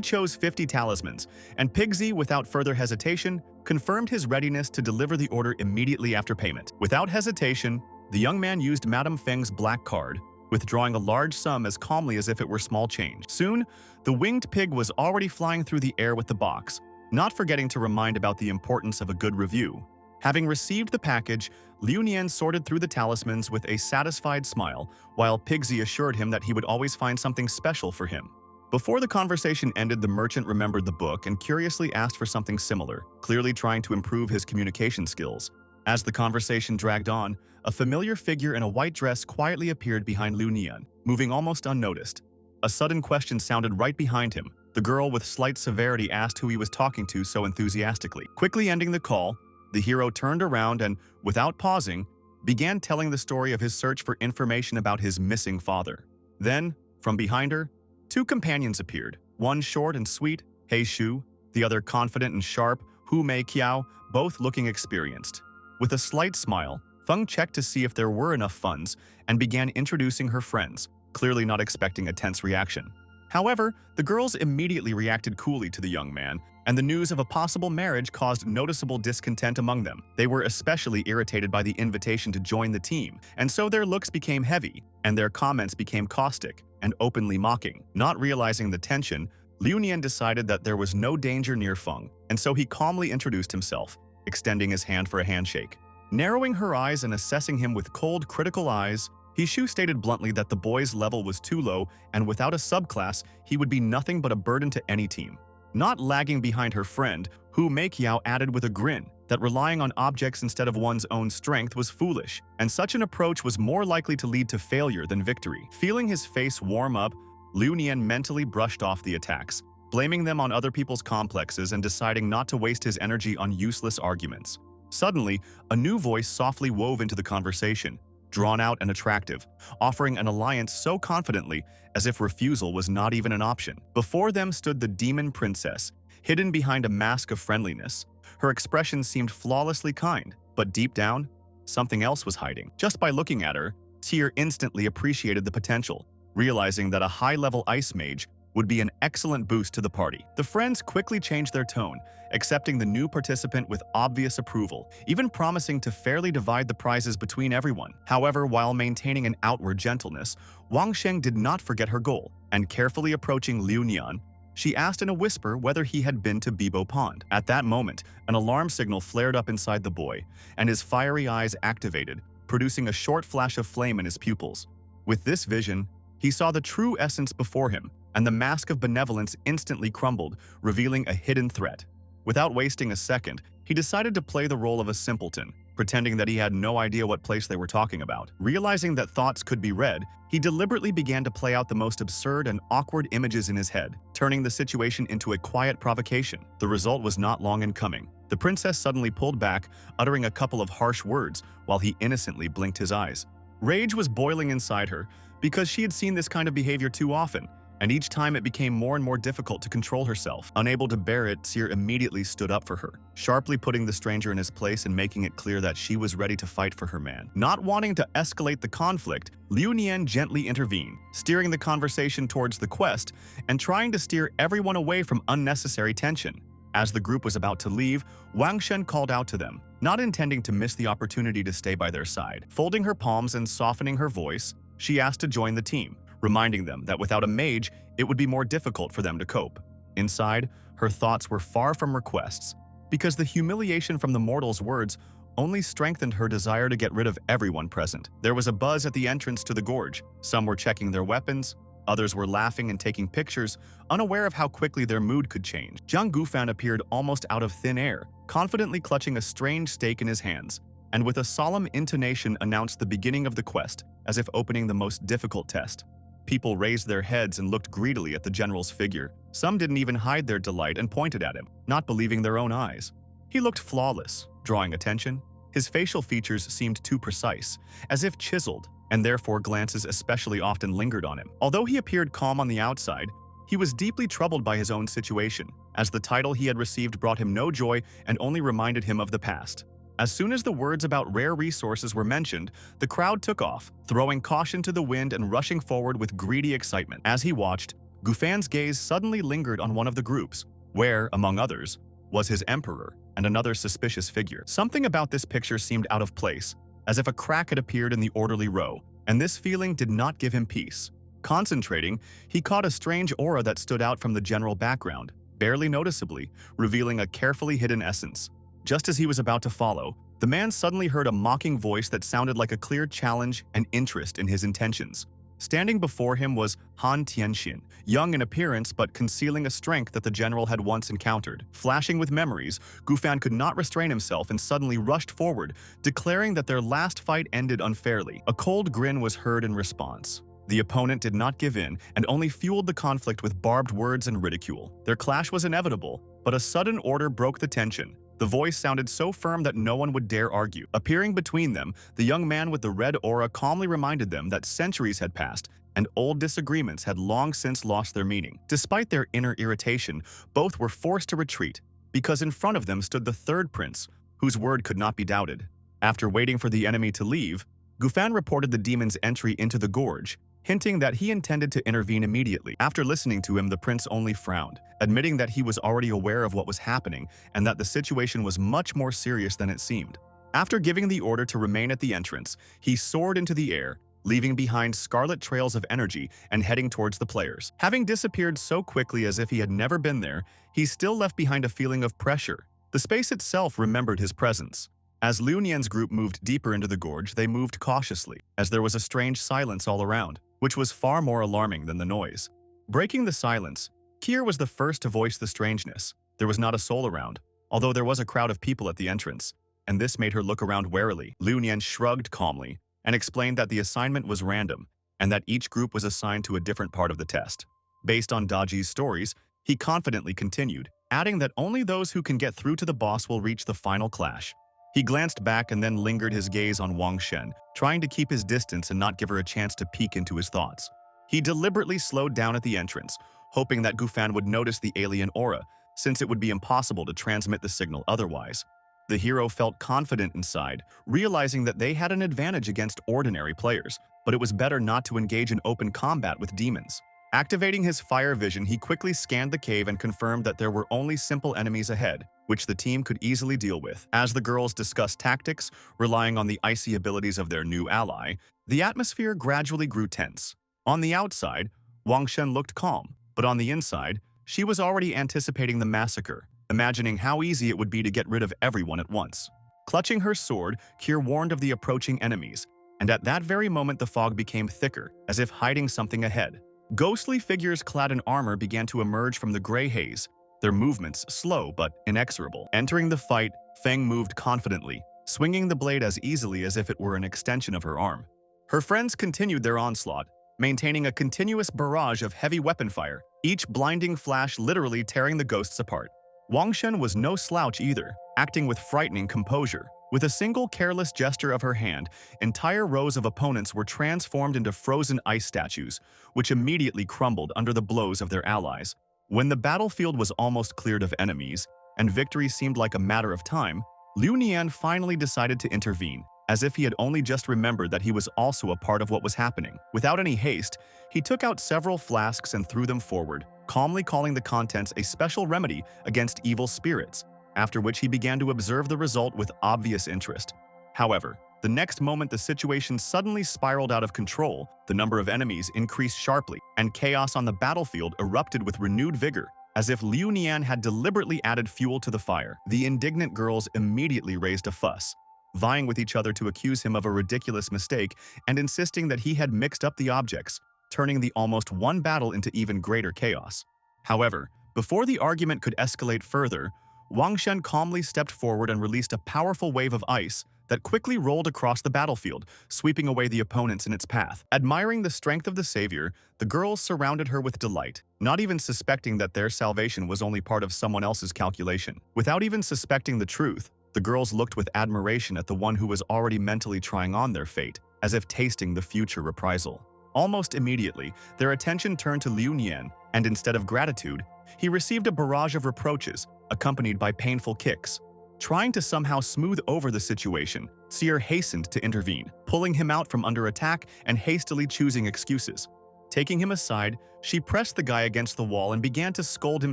chose 50 talismans, and Pigsy, without further hesitation, confirmed his readiness to deliver the order immediately after payment. Without hesitation, the young man used Madame Feng's black card, withdrawing a large sum as calmly as if it were small change. Soon, the winged pig was already flying through the air with the box, not forgetting to remind about the importance of a good review. Having received the package, Liu Nian sorted through the talismans with a satisfied smile, while Pigsy assured him that he would always find something special for him. Before the conversation ended, the merchant remembered the book and curiously asked for something similar, clearly trying to improve his communication skills. As the conversation dragged on, a familiar figure in a white dress quietly appeared behind Liu Nian, moving almost unnoticed. A sudden question sounded right behind him. The girl with slight severity asked who he was talking to so enthusiastically. Quickly ending the call, the hero turned around and, without pausing, began telling the story of his search for information about his missing father. Then, from behind her, two companions appeared, one short and sweet, He Shu, the other confident and sharp, Hu Mei Qiao, both looking experienced. With a slight smile, Feng checked to see if there were enough funds and began introducing her friends, clearly not expecting a tense reaction. However, the girls immediately reacted coolly to the young man, and the news of a possible marriage caused noticeable discontent among them. They were especially irritated by the invitation to join the team, and so their looks became heavy, and their comments became caustic and openly mocking. Not realizing the tension, Liu Nian decided that there was no danger near Feng, and so he calmly introduced himself, extending his hand for a handshake. Narrowing her eyes and assessing him with cold, critical eyes, He Shu stated bluntly that the boy's level was too low, and without a subclass, he would be nothing but a burden to any team. Not lagging behind her friend, Hu Meiqiao added with a grin that relying on objects instead of one's own strength was foolish, and such an approach was more likely to lead to failure than victory. Feeling his face warm up, Liu Nian mentally brushed off the attacks, blaming them on other people's complexes and deciding not to waste his energy on useless arguments. Suddenly, a new voice softly wove into the conversation, drawn out and attractive, offering an alliance so confidently as if refusal was not even an option. Before them stood the demon princess, hidden behind a mask of friendliness. Her expression seemed flawlessly kind, but deep down, something else was hiding. Just by looking at her, Tyr instantly appreciated the potential, realizing that a high-level ice mage would be an excellent boost to the party. The friends quickly changed their tone, accepting the new participant with obvious approval, even promising to fairly divide the prizes between everyone. However, while maintaining an outward gentleness, Wang Sheng did not forget her goal, and carefully approaching Liu Nian, she asked in a whisper whether he had been to Bibo Pond. At that moment, an alarm signal flared up inside the boy, and his fiery eyes activated, producing a short flash of flame in his pupils. With this vision, he saw the true essence before him, and the mask of benevolence instantly crumbled, revealing a hidden threat. Without wasting a second, he decided to play the role of a simpleton, pretending that he had no idea what place they were talking about. Realizing that thoughts could be read, he deliberately began to play out the most absurd and awkward images in his head, turning the situation into a quiet provocation. The result was not long in coming. The princess suddenly pulled back, uttering a couple of harsh words, while he innocently blinked his eyes. Rage was boiling inside her, because she had seen this kind of behavior too often, and each time it became more and more difficult to control herself. Unable to bear it, Tyr immediately stood up for her, sharply putting the stranger in his place and making it clear that she was ready to fight for her man. Not wanting to escalate the conflict, Liu Nian gently intervened, steering the conversation towards the quest and trying to steer everyone away from unnecessary tension. As the group was about to leave, Wang Shen called out to them, not intending to miss the opportunity to stay by their side. Folding her palms and softening her voice, she asked to join the team, reminding them that without a mage, it would be more difficult for them to cope. Inside, her thoughts were far from requests, because the humiliation from the mortal's words only strengthened her desire to get rid of everyone present. There was a buzz at the entrance to the gorge. Some were checking their weapons, others were laughing and taking pictures, unaware of how quickly their mood could change. Zhang Gufan appeared almost out of thin air, confidently clutching a strange stake in his hands, and with a solemn intonation announced the beginning of the quest, as if opening the most difficult test. People raised their heads and looked greedily at the general's figure. Some didn't even hide their delight and pointed at him, not believing their own eyes. He looked flawless, drawing attention. His facial features seemed too precise, as if chiseled, and therefore glances especially often lingered on him. Although he appeared calm on the outside, he was deeply troubled by his own situation, as the title he had received brought him no joy and only reminded him of the past. As soon as the words about rare resources were mentioned, the crowd took off, throwing caution to the wind and rushing forward with greedy excitement. As he watched, Gufan's gaze suddenly lingered on one of the groups, where, among others, was his emperor and another suspicious figure. Something about this picture seemed out of place, as if a crack had appeared in the orderly row, and this feeling did not give him peace. Concentrating, he caught a strange aura that stood out from the general background, barely noticeably, revealing a carefully hidden essence. Just as he was about to follow, The man suddenly heard a mocking voice that sounded like a clear challenge and interest in his intentions. Standing before him was Han Tianxin, young in appearance but concealing a strength that the general had once encountered. Flashing with memories, Gufan could not restrain himself and suddenly rushed forward, declaring that their last fight ended unfairly. A cold grin was heard in response. The opponent did not give in and only fueled the conflict with barbed words and ridicule. Their clash was inevitable, but a sudden order broke the tension. The voice sounded so firm that no one would dare argue. Appearing between them, the young man with the red aura calmly reminded them that centuries had passed and old disagreements had long since lost their meaning. Despite their inner irritation, both were forced to retreat because in front of them stood the third prince, whose word could not be doubted. After waiting for the enemy to leave, Gufan reported the demon's entry into the gorge, hinting that he intended to intervene immediately. After listening to him, the prince only frowned, admitting that he was already aware of what was happening and that the situation was much more serious than it seemed. After giving the order to remain at the entrance, he soared into the air, leaving behind scarlet trails of energy and heading towards the players. Having disappeared so quickly as if he had never been there, he still left behind a feeling of pressure. The space itself remembered his presence. As Liu Nian's group moved deeper into the gorge, they moved cautiously, as there was a strange silence all around, which was far more alarming than the noise. Breaking the silence, Kier was the first to voice the strangeness. There was not a soul around, although there was a crowd of people at the entrance, and this made her look around warily. Liu Nian shrugged calmly and explained that the assignment was random and that each group was assigned to a different part of the test. Based on Daji's stories, he confidently continued, adding that only those who can get through to the boss will reach the final clash. He glanced back and then lingered his gaze on Wang Shen, trying to keep his distance and not give her a chance to peek into his thoughts. He deliberately slowed down at the entrance, hoping that Gufan would notice the alien aura, since it would be impossible to transmit the signal otherwise. The hero felt confident inside, realizing that they had an advantage against ordinary players, but it was better not to engage in open combat with demons. Activating his fire vision, he quickly scanned the cave and confirmed that there were only simple enemies ahead, which the team could easily deal with. As the girls discussed tactics, relying on the icy abilities of their new ally, the atmosphere gradually grew tense. On the outside, Wang Shen looked calm, but on the inside, she was already anticipating the massacre, imagining how easy it would be to get rid of everyone at once. Clutching her sword, Kier warned of the approaching enemies, and at that very moment the fog became thicker, as if hiding something ahead. Ghostly figures clad in armor began to emerge from the gray haze, their movements slow but inexorable. Entering the fight, Feng moved confidently, swinging the blade as easily as if it were an extension of her arm. Her friends continued their onslaught, maintaining a continuous barrage of heavy weapon fire, each blinding flash literally tearing the ghosts apart. Wang Shen was no slouch either, acting with frightening composure. With a single careless gesture of her hand, entire rows of opponents were transformed into frozen ice statues, which immediately crumbled under the blows of their allies. When the battlefield was almost cleared of enemies, and victory seemed like a matter of time, Liu Nian finally decided to intervene, as if he had only just remembered that he was also a part of what was happening. Without any haste, he took out several flasks and threw them forward, calmly calling the contents a special remedy against evil spirits, after which he began to observe the result with obvious interest. However, the next moment the situation suddenly spiraled out of control, the number of enemies increased sharply, and chaos on the battlefield erupted with renewed vigor, as if Liu Nian had deliberately added fuel to the fire. The indignant girls immediately raised a fuss, vying with each other to accuse him of a ridiculous mistake and insisting that he had mixed up the objects, turning the almost won battle into even greater chaos. However, before the argument could escalate further, Wang Shen calmly stepped forward and released a powerful wave of ice that quickly rolled across the battlefield, sweeping away the opponents in its path. Admiring the strength of the savior, the girls surrounded her with delight, not even suspecting that their salvation was only part of someone else's calculation. Without even suspecting the truth, the girls looked with admiration at the one who was already mentally trying on their fate, as if tasting the future reprisal. Almost immediately, their attention turned to Liu Nian, and instead of gratitude, he received a barrage of reproaches, accompanied by painful kicks. Trying to somehow smooth over the situation, Seer hastened to intervene, pulling him out from under attack and hastily choosing excuses. Taking him aside, she pressed the guy against the wall and began to scold him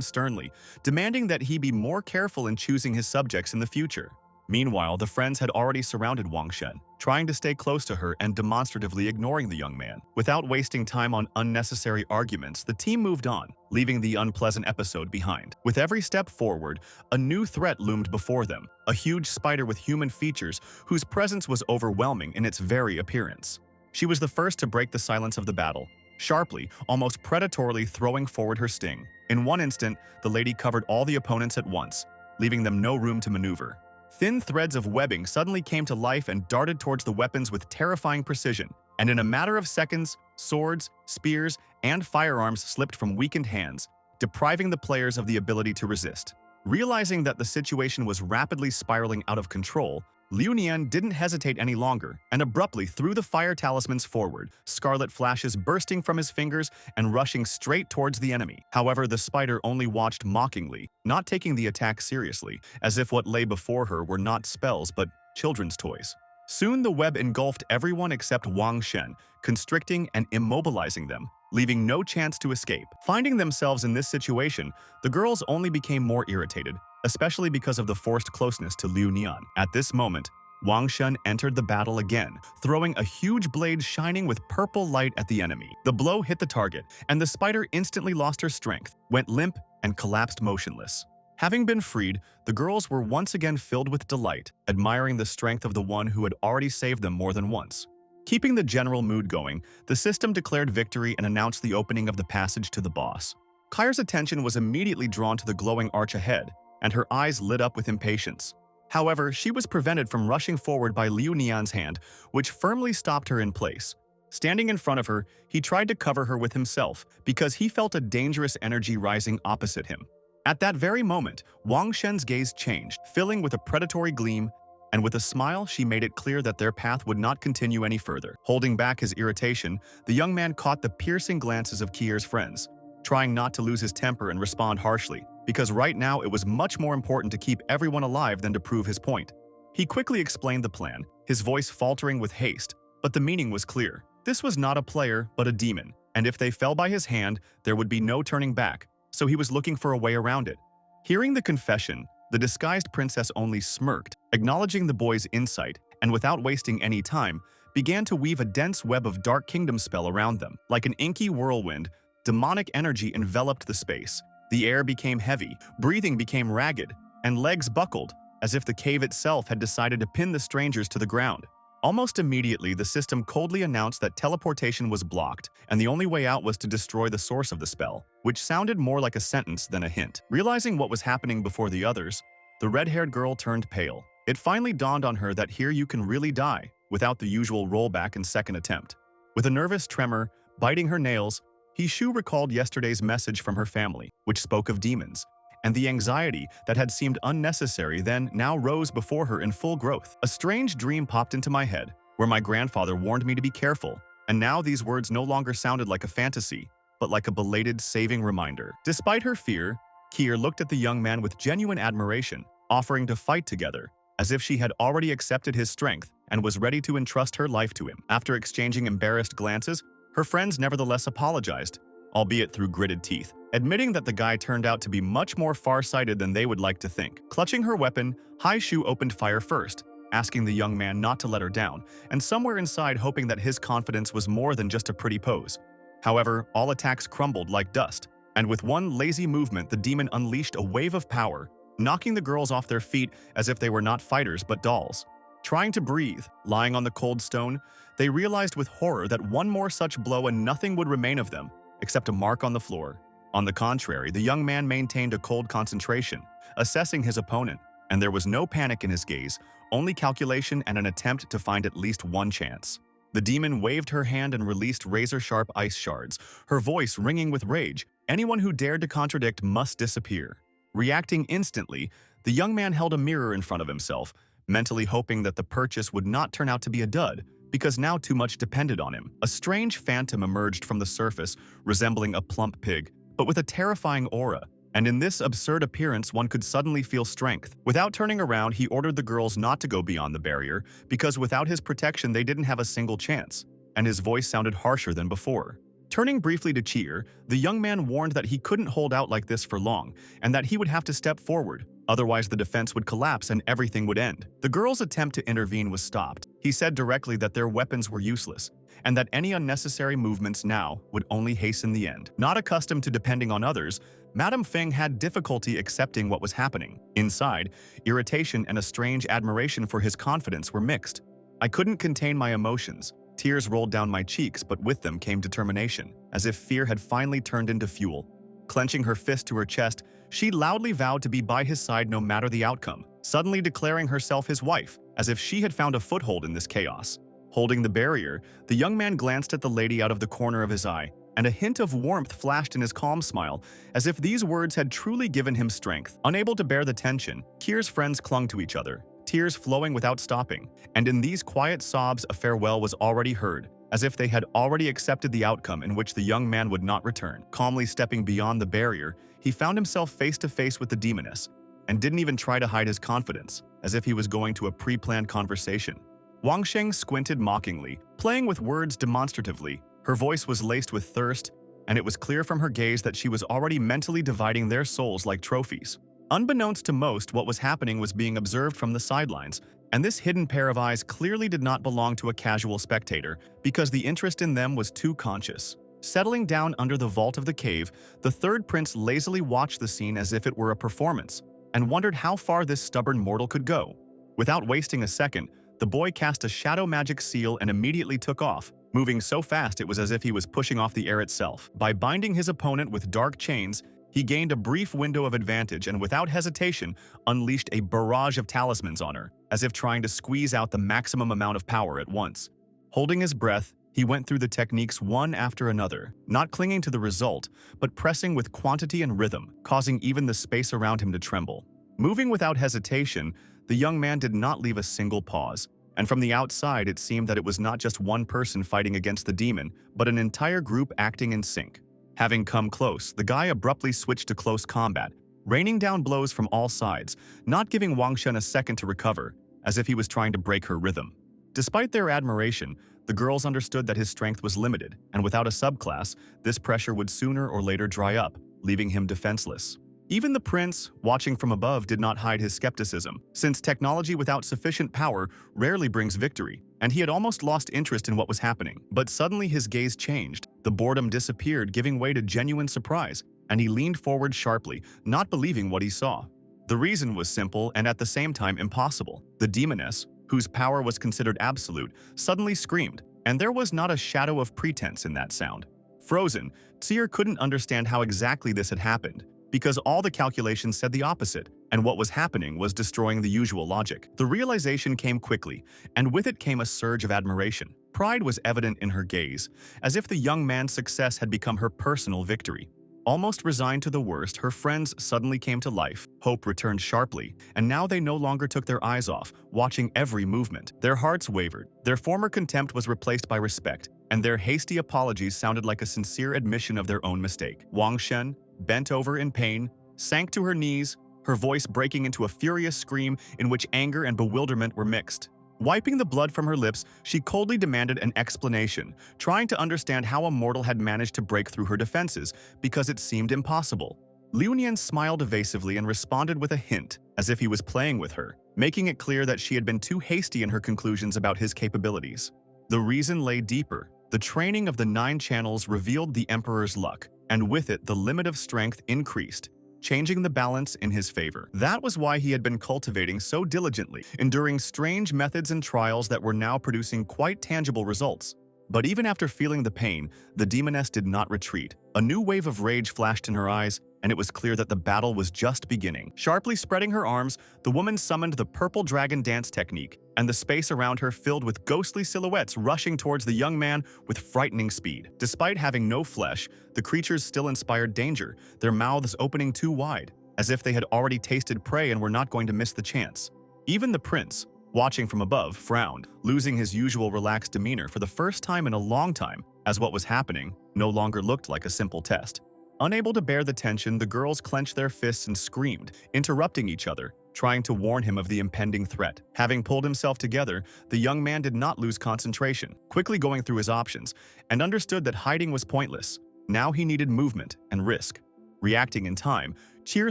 sternly, demanding that he be more careful in choosing his subjects in the future. Meanwhile, the friends had already surrounded Wang Shen, trying to stay close to her and demonstratively ignoring the young man. Without wasting time on unnecessary arguments, the team moved on, leaving the unpleasant episode behind. With every step forward, a new threat loomed before them, a huge spider with human features whose presence was overwhelming in its very appearance. She was the first to break the silence of the battle, sharply, almost predatorily throwing forward her sting. In one instant, the lady covered all the opponents at once, leaving them no room to maneuver. Thin threads of webbing suddenly came to life and darted towards the weapons with terrifying precision, and in a matter of seconds, swords, spears, and firearms slipped from weakened hands, depriving the players of the ability to resist. Realizing that the situation was rapidly spiraling out of control, Liu Nian didn't hesitate any longer and abruptly threw the fire talismans forward, scarlet flashes bursting from his fingers and rushing straight towards the enemy. However, the spider only watched mockingly, not taking the attack seriously, as if what lay before her were not spells but children's toys. Soon the web engulfed everyone except Wang Shen, constricting and immobilizing them, leaving no chance to escape. Finding themselves in this situation, the girls only became more irritated, especially because of the forced closeness to Liu Nian. At this moment, Wang Shen entered the battle again, throwing a huge blade shining with purple light at the enemy. The blow hit the target, and the spider instantly lost her strength, went limp, and collapsed motionless. Having been freed, the girls were once again filled with delight, admiring the strength of the one who had already saved them more than once. Keeping the general mood going, the system declared victory and announced the opening of the passage to the boss. Kai's attention was immediately drawn to the glowing arch ahead, and her eyes lit up with impatience. However, she was prevented from rushing forward by Liu Nian's hand, which firmly stopped her in place. Standing in front of her, he tried to cover her with himself because he felt a dangerous energy rising opposite him. At that very moment, Wang Shen's gaze changed, filling with a predatory gleam, and with a smile she made it clear that their path would not continue any further. Holding back his irritation, the young man caught the piercing glances of Kier's friends, trying not to lose his temper and respond harshly, because right now it was much more important to keep everyone alive than to prove his point. He quickly explained the plan, his voice faltering with haste, but the meaning was clear. This was not a player, but a demon, and if they fell by his hand, there would be no turning back, so he was looking for a way around it. Hearing the confession, the disguised princess only smirked, acknowledging the boy's insight, and without wasting any time, began to weave a dense web of Dark Kingdom spell around them. Like an inky whirlwind, demonic energy enveloped the space. The air became heavy, breathing became ragged, and legs buckled, as if the cave itself had decided to pin the strangers to the ground. Almost immediately, the system coldly announced that teleportation was blocked, and the only way out was to destroy the source of the spell, which sounded more like a sentence than a hint. Realizing what was happening before the others, the red-haired girl turned pale. It finally dawned on her that here you can really die, without the usual rollback and second attempt. With a nervous tremor, biting her nails, Hishu recalled yesterday's message from her family, which spoke of demons, and the anxiety that had seemed unnecessary then now rose before her in full growth. A strange dream popped into my head, where my grandfather warned me to be careful, and now these words no longer sounded like a fantasy, but like a belated saving reminder. Despite her fear, Kier looked at the young man with genuine admiration, offering to fight together, as if she had already accepted his strength and was ready to entrust her life to him. After exchanging embarrassed glances, her friends nevertheless apologized, albeit through gritted teeth, admitting that the guy turned out to be much more far-sighted than they would like to think. Clutching her weapon, Hishu opened fire first, asking the young man not to let her down, and somewhere inside hoping that his confidence was more than just a pretty pose. However, all attacks crumbled like dust, and with one lazy movement the demon unleashed a wave of power, knocking the girls off their feet as if they were not fighters but dolls. Trying to breathe, lying on the cold stone, they realized with horror that one more such blow and nothing would remain of them, except a mark on the floor. On the contrary, the young man maintained a cold concentration, assessing his opponent, and there was no panic in his gaze, only calculation and an attempt to find at least one chance. The demon waved her hand and released razor-sharp ice shards, her voice ringing with rage. Anyone who dared to contradict must disappear. Reacting instantly, the young man held a mirror in front of himself, mentally hoping that the purchase would not turn out to be a dud, because now too much depended on him. A strange phantom emerged from the surface, resembling a plump pig, but with a terrifying aura, and in this absurd appearance one could suddenly feel strength. Without turning around, he ordered the girls not to go beyond the barrier, because without his protection they didn't have a single chance, and his voice sounded harsher than before. Turning briefly to Cheer, the young man warned that he couldn't hold out like this for long, and that he would have to step forward, otherwise the defense would collapse and everything would end. The girl's attempt to intervene was stopped. He said directly that their weapons were useless, and that any unnecessary movements now would only hasten the end. Not accustomed to depending on others, Madame Feng had difficulty accepting what was happening. Inside, irritation and a strange admiration for his confidence were mixed. I couldn't contain my emotions. Tears rolled down my cheeks, but with them came determination, as if fear had finally turned into fuel. Clenching her fist to her chest, she loudly vowed to be by his side no matter the outcome, suddenly declaring herself his wife, as if she had found a foothold in this chaos. Holding the barrier, the young man glanced at the lady out of the corner of his eye, and a hint of warmth flashed in his calm smile, as if these words had truly given him strength. Unable to bear the tension, Kier's friends clung to each other, tears flowing without stopping, and in these quiet sobs a farewell was already heard, as if they had already accepted the outcome in which the young man would not return. Calmly stepping beyond the barrier, he found himself face to face with the demoness, and didn't even try to hide his confidence, as if he was going to a pre-planned conversation. Wang Sheng squinted mockingly, playing with words demonstratively. Her voice was laced with thirst, and it was clear from her gaze that she was already mentally dividing their souls like trophies. Unbeknownst to most, what was happening was being observed from the sidelines, and this hidden pair of eyes clearly did not belong to a casual spectator, because the interest in them was too conscious. Settling down under the vault of the cave, the third prince lazily watched the scene as if it were a performance, and wondered how far this stubborn mortal could go. Without wasting a second, the boy cast a shadow magic seal and immediately took off, moving so fast it was as if he was pushing off the air itself. By binding his opponent with dark chains, he gained a brief window of advantage and without hesitation unleashed a barrage of talismans on her, as if trying to squeeze out the maximum amount of power at once. Holding his breath, he went through the techniques one after another, not clinging to the result, but pressing with quantity and rhythm, causing even the space around him to tremble. Moving without hesitation, the young man did not leave a single pause, and from the outside it seemed that it was not just one person fighting against the demon, but an entire group acting in sync. Having come close, the guy abruptly switched to close combat, raining down blows from all sides, not giving Wang Shen a second to recover, as if he was trying to break her rhythm. Despite their admiration, the girls understood that his strength was limited, and without a subclass, this pressure would sooner or later dry up, leaving him defenseless. Even the prince, watching from above, did not hide his skepticism, since technology without sufficient power rarely brings victory, and he had almost lost interest in what was happening. But suddenly his gaze changed, the boredom disappeared, giving way to genuine surprise, and he leaned forward sharply, not believing what he saw. The reason was simple and at the same time impossible. The demoness, whose power was considered absolute, suddenly screamed, and there was not a shadow of pretense in that sound. Frozen, Tsier couldn't understand how exactly this had happened, because all the calculations said the opposite, and what was happening was destroying the usual logic. The realization came quickly, and with it came a surge of admiration. Pride was evident in her gaze, as if the young man's success had become her personal victory. Almost resigned to the worst, her friends suddenly came to life. Hope returned sharply, and now they no longer took their eyes off, watching every movement. Their hearts wavered. Their former contempt was replaced by respect, and their hasty apologies sounded like a sincere admission of their own mistake. Wang Shen, bent over in pain, sank to her knees, her voice breaking into a furious scream in which anger and bewilderment were mixed. Wiping the blood from her lips, she coldly demanded an explanation, trying to understand how a mortal had managed to break through her defenses, because it seemed impossible. Liu Nian smiled evasively and responded with a hint, as if he was playing with her, making it clear that she had been too hasty in her conclusions about his capabilities. The reason lay deeper. The training of the 9 channels revealed the Emperor's luck, and with it the limit of strength increased, changing the balance in his favor. That was why he had been cultivating so diligently, enduring strange methods and trials that were now producing quite tangible results. But even after feeling the pain, the demoness did not retreat. A new wave of rage flashed in her eyes, and it was clear that the battle was just beginning. Sharply spreading her arms, the woman summoned the purple dragon dance technique, and the space around her filled with ghostly silhouettes rushing towards the young man with frightening speed. Despite having no flesh, the creatures still inspired danger, their mouths opening too wide, as if they had already tasted prey and were not going to miss the chance. Even the prince, watching from above, frowned, losing his usual relaxed demeanor for the first time in a long time, as what was happening no longer looked like a simple test. Unable to bear the tension, the girls clenched their fists and screamed, interrupting each other, trying to warn him of the impending threat. Having pulled himself together, the young man did not lose concentration, quickly going through his options, and understood that hiding was pointless. Now he needed movement and risk. Reacting in time, Cheer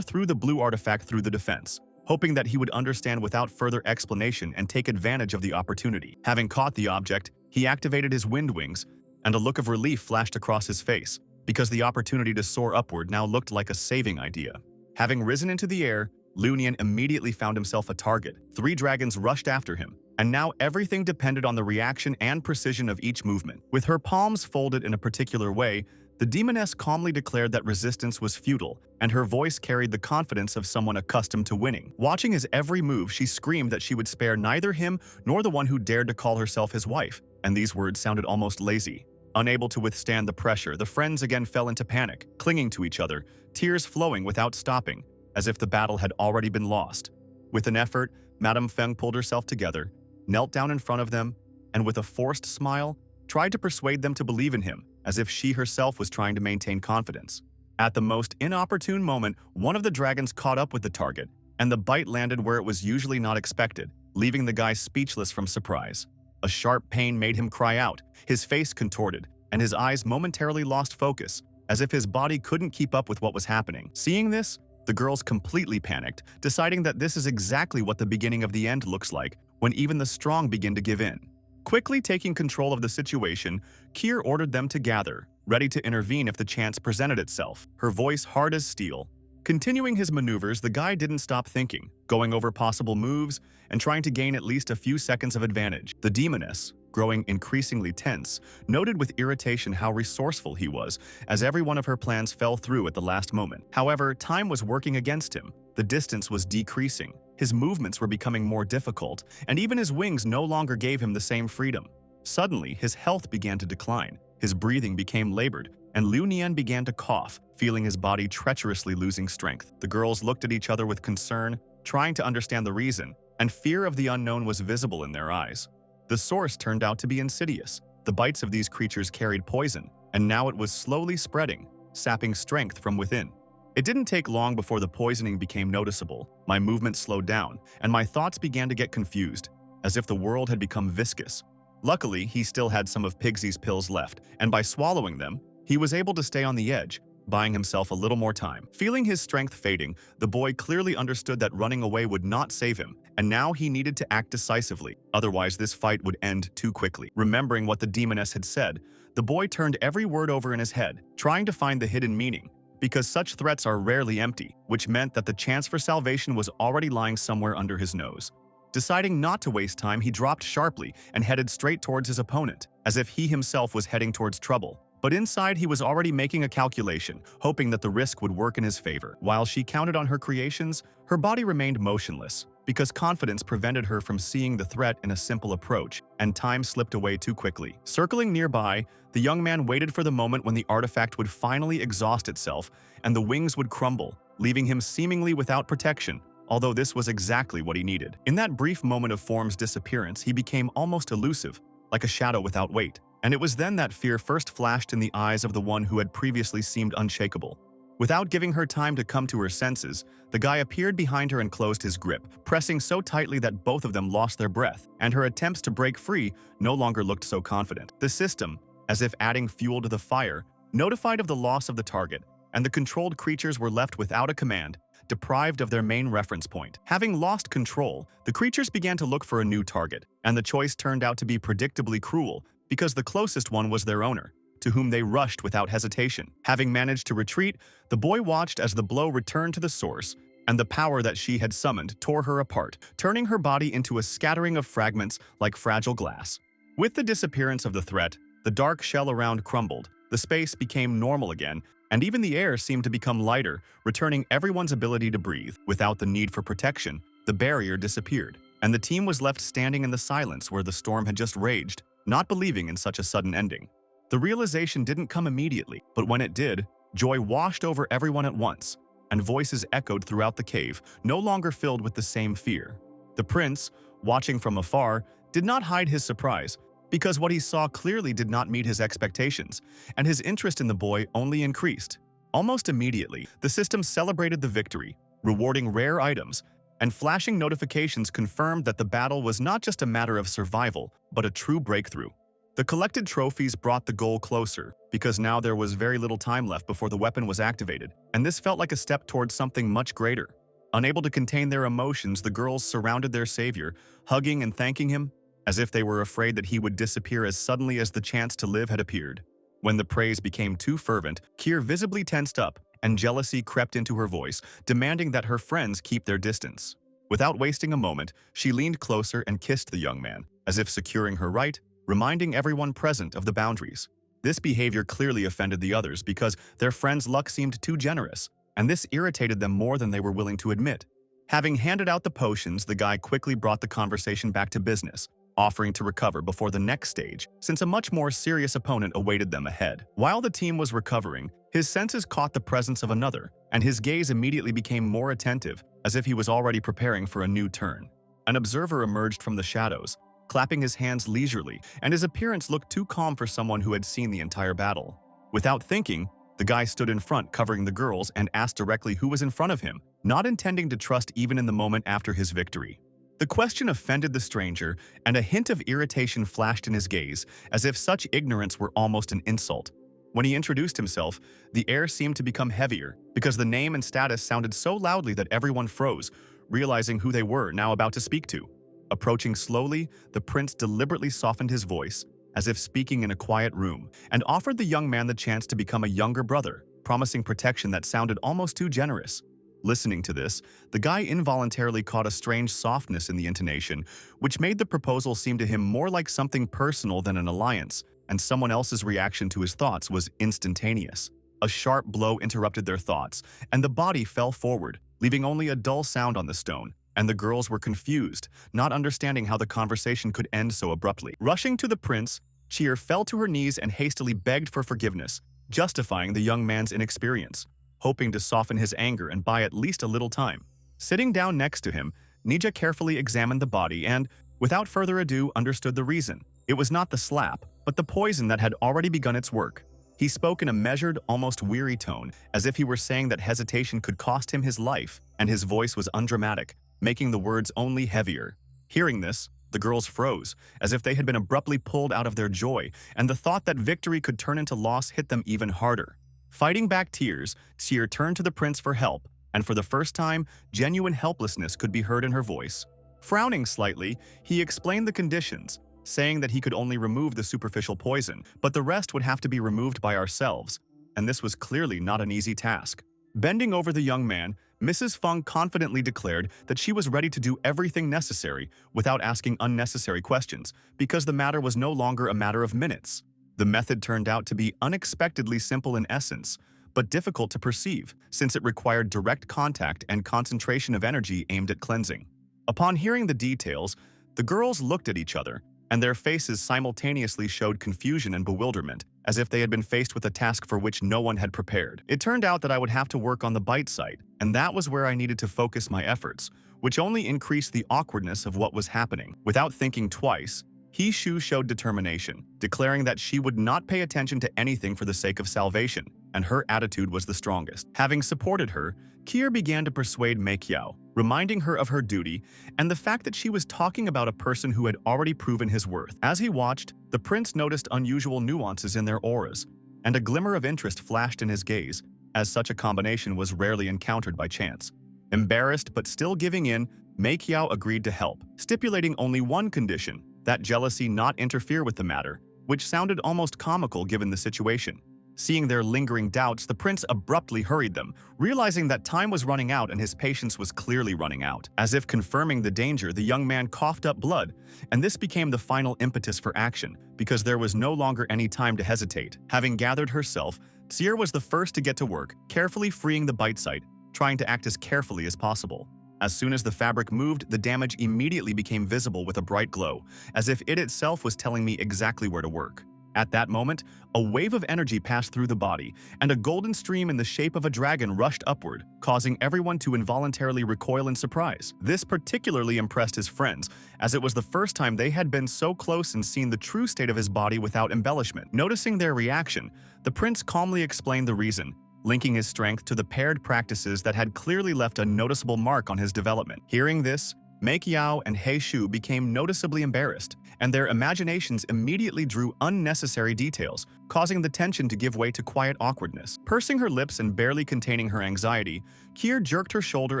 threw the blue artifact through the defense, hoping that he would understand without further explanation and take advantage of the opportunity. Having caught the object, he activated his wind wings, and a look of relief flashed across his face, because the opportunity to soar upward now looked like a saving idea. Having risen into the air, Lunian immediately found himself a target. 3 dragons rushed after him, and now everything depended on the reaction and precision of each movement. With her palms folded in a particular way, the demoness calmly declared that resistance was futile, and her voice carried the confidence of someone accustomed to winning. Watching his every move, she screamed that she would spare neither him nor the one who dared to call herself his wife, and these words sounded almost lazy. Unable to withstand the pressure, the friends again fell into panic, clinging to each other, tears flowing without stopping, as if the battle had already been lost. With an effort, Madame Feng pulled herself together, knelt down in front of them, and with a forced smile, tried to persuade them to believe in him, as if she herself was trying to maintain confidence. At the most inopportune moment, one of the dragons caught up with the target, and the bite landed where it was usually not expected, leaving the guy speechless from surprise. A sharp pain made him cry out, his face contorted, and his eyes momentarily lost focus, as if his body couldn't keep up with what was happening. Seeing this, the girls completely panicked, deciding that this is exactly what the beginning of the end looks like when even the strong begin to give in. Quickly taking control of the situation, Kier ordered them to gather, ready to intervene if the chance presented itself, her voice hard as steel. Continuing his maneuvers, the guy didn't stop thinking, going over possible moves and trying to gain at least a few seconds of advantage. The demoness, growing increasingly tense, noted with irritation how resourceful he was, as every one of her plans fell through at the last moment. However, time was working against him. The distance was decreasing. His movements were becoming more difficult, and even his wings no longer gave him the same freedom. Suddenly, his health began to decline. His breathing became labored, and Liu Nian began to cough, feeling his body treacherously losing strength. The girls looked at each other with concern, trying to understand the reason, and fear of the unknown was visible in their eyes. The source turned out to be insidious. The bites of these creatures carried poison, and now it was slowly spreading, sapping strength from within. It didn't take long before the poisoning became noticeable. My movement slowed down, and my thoughts began to get confused, as if the world had become viscous. Luckily, he still had some of Pigsy's pills left, and by swallowing them, he was able to stay on the edge, buying himself a little more time. Feeling his strength fading, the boy clearly understood that running away would not save him, and now he needed to act decisively, otherwise this fight would end too quickly. Remembering what the demoness had said, the boy turned every word over in his head, trying to find the hidden meaning, because such threats are rarely empty, which meant that the chance for salvation was already lying somewhere under his nose. Deciding not to waste time, he dropped sharply and headed straight towards his opponent, as if he himself was heading towards trouble. But inside, he was already making a calculation, hoping that the risk would work in his favor. While she counted on her creations, her body remained motionless, because confidence prevented her from seeing the threat in a simple approach, and time slipped away too quickly. Circling nearby, the young man waited for the moment when the artifact would finally exhaust itself, and the wings would crumble, leaving him seemingly without protection, although this was exactly what he needed. In that brief moment of form's disappearance, he became almost elusive, like a shadow without weight. And it was then that fear first flashed in the eyes of the one who had previously seemed unshakable. Without giving her time to come to her senses, the guy appeared behind her and closed his grip, pressing so tightly that both of them lost their breath, and her attempts to break free no longer looked so confident. The system, as if adding fuel to the fire, notified of the loss of the target, and the controlled creatures were left without a command, deprived of their main reference point. Having lost control, the creatures began to look for a new target, and the choice turned out to be predictably cruel, because the closest one was their owner, to whom they rushed without hesitation. Having managed to retreat, the boy watched as the blow returned to the source, and the power that she had summoned tore her apart, turning her body into a scattering of fragments like fragile glass. With the disappearance of the threat, the dark shell around crumbled, the space became normal again, and even the air seemed to become lighter, returning everyone's ability to breathe. Without the need for protection, the barrier disappeared, and the team was left standing in the silence where the storm had just raged, not believing in such a sudden ending. The realization didn't come immediately, but when it did, joy washed over everyone at once, and voices echoed throughout the cave, no longer filled with the same fear. The prince, watching from afar, did not hide his surprise, because what he saw clearly did not meet his expectations, and his interest in the boy only increased. Almost immediately, the system celebrated the victory, rewarding rare items, and flashing notifications confirmed that the battle was not just a matter of survival, but a true breakthrough. The collected trophies brought the goal closer, because now there was very little time left before the weapon was activated, and this felt like a step towards something much greater. Unable to contain their emotions, the girls surrounded their savior, hugging and thanking him, as if they were afraid that he would disappear as suddenly as the chance to live had appeared. When the praise became too fervent, Kier visibly tensed up, and jealousy crept into her voice, demanding that her friends keep their distance. Without wasting a moment, she leaned closer and kissed the young man, as if securing her right, reminding everyone present of the boundaries. This behavior clearly offended the others because their friend's luck seemed too generous, and this irritated them more than they were willing to admit. Having handed out the potions, the guy quickly brought the conversation back to business, offering to recover before the next stage, since a much more serious opponent awaited them ahead. While the team was recovering, his senses caught the presence of another, and his gaze immediately became more attentive, as if he was already preparing for a new turn. An observer emerged from the shadows, clapping his hands leisurely, and his appearance looked too calm for someone who had seen the entire battle. Without thinking, the guy stood in front covering the girls and asked directly who was in front of him, not intending to trust even in the moment after his victory. The question offended the stranger, and a hint of irritation flashed in his gaze, as if such ignorance were almost an insult. When he introduced himself, the air seemed to become heavier, because the name and status sounded so loudly that everyone froze, realizing who they were now about to speak to. Approaching slowly, the prince deliberately softened his voice, as if speaking in a quiet room, and offered the young man the chance to become a younger brother, promising protection that sounded almost too generous. Listening to this, the guy involuntarily caught a strange softness in the intonation, which made the proposal seem to him more like something personal than an alliance, and someone else's reaction to his thoughts was instantaneous. A sharp blow interrupted their thoughts, and the body fell forward, leaving only a dull sound on the stone, and the girls were confused, not understanding how the conversation could end so abruptly. Rushing to the prince, Cheer fell to her knees and hastily begged for forgiveness, justifying the young man's inexperience, hoping to soften his anger and buy at least a little time. Sitting down next to him, Nija carefully examined the body and, without further ado, understood the reason. It was not the slap, but the poison that had already begun its work. He spoke in a measured, almost weary tone, as if he were saying that hesitation could cost him his life, and his voice was undramatic, making the words only heavier. Hearing this, the girls froze, as if they had been abruptly pulled out of their joy, and the thought that victory could turn into loss hit them even harder. Fighting back tears, Tsier turned to the prince for help, and for the first time, genuine helplessness could be heard in her voice. Frowning slightly, he explained the conditions, saying that he could only remove the superficial poison, but the rest would have to be removed by ourselves, and this was clearly not an easy task. Bending over the young man, Mrs. Feng confidently declared that she was ready to do everything necessary without asking unnecessary questions, because the matter was no longer a matter of minutes. The method turned out to be unexpectedly simple in essence, but difficult to perceive, since it required direct contact and concentration of energy aimed at cleansing. Upon hearing the details, the girls looked at each other, and their faces simultaneously showed confusion and bewilderment, as if they had been faced with a task for which no one had prepared. It turned out that I would have to work on the bite site, and that was where I needed to focus my efforts, which only increased the awkwardness of what was happening. Without thinking twice, He-Shu showed determination, declaring that she would not pay attention to anything for the sake of salvation, and her attitude was the strongest. Having supported her, Kier began to persuade Meikiao, reminding her of her duty and the fact that she was talking about a person who had already proven his worth. As he watched, the prince noticed unusual nuances in their auras, and a glimmer of interest flashed in his gaze, as such a combination was rarely encountered by chance. Embarrassed but still giving in, Meikiao agreed to help, stipulating only one condition: that jealousy not interfere with the matter, which sounded almost comical given the situation. Seeing their lingering doubts, the prince abruptly hurried them, realizing that time was running out and his patience was clearly running out. As if confirming the danger, the young man coughed up blood, and this became the final impetus for action, because there was no longer any time to hesitate. Having gathered herself, Tsier was the first to get to work, carefully freeing the bite site, trying to act as carefully as possible. As soon as the fabric moved, the damage immediately became visible with a bright glow, as if it itself was telling me exactly where to work. At that moment, a wave of energy passed through the body, and a golden stream in the shape of a dragon rushed upward, causing everyone to involuntarily recoil in surprise. This particularly impressed his friends, as it was the first time they had been so close and seen the true state of his body without embellishment. Noticing their reaction, the prince calmly explained the reason, linking his strength to the paired practices that had clearly left a noticeable mark on his development. Hearing this, Mei Qiao and He Shu became noticeably embarrassed, and their imaginations immediately drew unnecessary details, causing the tension to give way to quiet awkwardness. Pursing her lips and barely containing her anxiety, Kier jerked her shoulder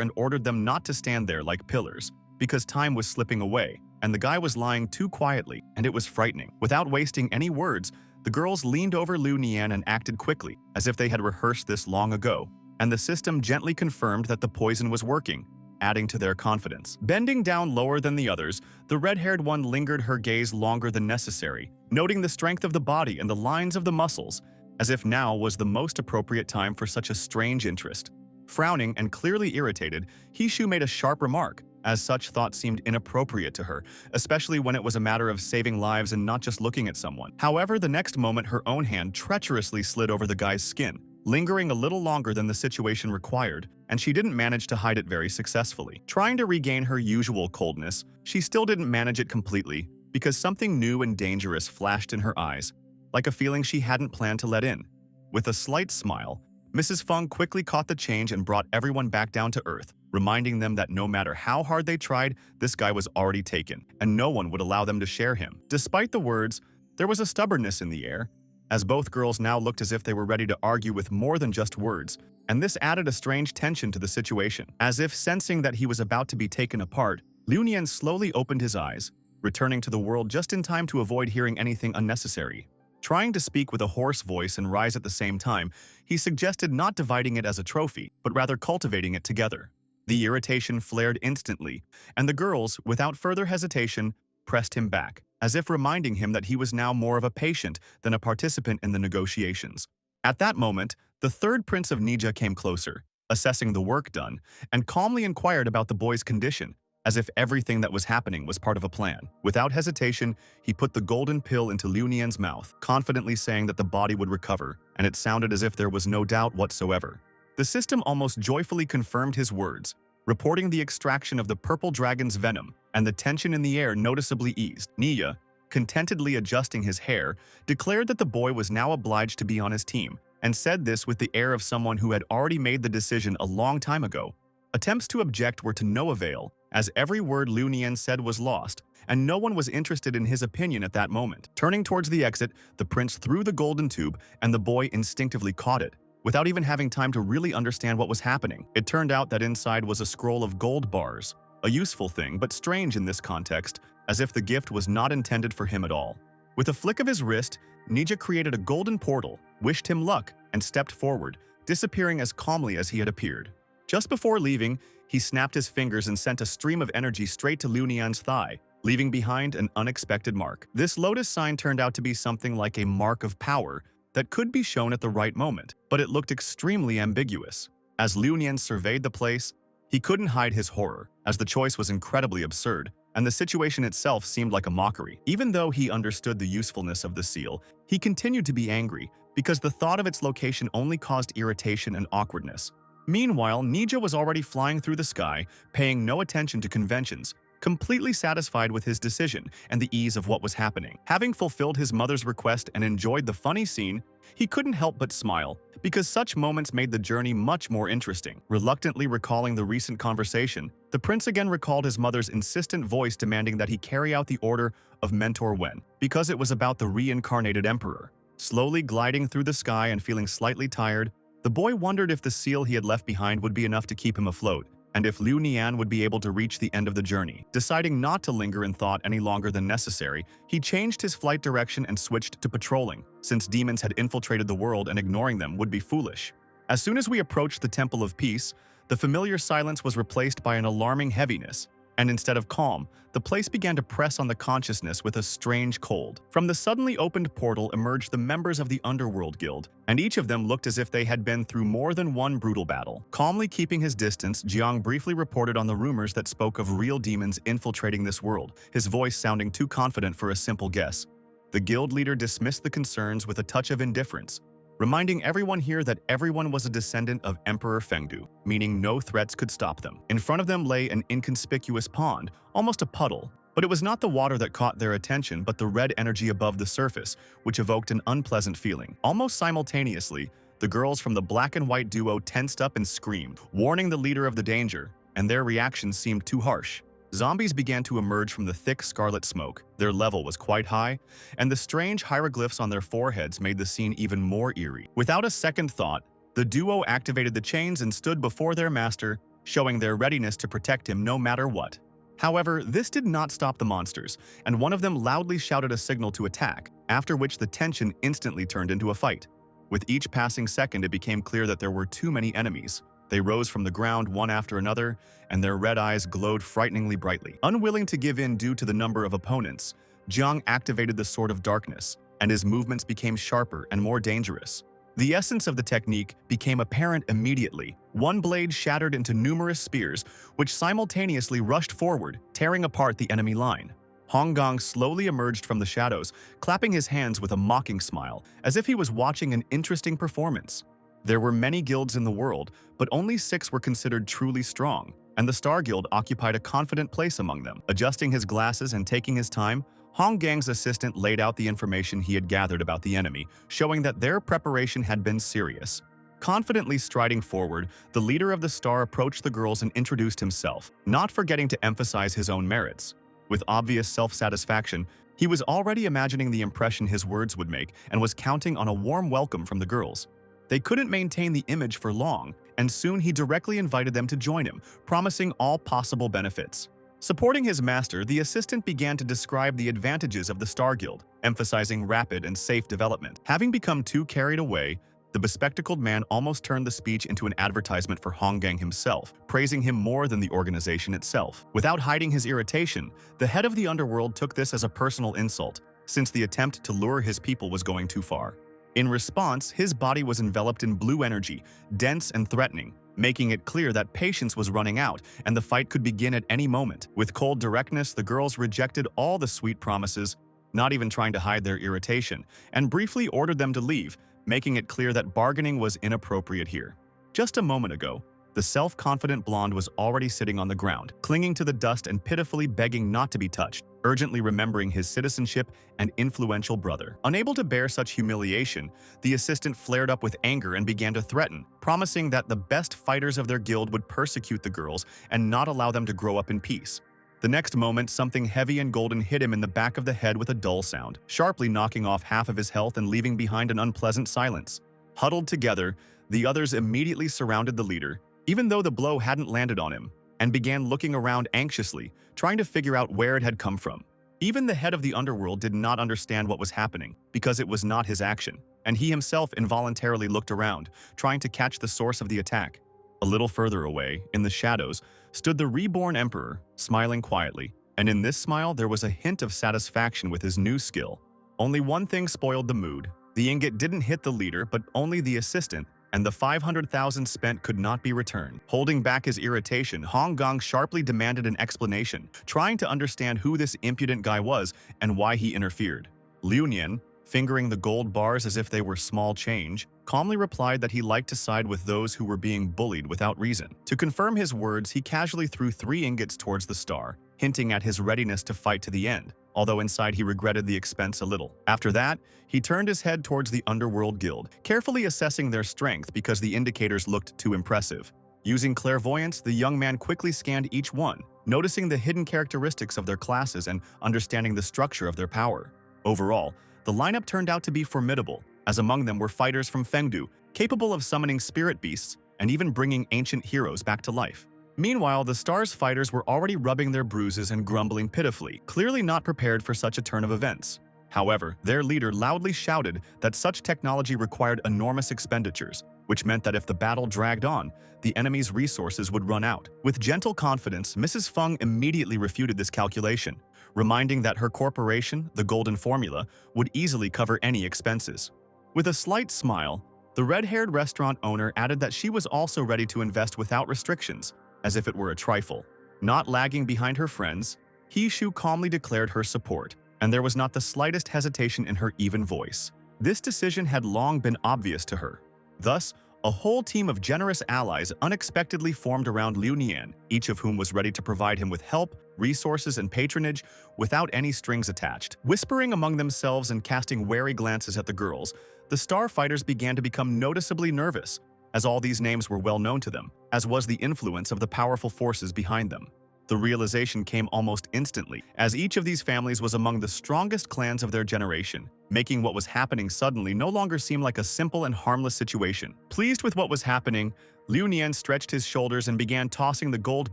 and ordered them not to stand there like pillars, because time was slipping away, and the guy was lying too quietly, and it was frightening. Without wasting any words, the girls leaned over Lu Nian and acted quickly, as if they had rehearsed this long ago, and the system gently confirmed that the poison was working, adding to their confidence. Bending down lower than the others, the red-haired one lingered her gaze longer than necessary, noting the strength of the body and the lines of the muscles, as if now was the most appropriate time for such a strange interest. Frowning and clearly irritated, He Shu made a sharp remark, as such thought seemed inappropriate to her, especially when it was a matter of saving lives and not just looking at someone. However, the next moment her own hand treacherously slid over the guy's skin, lingering a little longer than the situation required, and she didn't manage to hide it very successfully. Trying to regain her usual coldness, she still didn't manage it completely, because something new and dangerous flashed in her eyes, like a feeling she hadn't planned to let in. With a slight smile, Mrs. Feng quickly caught the change and brought everyone back down to earth, reminding them that no matter how hard they tried, this guy was already taken, and no one would allow them to share him. Despite the words, there was a stubbornness in the air, as both girls now looked as if they were ready to argue with more than just words, and this added a strange tension to the situation. As if sensing that he was about to be taken apart, Liu Nian slowly opened his eyes, returning to the world just in time to avoid hearing anything unnecessary. Trying to speak with a hoarse voice and rise at the same time, he suggested not dividing it as a trophy, but rather cultivating it together. The irritation flared instantly, and the girls, without further hesitation, pressed him back, as if reminding him that he was now more of a patient than a participant in the negotiations. At that moment, the third prince of Nija came closer, assessing the work done, and calmly inquired about the boy's condition, as if everything that was happening was part of a plan. Without hesitation, he put the golden pill into Liu Nian's mouth, confidently saying that the body would recover, and it sounded as if there was no doubt whatsoever. The system almost joyfully confirmed his words, reporting the extraction of the purple dragon's venom, and the tension in the air noticeably eased. Nia, contentedly adjusting his hair, declared that the boy was now obliged to be on his team, and said this with the air of someone who had already made the decision a long time ago. Attempts to object were to no avail, as every word Liu Nian said was lost, and no one was interested in his opinion at that moment. Turning towards the exit, the prince threw the golden tube, and the boy instinctively caught it, without even having time to really understand what was happening. It turned out that inside was a scroll of gold bars, a useful thing but strange in this context, as if the gift was not intended for him at all. With a flick of his wrist, Nija created a golden portal, wished him luck, and stepped forward, disappearing as calmly as he had appeared. Just before leaving, he snapped his fingers and sent a stream of energy straight to Liu Nian's thigh, leaving behind an unexpected mark. This lotus sign turned out to be something like a mark of power that could be shown at the right moment, but it looked extremely ambiguous. As Liu Nian surveyed the place, he couldn't hide his horror, as the choice was incredibly absurd, and the situation itself seemed like a mockery. Even though he understood the usefulness of the seal, he continued to be angry, because the thought of its location only caused irritation and awkwardness. Meanwhile, Nija was already flying through the sky, paying no attention to conventions, completely satisfied with his decision and the ease of what was happening. Having fulfilled his mother's request and enjoyed the funny scene, he couldn't help but smile, because such moments made the journey much more interesting. Reluctantly recalling the recent conversation, the prince again recalled his mother's insistent voice demanding that he carry out the order of Mentor Wen, because it was about the reincarnated emperor. Slowly gliding through the sky and feeling slightly tired, the boy wondered if the seal he had left behind would be enough to keep him afloat, and if Liu Nian would be able to reach the end of the journey. Deciding not to linger in thought any longer than necessary, he changed his flight direction and switched to patrolling, since demons had infiltrated the world and ignoring them would be foolish. As soon as we approached the Temple of Peace, the familiar silence was replaced by an alarming heaviness, and instead of calm, the place began to press on the consciousness with a strange cold. From the suddenly opened portal emerged the members of the Underworld Guild, and each of them looked as if they had been through more than one brutal battle. Calmly keeping his distance, Jiang briefly reported on the rumors that spoke of real demons infiltrating this world, his voice sounding too confident for a simple guess. The guild leader dismissed the concerns with a touch of indifference, reminding everyone here that everyone was a descendant of Emperor Fengdu, meaning no threats could stop them. In front of them lay an inconspicuous pond, almost a puddle, but it was not the water that caught their attention but the red energy above the surface, which evoked an unpleasant feeling. Almost simultaneously, The girls from the black and white duo tensed up and screamed, warning the leader of the danger, and their reactions seemed too harsh. Zombies began to emerge from the thick scarlet smoke. Their level was quite high, and the strange hieroglyphs on their foreheads made the scene even more eerie. Without a second thought, the duo activated the chains and stood before their master, showing their readiness to protect him no matter what. However, this did not stop the monsters, and one of them loudly shouted a signal to attack, after which the tension instantly turned into a fight. With each passing second, it became clear that there were too many enemies. They rose from the ground one after another, and their red eyes glowed frighteningly brightly. Unwilling to give in due to the number of opponents, Jiang activated the Sword of Darkness, and his movements became sharper and more dangerous. The essence of the technique became apparent immediately. One blade shattered into numerous spears, which simultaneously rushed forward, tearing apart the enemy line. Hong Gong slowly emerged from the shadows, clapping his hands with a mocking smile, as if he was watching an interesting performance. There were many guilds in the world, but only 6 were considered truly strong, and the Star Guild occupied a confident place among them. Adjusting his glasses and taking his time, Hong Gang's assistant laid out the information he had gathered about the enemy, showing that their preparation had been serious. Confidently striding forward, the leader of the Star approached the girls and introduced himself, not forgetting to emphasize his own merits. With obvious self-satisfaction, he was already imagining the impression his words would make and was counting on a warm welcome from the girls. They couldn't maintain the image for long, and soon he directly invited them to join him, promising all possible benefits. Supporting his master, the assistant began to describe the advantages of the Star Guild, emphasizing rapid and safe development. Having become too carried away, the bespectacled man almost turned the speech into an advertisement for Hong Gang himself, praising him more than the organization itself. Without hiding his irritation, the head of the underworld took this as a personal insult, since the attempt to lure his people was going too far. In response, his body was enveloped in blue energy, dense and threatening, making it clear that patience was running out and the fight could begin at any moment. With cold directness, the girls rejected all the sweet promises, not even trying to hide their irritation, and briefly ordered them to leave, making it clear that bargaining was inappropriate here. Just a moment ago, the self-confident blonde was already sitting on the ground, clinging to the dust and pitifully begging not to be touched, urgently remembering his citizenship and influential brother. Unable to bear such humiliation, the assistant flared up with anger and began to threaten, promising that the best fighters of their guild would persecute the girls and not allow them to grow up in peace. The next moment, something heavy and golden hit him in the back of the head with a dull sound, sharply knocking off half of his health and leaving behind an unpleasant silence. Huddled together, the others immediately surrounded the leader, even though the blow hadn't landed on him, and began looking around anxiously, trying to figure out where it had come from. Even the head of the underworld did not understand what was happening, because it was not his action, and he himself involuntarily looked around, trying to catch the source of the attack. A little further away, in the shadows, stood the reborn emperor, smiling quietly, and in this smile there was a hint of satisfaction with his new skill. Only one thing spoiled the mood. The ingot didn't hit the leader, but only the assistant, and the 500,000 spent could not be returned. Holding back his irritation, Hong Gong sharply demanded an explanation, trying to understand who this impudent guy was and why he interfered. Liu Nian, fingering the gold bars as if they were small change, calmly replied that he liked to side with those who were being bullied without reason. To confirm his words, he casually threw 3 ingots towards the star, hinting at his readiness to fight to the end, although inside he regretted the expense a little. After that, he turned his head towards the Underworld Guild, carefully assessing their strength because the indicators looked too impressive. Using clairvoyance, the young man quickly scanned each one, noticing the hidden characteristics of their classes and understanding the structure of their power. Overall, the lineup turned out to be formidable, as among them were fighters from Fengdu, capable of summoning spirit beasts and even bringing ancient heroes back to life. Meanwhile, the Star's fighters were already rubbing their bruises and grumbling pitifully, clearly not prepared for such a turn of events. However, their leader loudly shouted that such technology required enormous expenditures, which meant that if the battle dragged on, the enemy's resources would run out. With gentle confidence, Mrs. Feng immediately refuted this calculation, reminding that her corporation, the Golden Formula, would easily cover any expenses. With a slight smile, the red-haired restaurant owner added that she was also ready to invest without restrictions, as if it were a trifle. Not lagging behind her friends, He Shu calmly declared her support, and there was not the slightest hesitation in her even voice. This decision had long been obvious to her. Thus, A whole team of generous allies unexpectedly formed around Liu Nian, each of whom was ready to provide him with help, resources, and patronage without any strings attached. Whispering among themselves and casting wary glances at the girls, the starfighters began to become noticeably nervous, as all these names were well known to them, as was the influence of the powerful forces behind them. The realization came almost instantly, as each of these families was among the strongest clans of their generation, making what was happening suddenly no longer seem like a simple and harmless situation. Pleased with what was happening, Liu Nian stretched his shoulders and began tossing the gold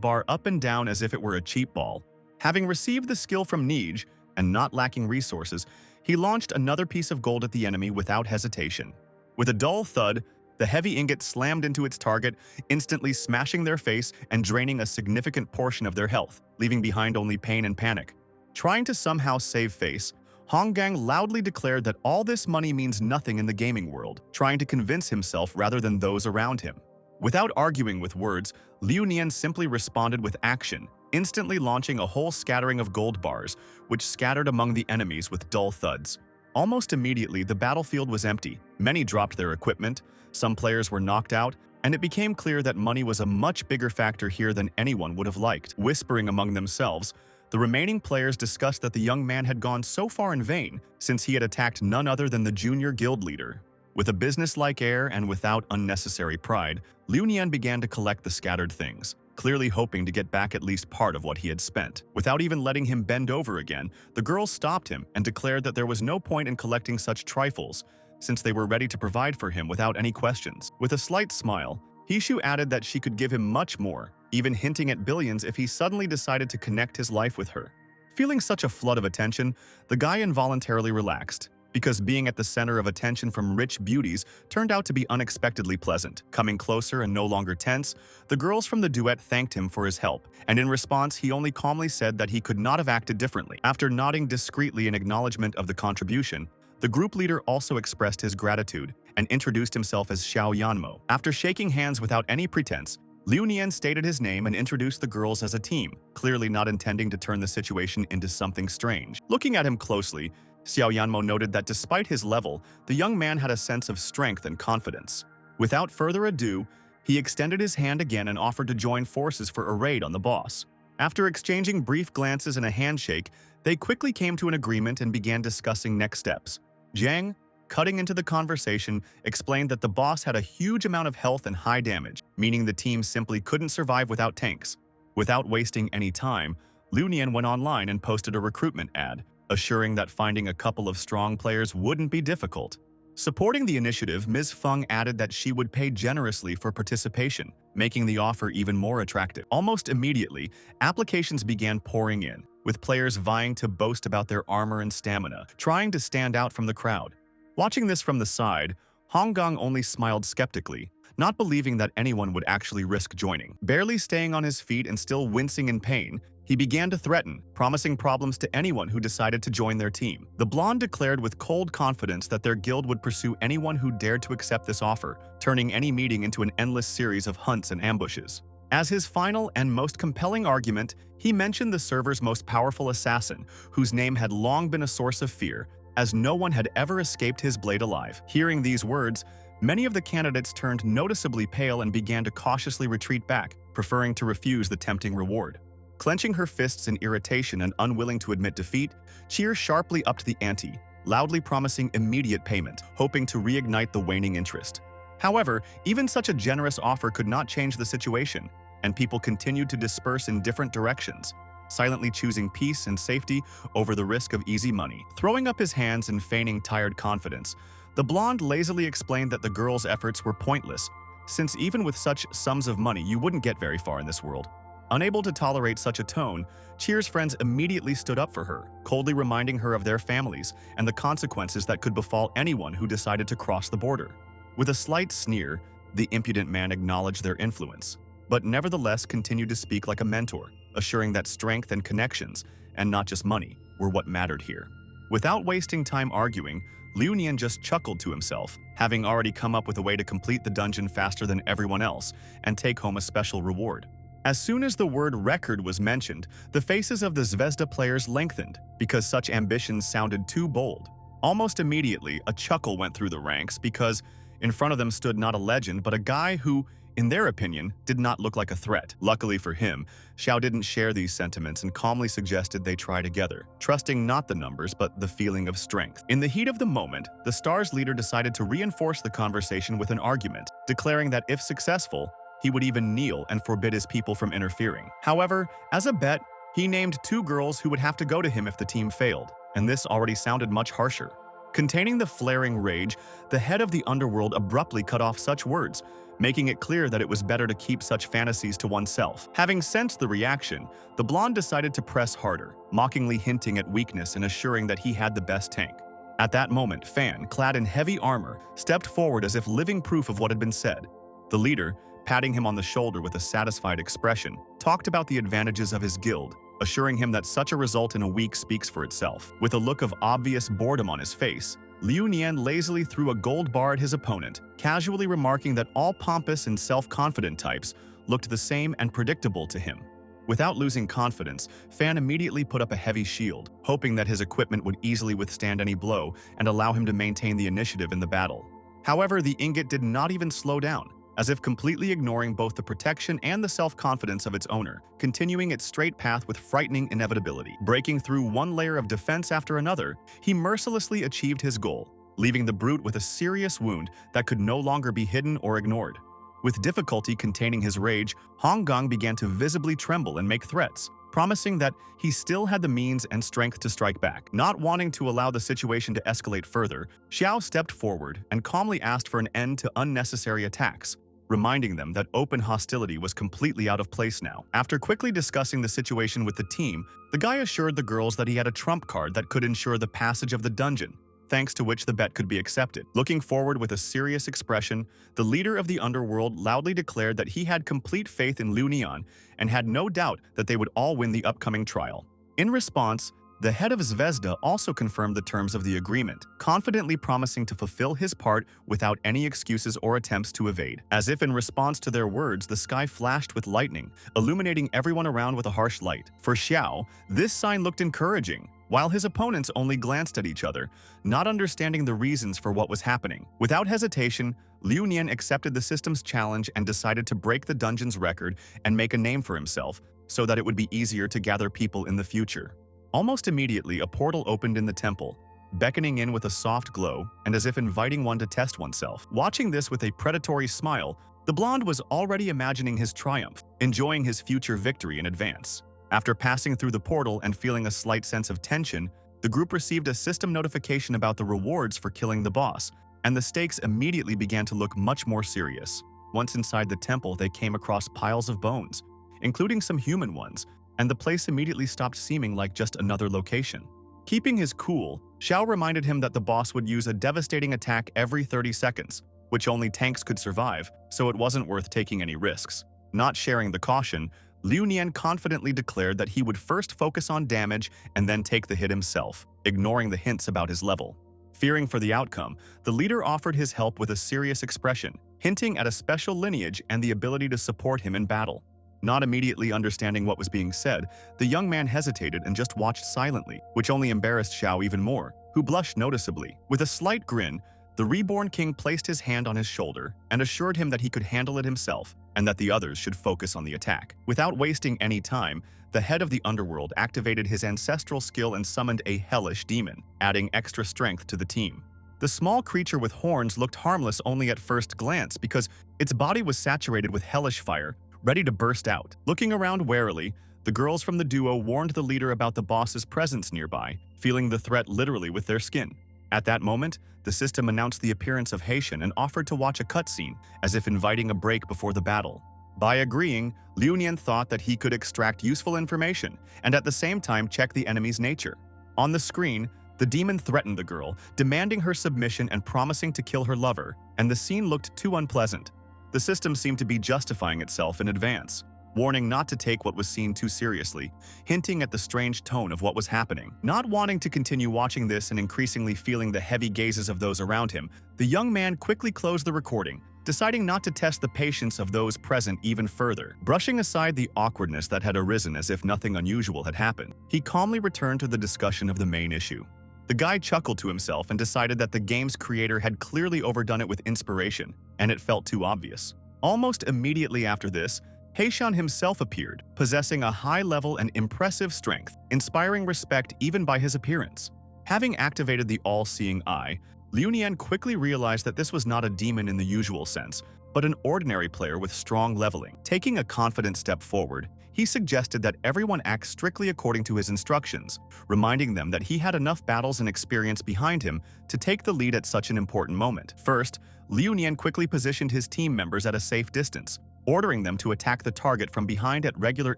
bar up and down as if it were a cheap ball. Having received the skill from Nij, and not lacking resources, he launched another piece of gold at the enemy without hesitation. With a dull thud, the heavy ingot slammed into its target, instantly smashing their face and draining a significant portion of their health, leaving behind only pain and panic. Trying to somehow save face, Honggang loudly declared that all this money means nothing in the gaming world, trying to convince himself rather than those around him. Without arguing with words, Liu Nian simply responded with action, instantly launching a whole scattering of gold bars, which scattered among the enemies with dull thuds. Almost immediately, the battlefield was empty. Many dropped their equipment, some players were knocked out, and it became clear that money was a much bigger factor here than anyone would have liked. Whispering among themselves, the remaining players discussed that the young man had gone so far in vain since he had attacked none other than the junior guild leader. With a businesslike air and without unnecessary pride, Liu Nian began to collect the scattered things, clearly hoping to get back at least part of what he had spent. Without even letting him bend over again, the girls stopped him and declared that there was no point in collecting such trifles, since they were ready to provide for him without any questions. With a slight smile, Hishu added that she could give him much more, even hinting at billions if he suddenly decided to connect his life with her. Feeling such a flood of attention, the guy involuntarily relaxed, because being at the center of attention from rich beauties turned out to be unexpectedly pleasant. Coming closer and no longer tense, the girls from the duet thanked him for his help, and in response he only calmly said that he could not have acted differently. After nodding discreetly in acknowledgement of the contribution, the group leader also expressed his gratitude and introduced himself as Xiao Yanmo. After shaking hands without any pretense, Liu Nian stated his name and introduced the girls as a team, clearly not intending to turn the situation into something strange. Looking at him closely, Xiao Yanmo noted that despite his level, the young man had a sense of strength and confidence. Without further ado, he extended his hand again and offered to join forces for a raid on the boss. After exchanging brief glances and a handshake, they quickly came to an agreement and began discussing next steps. Jiang, cutting into the conversation, explained that the boss had a huge amount of health and high damage, meaning the team simply couldn't survive without tanks. Without wasting any time, Liu Nian went online and posted a recruitment ad, assuring that finding a couple of strong players wouldn't be difficult. Supporting the initiative, Ms. Feng added that she would pay generously for participation, making the offer even more attractive. Almost immediately, applications began pouring in, with players vying to boast about their armor and stamina, trying to stand out from the crowd. Watching this from the side, Honggang only smiled skeptically, not believing that anyone would actually risk joining. Barely staying on his feet and still wincing in pain, he began to threaten, promising problems to anyone who decided to join their team. The blonde declared with cold confidence that their guild would pursue anyone who dared to accept this offer, turning any meeting into an endless series of hunts and ambushes. As his final and most compelling argument, he mentioned the server's most powerful assassin, whose name had long been a source of fear, as no one had ever escaped his blade alive. Hearing these words, many of the candidates turned noticeably pale and began to cautiously retreat back, preferring to refuse the tempting reward. Clenching her fists in irritation and unwilling to admit defeat, Cheer sharply upped the ante, loudly promising immediate payment, hoping to reignite the waning interest. However, even such a generous offer could not change the situation, and people continued to disperse in different directions, silently choosing peace and safety over the risk of easy money. Throwing up his hands and feigning tired confidence, the blonde lazily explained that the girl's efforts were pointless, since even with such sums of money you wouldn't get very far in this world. Unable to tolerate such a tone, Cheer's friends immediately stood up for her, coldly reminding her of their families and the consequences that could befall anyone who decided to cross the border. With a slight sneer, the impudent man acknowledged their influence, but nevertheless continued to speak like a mentor, assuring that strength and connections, and not just money, were what mattered here. Without wasting time arguing, Liu Nian just chuckled to himself, having already come up with a way to complete the dungeon faster than everyone else and take home a special reward. As soon as the word record was mentioned, the faces of the Zvezda players lengthened because such ambitions sounded too bold. Almost immediately, a chuckle went through the ranks because, In front of them stood not a legend, but a guy who, in their opinion, did not look like a threat. Luckily for him, Xiao didn't share these sentiments and calmly suggested they try together, trusting not the numbers but the feeling of strength. In the heat of the moment, the Stars leader decided to reinforce the conversation with an argument, declaring that if successful, he would even kneel and forbid his people from interfering. However, as a bet, he named 2 girls who would have to go to him if the team failed, and this already sounded much harsher. Containing the flaring rage, the head of the underworld abruptly cut off such words, making it clear that it was better to keep such fantasies to oneself. Having sensed the reaction, the blonde decided to press harder, mockingly hinting at weakness and assuring that he had the best tank. At that moment, Fan, clad in heavy armor, stepped forward as if living proof of what had been said. The leader, patting him on the shoulder with a satisfied expression, talked about the advantages of his guild, assuring him that such a result in a week speaks for itself. With a look of obvious boredom on his face, Liu Nian lazily threw a gold bar at his opponent, casually remarking that all pompous and self-confident types looked the same and predictable to him. Without losing confidence, Fan immediately put up a heavy shield, hoping that his equipment would easily withstand any blow and allow him to maintain the initiative in the battle. However, the ingot did not even slow down, as if completely ignoring both the protection and the self-confidence of its owner, continuing its straight path with frightening inevitability. Breaking through one layer of defense after another, he mercilessly achieved his goal, leaving the brute with a serious wound that could no longer be hidden or ignored. With difficulty containing his rage, Hong Gong began to visibly tremble and make threats, promising that he still had the means and strength to strike back. Not wanting to allow the situation to escalate further, Xiao stepped forward and calmly asked for an end to unnecessary attacks, reminding them that open hostility was completely out of place now. After quickly discussing the situation with the team, the guy assured the girls that he had a trump card that could ensure the passage of the dungeon, thanks to which the bet could be accepted. Looking forward with a serious expression, the leader of the underworld loudly declared that he had complete faith in Liu Nian and had no doubt that they would all win the upcoming trial. In response, the head of Zvezda also confirmed the terms of the agreement, confidently promising to fulfill his part without any excuses or attempts to evade. As if in response to their words, the sky flashed with lightning, illuminating everyone around with a harsh light. For Xiao, this sign looked encouraging, while his opponents only glanced at each other, not understanding the reasons for what was happening. Without hesitation, Liu Nian accepted the system's challenge and decided to break the dungeon's record and make a name for himself, so that it would be easier to gather people in the future. Almost immediately, a portal opened in the temple, beckoning in with a soft glow and as if inviting one to test oneself. Watching this with a predatory smile, the blonde was already imagining his triumph, enjoying his future victory in advance. After passing through the portal and feeling a slight sense of tension, the group received a system notification about the rewards for killing the boss, and the stakes immediately began to look much more serious. Once inside the temple, they came across piles of bones, including some human ones, and the place immediately stopped seeming like just another location. Keeping his cool, Xiao reminded him that the boss would use a devastating attack every 30 seconds, which only tanks could survive, so it wasn't worth taking any risks. Not sharing the caution, Liu Nian confidently declared that he would first focus on damage and then take the hit himself, ignoring the hints about his level. Fearing for the outcome, the leader offered his help with a serious expression, hinting at a special lineage and the ability to support him in battle. Not immediately understanding what was being said, the young man hesitated and just watched silently, which only embarrassed Xiao even more, who blushed noticeably. With a slight grin, the reborn king placed his hand on his shoulder and assured him that he could handle it himself and that the others should focus on the attack. Without wasting any time, the head of the underworld activated his ancestral skill and summoned a hellish demon, adding extra strength to the team. The small creature with horns looked harmless only at first glance because its body was saturated with hellish fire, ready to burst out. Looking around warily, the girls from the duo warned the leader about the boss's presence nearby, feeling the threat literally with their skin. At that moment, the system announced the appearance of Haitian and offered to watch a cutscene, as if inviting a break before the battle. By agreeing, Liu Nian thought that he could extract useful information and at the same time check the enemy's nature. On the screen, the demon threatened the girl, demanding her submission and promising to kill her lover, and the scene looked too unpleasant. The system seemed to be justifying itself in advance, warning not to take what was seen too seriously, hinting at the strange tone of what was happening. Not wanting to continue watching this and increasingly feeling the heavy gazes of those around him, the young man quickly closed the recording, deciding not to test the patience of those present even further. Brushing aside the awkwardness that had arisen as if nothing unusual had happened, he calmly returned to the discussion of the main issue. The guy chuckled to himself and decided that the game's creator had clearly overdone it with inspiration, and it felt too obvious. Almost immediately after this, Heishan himself appeared, possessing a high level and impressive strength, inspiring respect even by his appearance. Having activated the all-seeing eye, Liu Nian quickly realized that this was not a demon in the usual sense, but an ordinary player with strong leveling. Taking a confident step forward, he suggested that everyone act strictly according to his instructions, reminding them that he had enough battles and experience behind him to take the lead at such an important moment. First, Liu Nian quickly positioned his team members at a safe distance, ordering them to attack the target from behind at regular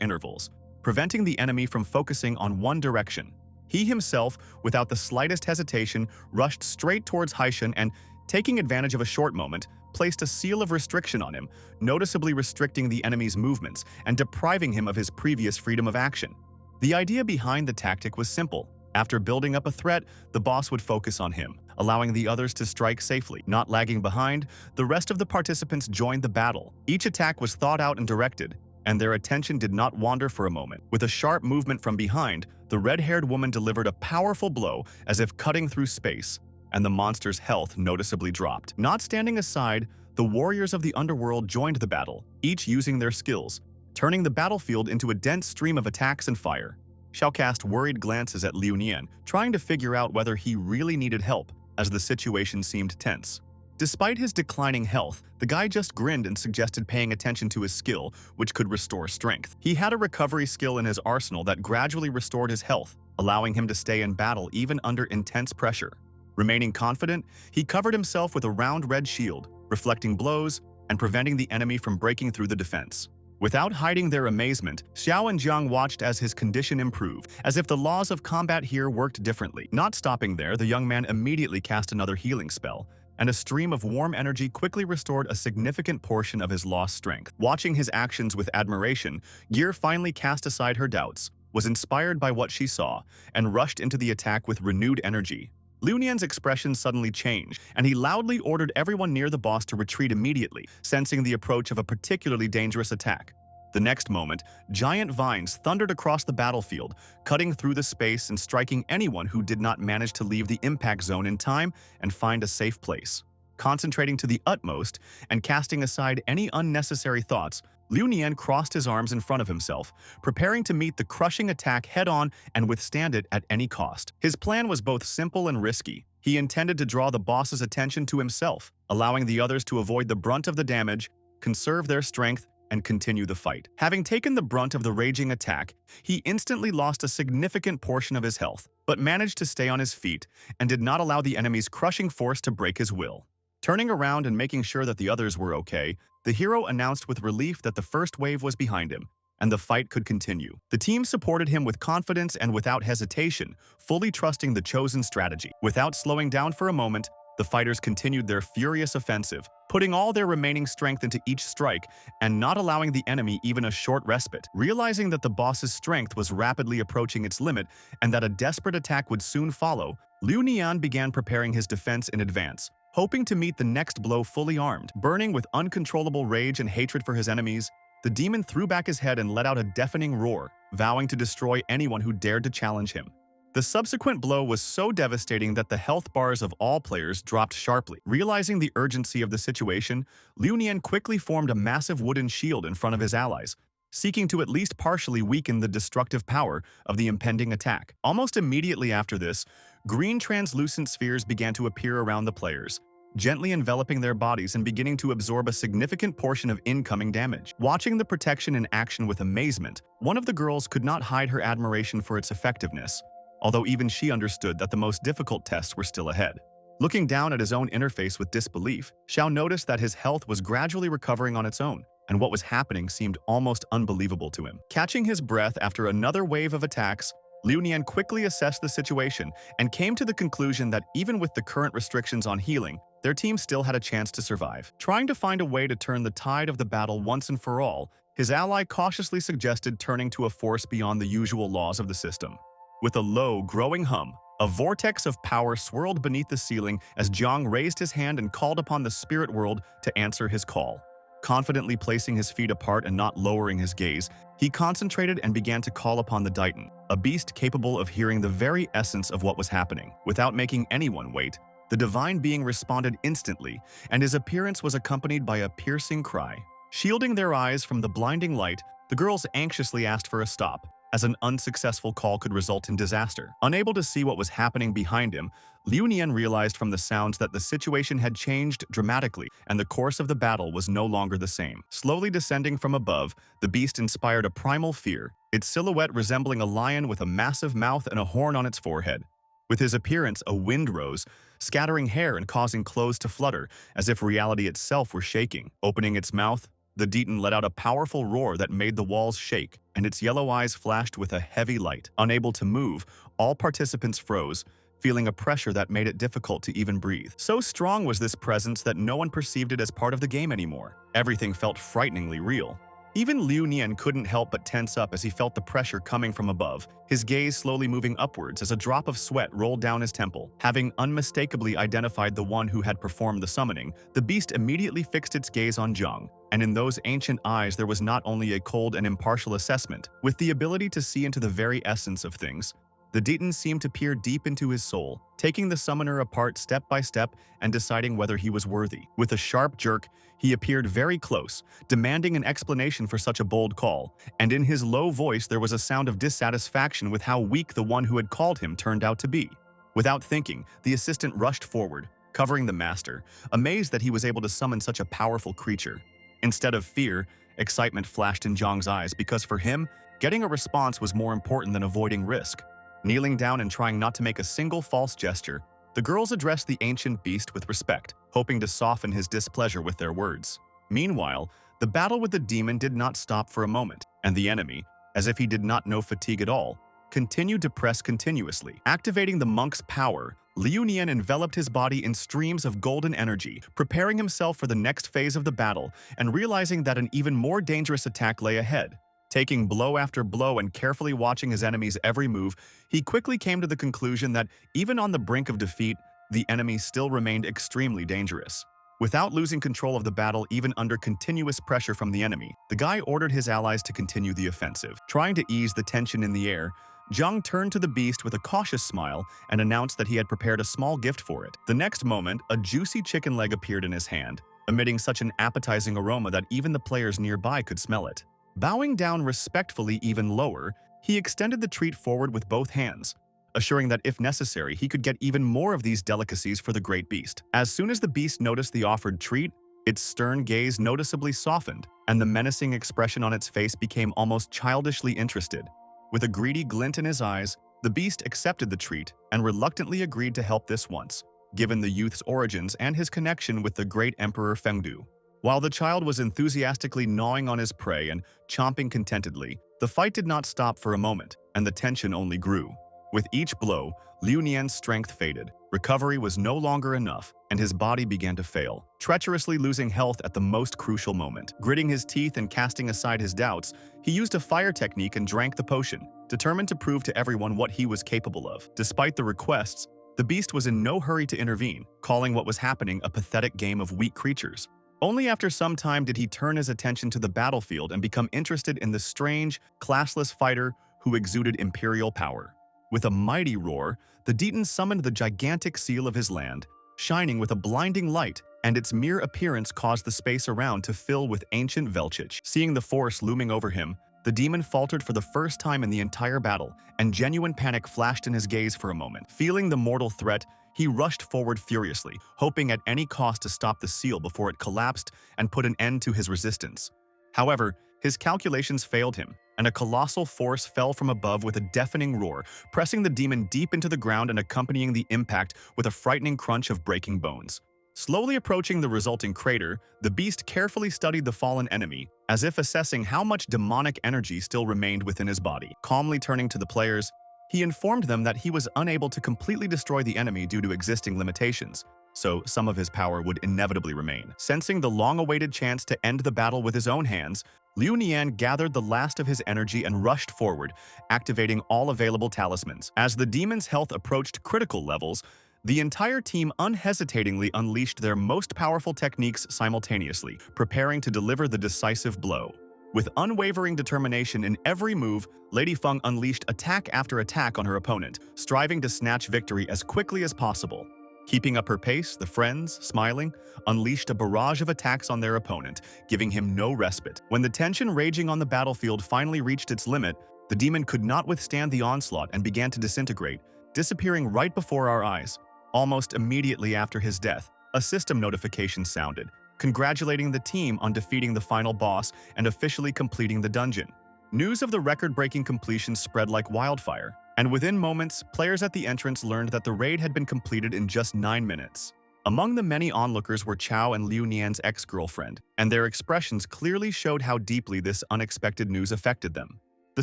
intervals, preventing the enemy from focusing on one direction. He himself, without the slightest hesitation, rushed straight towards Heishan and, taking advantage of a short moment, placed a seal of restriction on him, noticeably restricting the enemy's movements and depriving him of his previous freedom of action. The idea behind the tactic was simple. After building up a threat, the boss would focus on him, allowing the others to strike safely. Not lagging behind, the rest of the participants joined the battle. Each attack was thought out and directed, and their attention did not wander for a moment. With a sharp movement from behind, the red-haired woman delivered a powerful blow as if cutting through space, and the monster's health noticeably dropped. Not standing aside, the warriors of the underworld joined the battle, each using their skills, turning the battlefield into a dense stream of attacks and fire. Xiao cast worried glances at Liu Nian, trying to figure out whether he really needed help, as the situation seemed tense. Despite his declining health, the guy just grinned and suggested paying attention to his skill, which could restore strength. He had a recovery skill in his arsenal that gradually restored his health, allowing him to stay in battle even under intense pressure. Remaining confident, he covered himself with a round red shield, reflecting blows and preventing the enemy from breaking through the defense. Without hiding their amazement, Xiao and Jiang watched as his condition improved, as if the laws of combat here worked differently. Not stopping there, the young man immediately cast another healing spell, and a stream of warm energy quickly restored a significant portion of his lost strength. Watching his actions with admiration, Gear finally cast aside her doubts, was inspired by what she saw, and rushed into the attack with renewed energy. Liu Nian's expression suddenly changed, and he loudly ordered everyone near the boss to retreat immediately, sensing the approach of a particularly dangerous attack. The next moment, giant vines thundered across the battlefield, cutting through the space and striking anyone who did not manage to leave the impact zone in time and find a safe place. Concentrating to the utmost and casting aside any unnecessary thoughts, Liu Nian crossed his arms in front of himself, preparing to meet the crushing attack head-on and withstand it at any cost. His plan was both simple and risky. He intended to draw the boss's attention to himself, allowing the others to avoid the brunt of the damage, conserve their strength, and continue the fight. Having taken the brunt of the raging attack, he instantly lost a significant portion of his health, but managed to stay on his feet and did not allow the enemy's crushing force to break his will. Turning around and making sure that the others were okay, the hero announced with relief that the first wave was behind him, and the fight could continue. The team supported him with confidence and without hesitation, fully trusting the chosen strategy. Without slowing down for a moment, the fighters continued their furious offensive, putting all their remaining strength into each strike and not allowing the enemy even a short respite. Realizing that the boss's strength was rapidly approaching its limit and that a desperate attack would soon follow, Liu Nian began preparing his defense in advance, hoping to meet the next blow fully armed. Burning with uncontrollable rage and hatred for his enemies, the demon threw back his head and let out a deafening roar, vowing to destroy anyone who dared to challenge him. The subsequent blow was so devastating that the health bars of all players dropped sharply. Realizing the urgency of the situation, Liu Nian quickly formed a massive wooden shield in front of his allies, seeking to at least partially weaken the destructive power of the impending attack. Almost immediately after this, green translucent spheres began to appear around the players, gently enveloping their bodies and beginning to absorb a significant portion of incoming damage. Watching the protection in action with amazement, one of the girls could not hide her admiration for its effectiveness, although even she understood that the most difficult tests were still ahead. Looking down at his own interface with disbelief, Xiao noticed that his health was gradually recovering on its own, and what was happening seemed almost unbelievable to him. Catching his breath after another wave of attacks, Liu Nian quickly assessed the situation and came to the conclusion that even with the current restrictions on healing, their team still had a chance to survive. Trying to find a way to turn the tide of the battle once and for all, his ally cautiously suggested turning to a force beyond the usual laws of the system. With a low, growing hum, a vortex of power swirled beneath the ceiling as Jiang raised his hand and called upon the spirit world to answer his call. Confidently placing his feet apart and not lowering his gaze, he concentrated and began to call upon the Titan, a beast capable of hearing the very essence of what was happening. Without making anyone wait, the divine being responded instantly, and his appearance was accompanied by a piercing cry. Shielding their eyes from the blinding light, the girls anxiously asked for a stop, as an unsuccessful call could result in disaster. Unable to see what was happening behind him, Liu Nian realized from the sounds that the situation had changed dramatically, and the course of the battle was no longer the same. Slowly descending from above, the beast inspired a primal fear, its silhouette resembling a lion with a massive mouth and a horn on its forehead. With his appearance, a wind rose, scattering hair and causing clothes to flutter, as if reality itself were shaking. Opening its mouth, the Titan let out a powerful roar that made the walls shake, and its yellow eyes flashed with a heavy light. Unable to move, all participants froze, feeling a pressure that made it difficult to even breathe. So strong was this presence that no one perceived it as part of the game anymore. Everything felt frighteningly real. Even Liu Nian couldn't help but tense up as he felt the pressure coming from above, his gaze slowly moving upwards as a drop of sweat rolled down his temple. Having unmistakably identified the one who had performed the summoning, the beast immediately fixed its gaze on Zhang, and in those ancient eyes there was not only a cold and impartial assessment. With the ability to see into the very essence of things, the Titan seemed to peer deep into his soul, taking the summoner apart step by step and deciding whether he was worthy. With a sharp jerk, he appeared very close, demanding an explanation for such a bold call, and in his low voice there was a sound of dissatisfaction with how weak the one who had called him turned out to be. Without thinking, the assistant rushed forward, covering the master, amazed that he was able to summon such a powerful creature. Instead of fear, excitement flashed in Zhang's eyes because for him, getting a response was more important than avoiding risk. Kneeling down and trying not to make a single false gesture, the girls addressed the ancient beast with respect, hoping to soften his displeasure with their words. Meanwhile, the battle with the demon did not stop for a moment, and the enemy, as if he did not know fatigue at all, continued to press continuously. Activating the monk's power, Liu Nian enveloped his body in streams of golden energy, preparing himself for the next phase of the battle and realizing that an even more dangerous attack lay ahead. Taking blow after blow and carefully watching his enemy's every move, he quickly came to the conclusion that even on the brink of defeat, the enemy still remained extremely dangerous. Without losing control of the battle even under continuous pressure from the enemy, the guy ordered his allies to continue the offensive. Trying to ease the tension in the air, Zhang turned to the beast with a cautious smile and announced that he had prepared a small gift for it. The next moment, a juicy chicken leg appeared in his hand, emitting such an appetizing aroma that even the players nearby could smell it. Bowing down respectfully even lower, he extended the treat forward with both hands, assuring that if necessary, he could get even more of these delicacies for the great beast. As soon as the beast noticed the offered treat, its stern gaze noticeably softened, and the menacing expression on its face became almost childishly interested. With a greedy glint in his eyes, the beast accepted the treat and reluctantly agreed to help this once, given the youth's origins and his connection with the great Emperor Fengdu. While the child was enthusiastically gnawing on his prey and chomping contentedly, the fight did not stop for a moment, and the tension only grew. With each blow, Liu Nian's strength faded, recovery was no longer enough, and his body began to fail, treacherously losing health at the most crucial moment. Gritting his teeth and casting aside his doubts, he used a fire technique and drank the potion, determined to prove to everyone what he was capable of. Despite the requests, the beast was in no hurry to intervene, calling what was happening a pathetic game of weak creatures. Only after some time did he turn his attention to the battlefield and become interested in the strange, classless fighter who exuded imperial power. With a mighty roar, the Titan summoned the gigantic seal of his land, shining with a blinding light, and its mere appearance caused the space around to fill with ancient Velchich. Seeing the force looming over him, the demon faltered for the first time in the entire battle, and genuine panic flashed in his gaze for a moment. Feeling the mortal threat, he rushed forward furiously, hoping at any cost to stop the seal before it collapsed and put an end to his resistance. However, his calculations failed him, and a colossal force fell from above with a deafening roar, pressing the demon deep into the ground and accompanying the impact with a frightening crunch of breaking bones. Slowly approaching the resulting crater, the beast carefully studied the fallen enemy, as if assessing how much demonic energy still remained within his body. Calmly turning to the players, he informed them that he was unable to completely destroy the enemy due to existing limitations, so some of his power would inevitably remain. Sensing the long-awaited chance to end the battle with his own hands, Liu Nian gathered the last of his energy and rushed forward, activating all available talismans. As the demon's health approached critical levels, The entire team unhesitatingly unleashed their most powerful techniques simultaneously, preparing to deliver the decisive blow. With unwavering determination in every move, Lady Feng unleashed attack after attack on her opponent, striving to snatch victory as quickly as possible. Keeping up her pace, the friends, smiling, unleashed a barrage of attacks on their opponent, giving him no respite. When the tension raging on the battlefield finally reached its limit, the demon could not withstand the onslaught and began to disintegrate, disappearing right before our eyes. Almost immediately after his death, a system notification sounded, congratulating the team on defeating the final boss and officially completing the dungeon. News of the record-breaking completion spread like wildfire, and within moments, players at the entrance learned that the raid had been completed in just 9 minutes. Among the many onlookers were Chao and Liu Nian's ex-girlfriend, and their expressions clearly showed how deeply this unexpected news affected them. The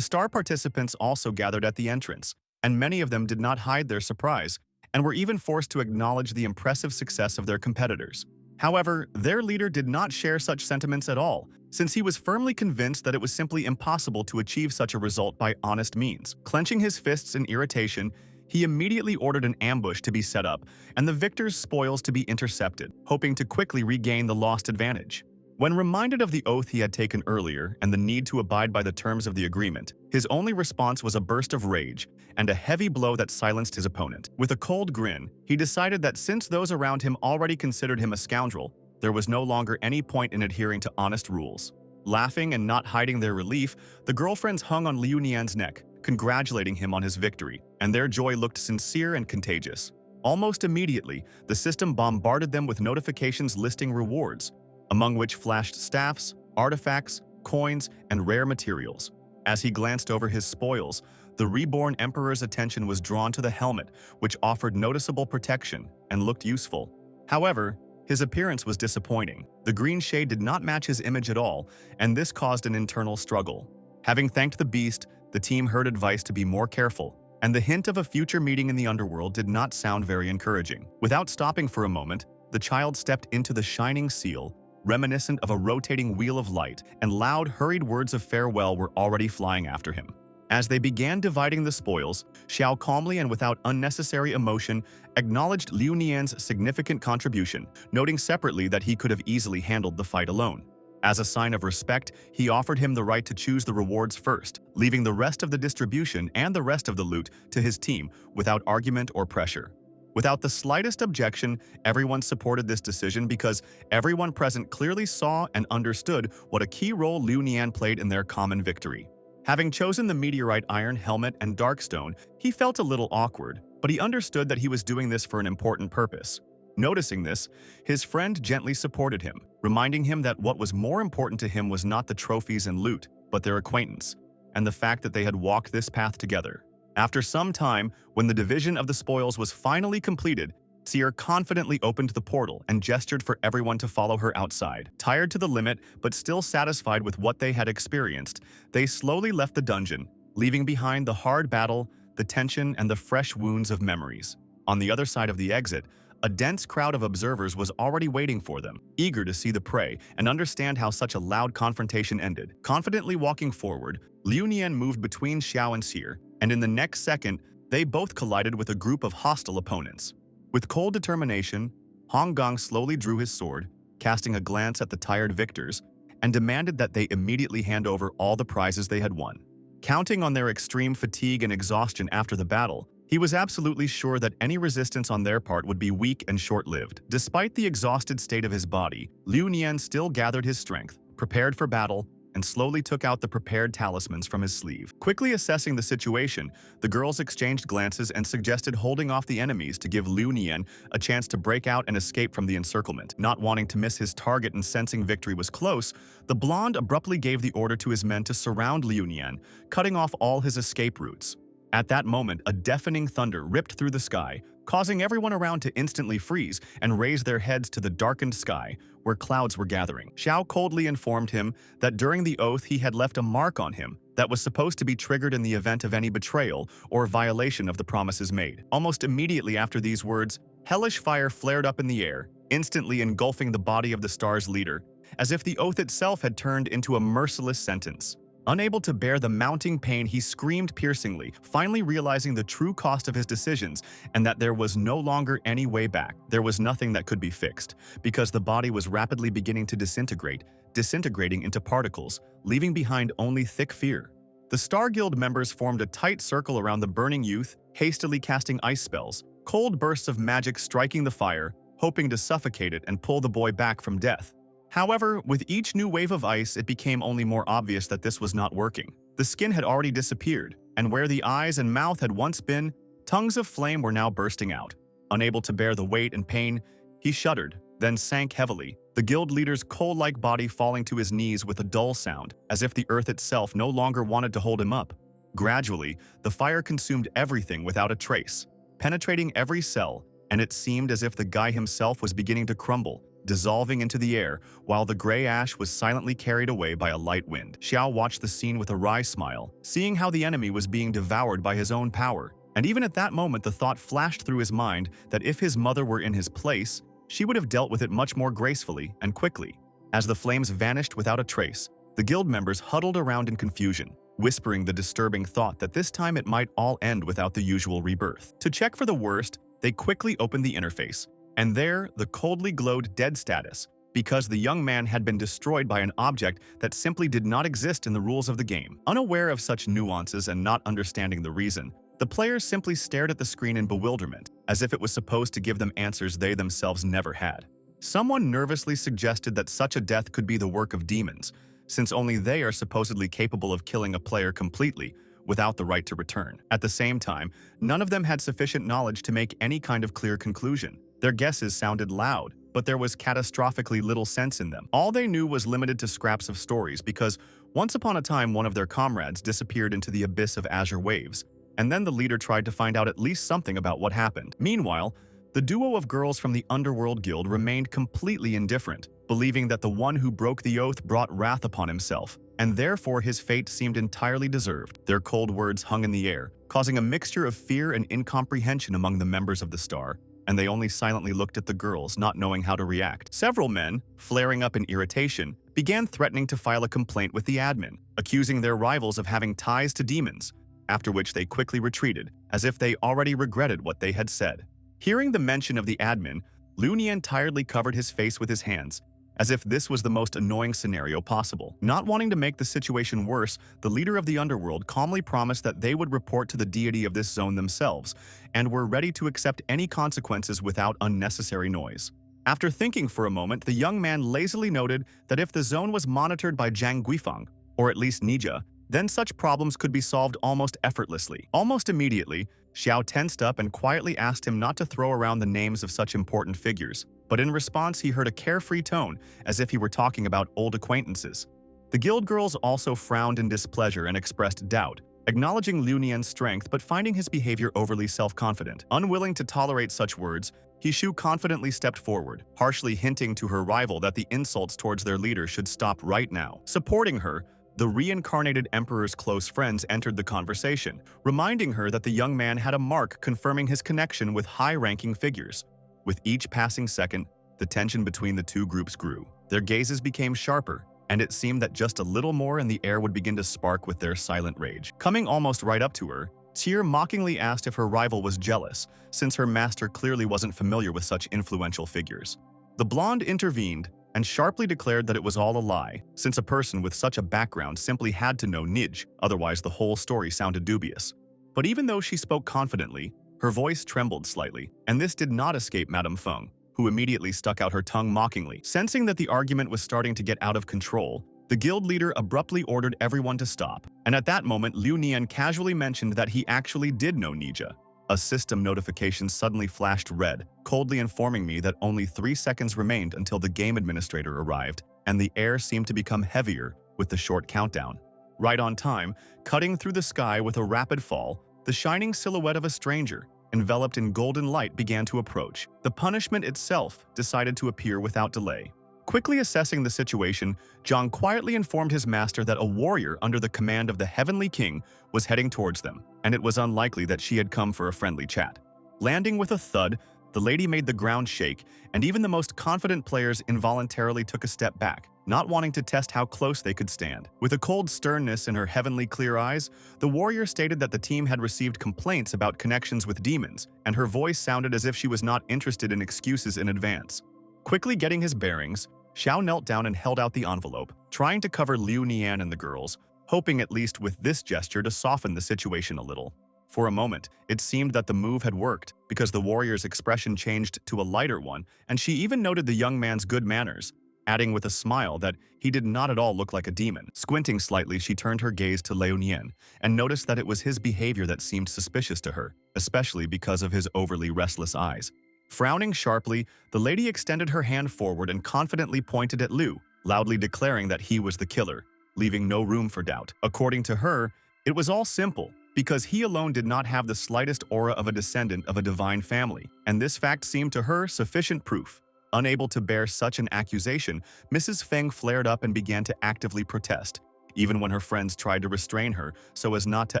star participants also gathered at the entrance, and many of them did not hide their surprise, and were even forced to acknowledge the impressive success of their competitors. However, their leader did not share such sentiments at all, since he was firmly convinced that it was simply impossible to achieve such a result by honest means. Clenching his fists in irritation, he immediately ordered an ambush to be set up and the victor's spoils to be intercepted, hoping to quickly regain the lost advantage. When reminded of the oath he had taken earlier and the need to abide by the terms of the agreement, his only response was a burst of rage and a heavy blow that silenced his opponent. With a cold grin, he decided that since those around him already considered him a scoundrel, there was no longer any point in adhering to honest rules. Laughing and not hiding their relief, the girlfriends hung on Liu Nian's neck, congratulating him on his victory, and their joy looked sincere and contagious. Almost immediately, the system bombarded them with notifications listing rewards, among which flashed staffs, artifacts, coins, and rare materials. As he glanced over his spoils, the reborn emperor's attention was drawn to the helmet, which offered noticeable protection and looked useful. However, his appearance was disappointing. The green shade did not match his image at all, and this caused an internal struggle. Having thanked the beast, the team heard advice to be more careful, and the hint of a future meeting in the underworld did not sound very encouraging. Without stopping for a moment, the child stepped into the shining seal, reminiscent of a rotating wheel of light, and loud, hurried words of farewell were already flying after him. As they began dividing the spoils, Xiao calmly and without unnecessary emotion acknowledged Liu Nian's significant contribution, noting separately that he could have easily handled the fight alone. As a sign of respect, he offered him the right to choose the rewards first, leaving the rest of the distribution and the rest of the loot to his team without argument or pressure. Without the slightest objection, everyone supported this decision because everyone present clearly saw and understood what a key role Liu Nian played in their common victory. Having chosen the meteorite iron helmet and darkstone, he felt a little awkward, but he understood that he was doing this for an important purpose. Noticing this, his friend gently supported him, reminding him that what was more important to him was not the trophies and loot, but their acquaintance, and the fact that they had walked this path together. After some time, when the division of the spoils was finally completed, Seer confidently opened the portal and gestured for everyone to follow her outside. Tired to the limit, but still satisfied with what they had experienced, they slowly left the dungeon, leaving behind the hard battle, the tension, and the fresh wounds of memories. On the other side of the exit, a dense crowd of observers was already waiting for them, eager to see the prey and understand how such a loud confrontation ended. Confidently walking forward, Liu Nian moved between Xiao and Seer, and in the next second, they both collided with a group of hostile opponents. With cold determination, Hong Gong slowly drew his sword, casting a glance at the tired victors, and demanded that they immediately hand over all the prizes they had won. Counting on their extreme fatigue and exhaustion after the battle, he was absolutely sure that any resistance on their part would be weak and short-lived. Despite the exhausted state of his body, Liu Nian still gathered his strength, prepared for battle, and slowly took out the prepared talismans from his sleeve. Quickly assessing the situation, the girls exchanged glances and suggested holding off the enemies to give Liu Nian a chance to break out and escape from the encirclement. Not wanting to miss his target and sensing victory was close, the blonde abruptly gave the order to his men to surround Liu Nian, cutting off all his escape routes. At that moment, a deafening thunder ripped through the sky, causing everyone around to instantly freeze and raise their heads to the darkened sky, where clouds were gathering. Xiao coldly informed him that during the oath he had left a mark on him that was supposed to be triggered in the event of any betrayal or violation of the promises made. Almost immediately after these words, hellish fire flared up in the air, instantly engulfing the body of the star's leader, as if the oath itself had turned into a merciless sentence. Unable to bear the mounting pain, he screamed piercingly, finally realizing the true cost of his decisions and that there was no longer any way back. There was nothing that could be fixed, because the body was rapidly beginning to disintegrating into particles, leaving behind only thick fear. The Star Guild members formed a tight circle around the burning youth, hastily casting ice spells, cold bursts of magic striking the fire, hoping to suffocate it and pull the boy back from death. However, with each new wave of ice, it became only more obvious that this was not working. The skin had already disappeared, and where the eyes and mouth had once been, tongues of flame were now bursting out. Unable to bear the weight and pain, he shuddered, then sank heavily, the guild leader's coal-like body falling to his knees with a dull sound, as if the earth itself no longer wanted to hold him up. Gradually, the fire consumed everything without a trace, penetrating every cell, and it seemed as if the guy himself was beginning to crumble, dissolving into the air, while the gray ash was silently carried away by a light wind. Xiao watched the scene with a wry smile, seeing how the enemy was being devoured by his own power. And even at that moment, the thought flashed through his mind that if his mother were in his place, she would have dealt with it much more gracefully and quickly. As the flames vanished without a trace, the guild members huddled around in confusion, whispering the disturbing thought that this time it might all end without the usual rebirth. To check for the worst, they quickly opened the interface, and there, the coldly glowed dead status, because the young man had been destroyed by an object that simply did not exist in the rules of the game. Unaware of such nuances and not understanding the reason, the players simply stared at the screen in bewilderment, as if it was supposed to give them answers they themselves never had. Someone nervously suggested that such a death could be the work of demons, since only they are supposedly capable of killing a player completely, without the right to return. At the same time, none of them had sufficient knowledge to make any kind of clear conclusion. Their guesses sounded loud, but there was catastrophically little sense in them. All they knew was limited to scraps of stories because once upon a time one of their comrades disappeared into the abyss of azure waves, and then the leader tried to find out at least something about what happened. Meanwhile, the duo of girls from the Underworld Guild remained completely indifferent, believing that the one who broke the oath brought wrath upon himself, and therefore his fate seemed entirely deserved. Their cold words hung in the air, causing a mixture of fear and incomprehension among the members of the Star, and they only silently looked at the girls, not knowing how to react. Several men, flaring up in irritation, began threatening to file a complaint with the admin, accusing their rivals of having ties to demons, after which they quickly retreated, as if they already regretted what they had said. Hearing the mention of the admin, Lu Nian tiredly covered his face with his hands, as if this was the most annoying scenario possible. Not wanting to make the situation worse, the leader of the underworld calmly promised that they would report to the deity of this zone themselves, and were ready to accept any consequences without unnecessary noise. After thinking for a moment, the young man lazily noted that if the zone was monitored by Zhang Guifang, or at least Nija, then such problems could be solved almost effortlessly. Almost immediately, Xiao tensed up and quietly asked him not to throw around the names of such important figures, but in response he heard a carefree tone, as if he were talking about old acquaintances. The guild girls also frowned in displeasure and expressed doubt, acknowledging Lu Nian's strength but finding his behavior overly self-confident. Unwilling to tolerate such words, He Shu confidently stepped forward, harshly hinting to her rival that the insults towards their leader should stop right now. Supporting her, the reincarnated emperor's close friends entered the conversation, reminding her that the young man had a mark confirming his connection with high-ranking figures. With each passing second, the tension between the two groups grew. Their gazes became sharper, and it seemed that just a little more and the air would begin to spark with their silent rage. Coming almost right up to her, Tyr mockingly asked if her rival was jealous, since her master clearly wasn't familiar with such influential figures. The blonde intervened and sharply declared that it was all a lie, since a person with such a background simply had to know Nij, otherwise the whole story sounded dubious. But even though she spoke confidently, her voice trembled slightly, and this did not escape Madame Feng, who immediately stuck out her tongue mockingly. Sensing that the argument was starting to get out of control, the guild leader abruptly ordered everyone to stop, and at that moment Lu Nian casually mentioned that he actually did know Nija. A system notification suddenly flashed red, coldly informing me that only 3 seconds remained until the game administrator arrived, and the air seemed to become heavier with the short countdown. Right on time, cutting through the sky with a rapid fall, the shining silhouette of a stranger, enveloped in golden light, began to approach. The punishment itself decided to appear without delay. Quickly assessing the situation, Zhang quietly informed his master that a warrior under the command of the Heavenly King was heading towards them, and it was unlikely that she had come for a friendly chat. Landing with a thud, the lady made the ground shake, and even the most confident players involuntarily took a step back, not wanting to test how close they could stand. With a cold sternness in her heavenly clear eyes, the warrior stated that the team had received complaints about connections with demons, and her voice sounded as if she was not interested in excuses in advance. Quickly getting his bearings, Xiao knelt down and held out the envelope, trying to cover Liu Nian and the girls, hoping at least with this gesture to soften the situation a little. For a moment, it seemed that the move had worked, because the warrior's expression changed to a lighter one, and she even noted the young man's good manners, adding with a smile that he did not at all look like a demon. Squinting slightly, she turned her gaze to Liu Nian and noticed that it was his behavior that seemed suspicious to her, especially because of his overly restless eyes. Frowning sharply, the lady extended her hand forward and confidently pointed at Liu, loudly declaring that he was the killer, leaving no room for doubt. According to her, it was all simple, because he alone did not have the slightest aura of a descendant of a divine family, and this fact seemed to her sufficient proof. Unable to bear such an accusation, Mrs. Feng flared up and began to actively protest, even when her friends tried to restrain her so as not to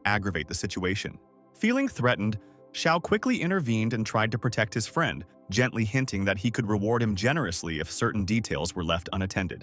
aggravate the situation. Feeling threatened, Xiao quickly intervened and tried to protect his friend, gently hinting that he could reward him generously if certain details were left unattended.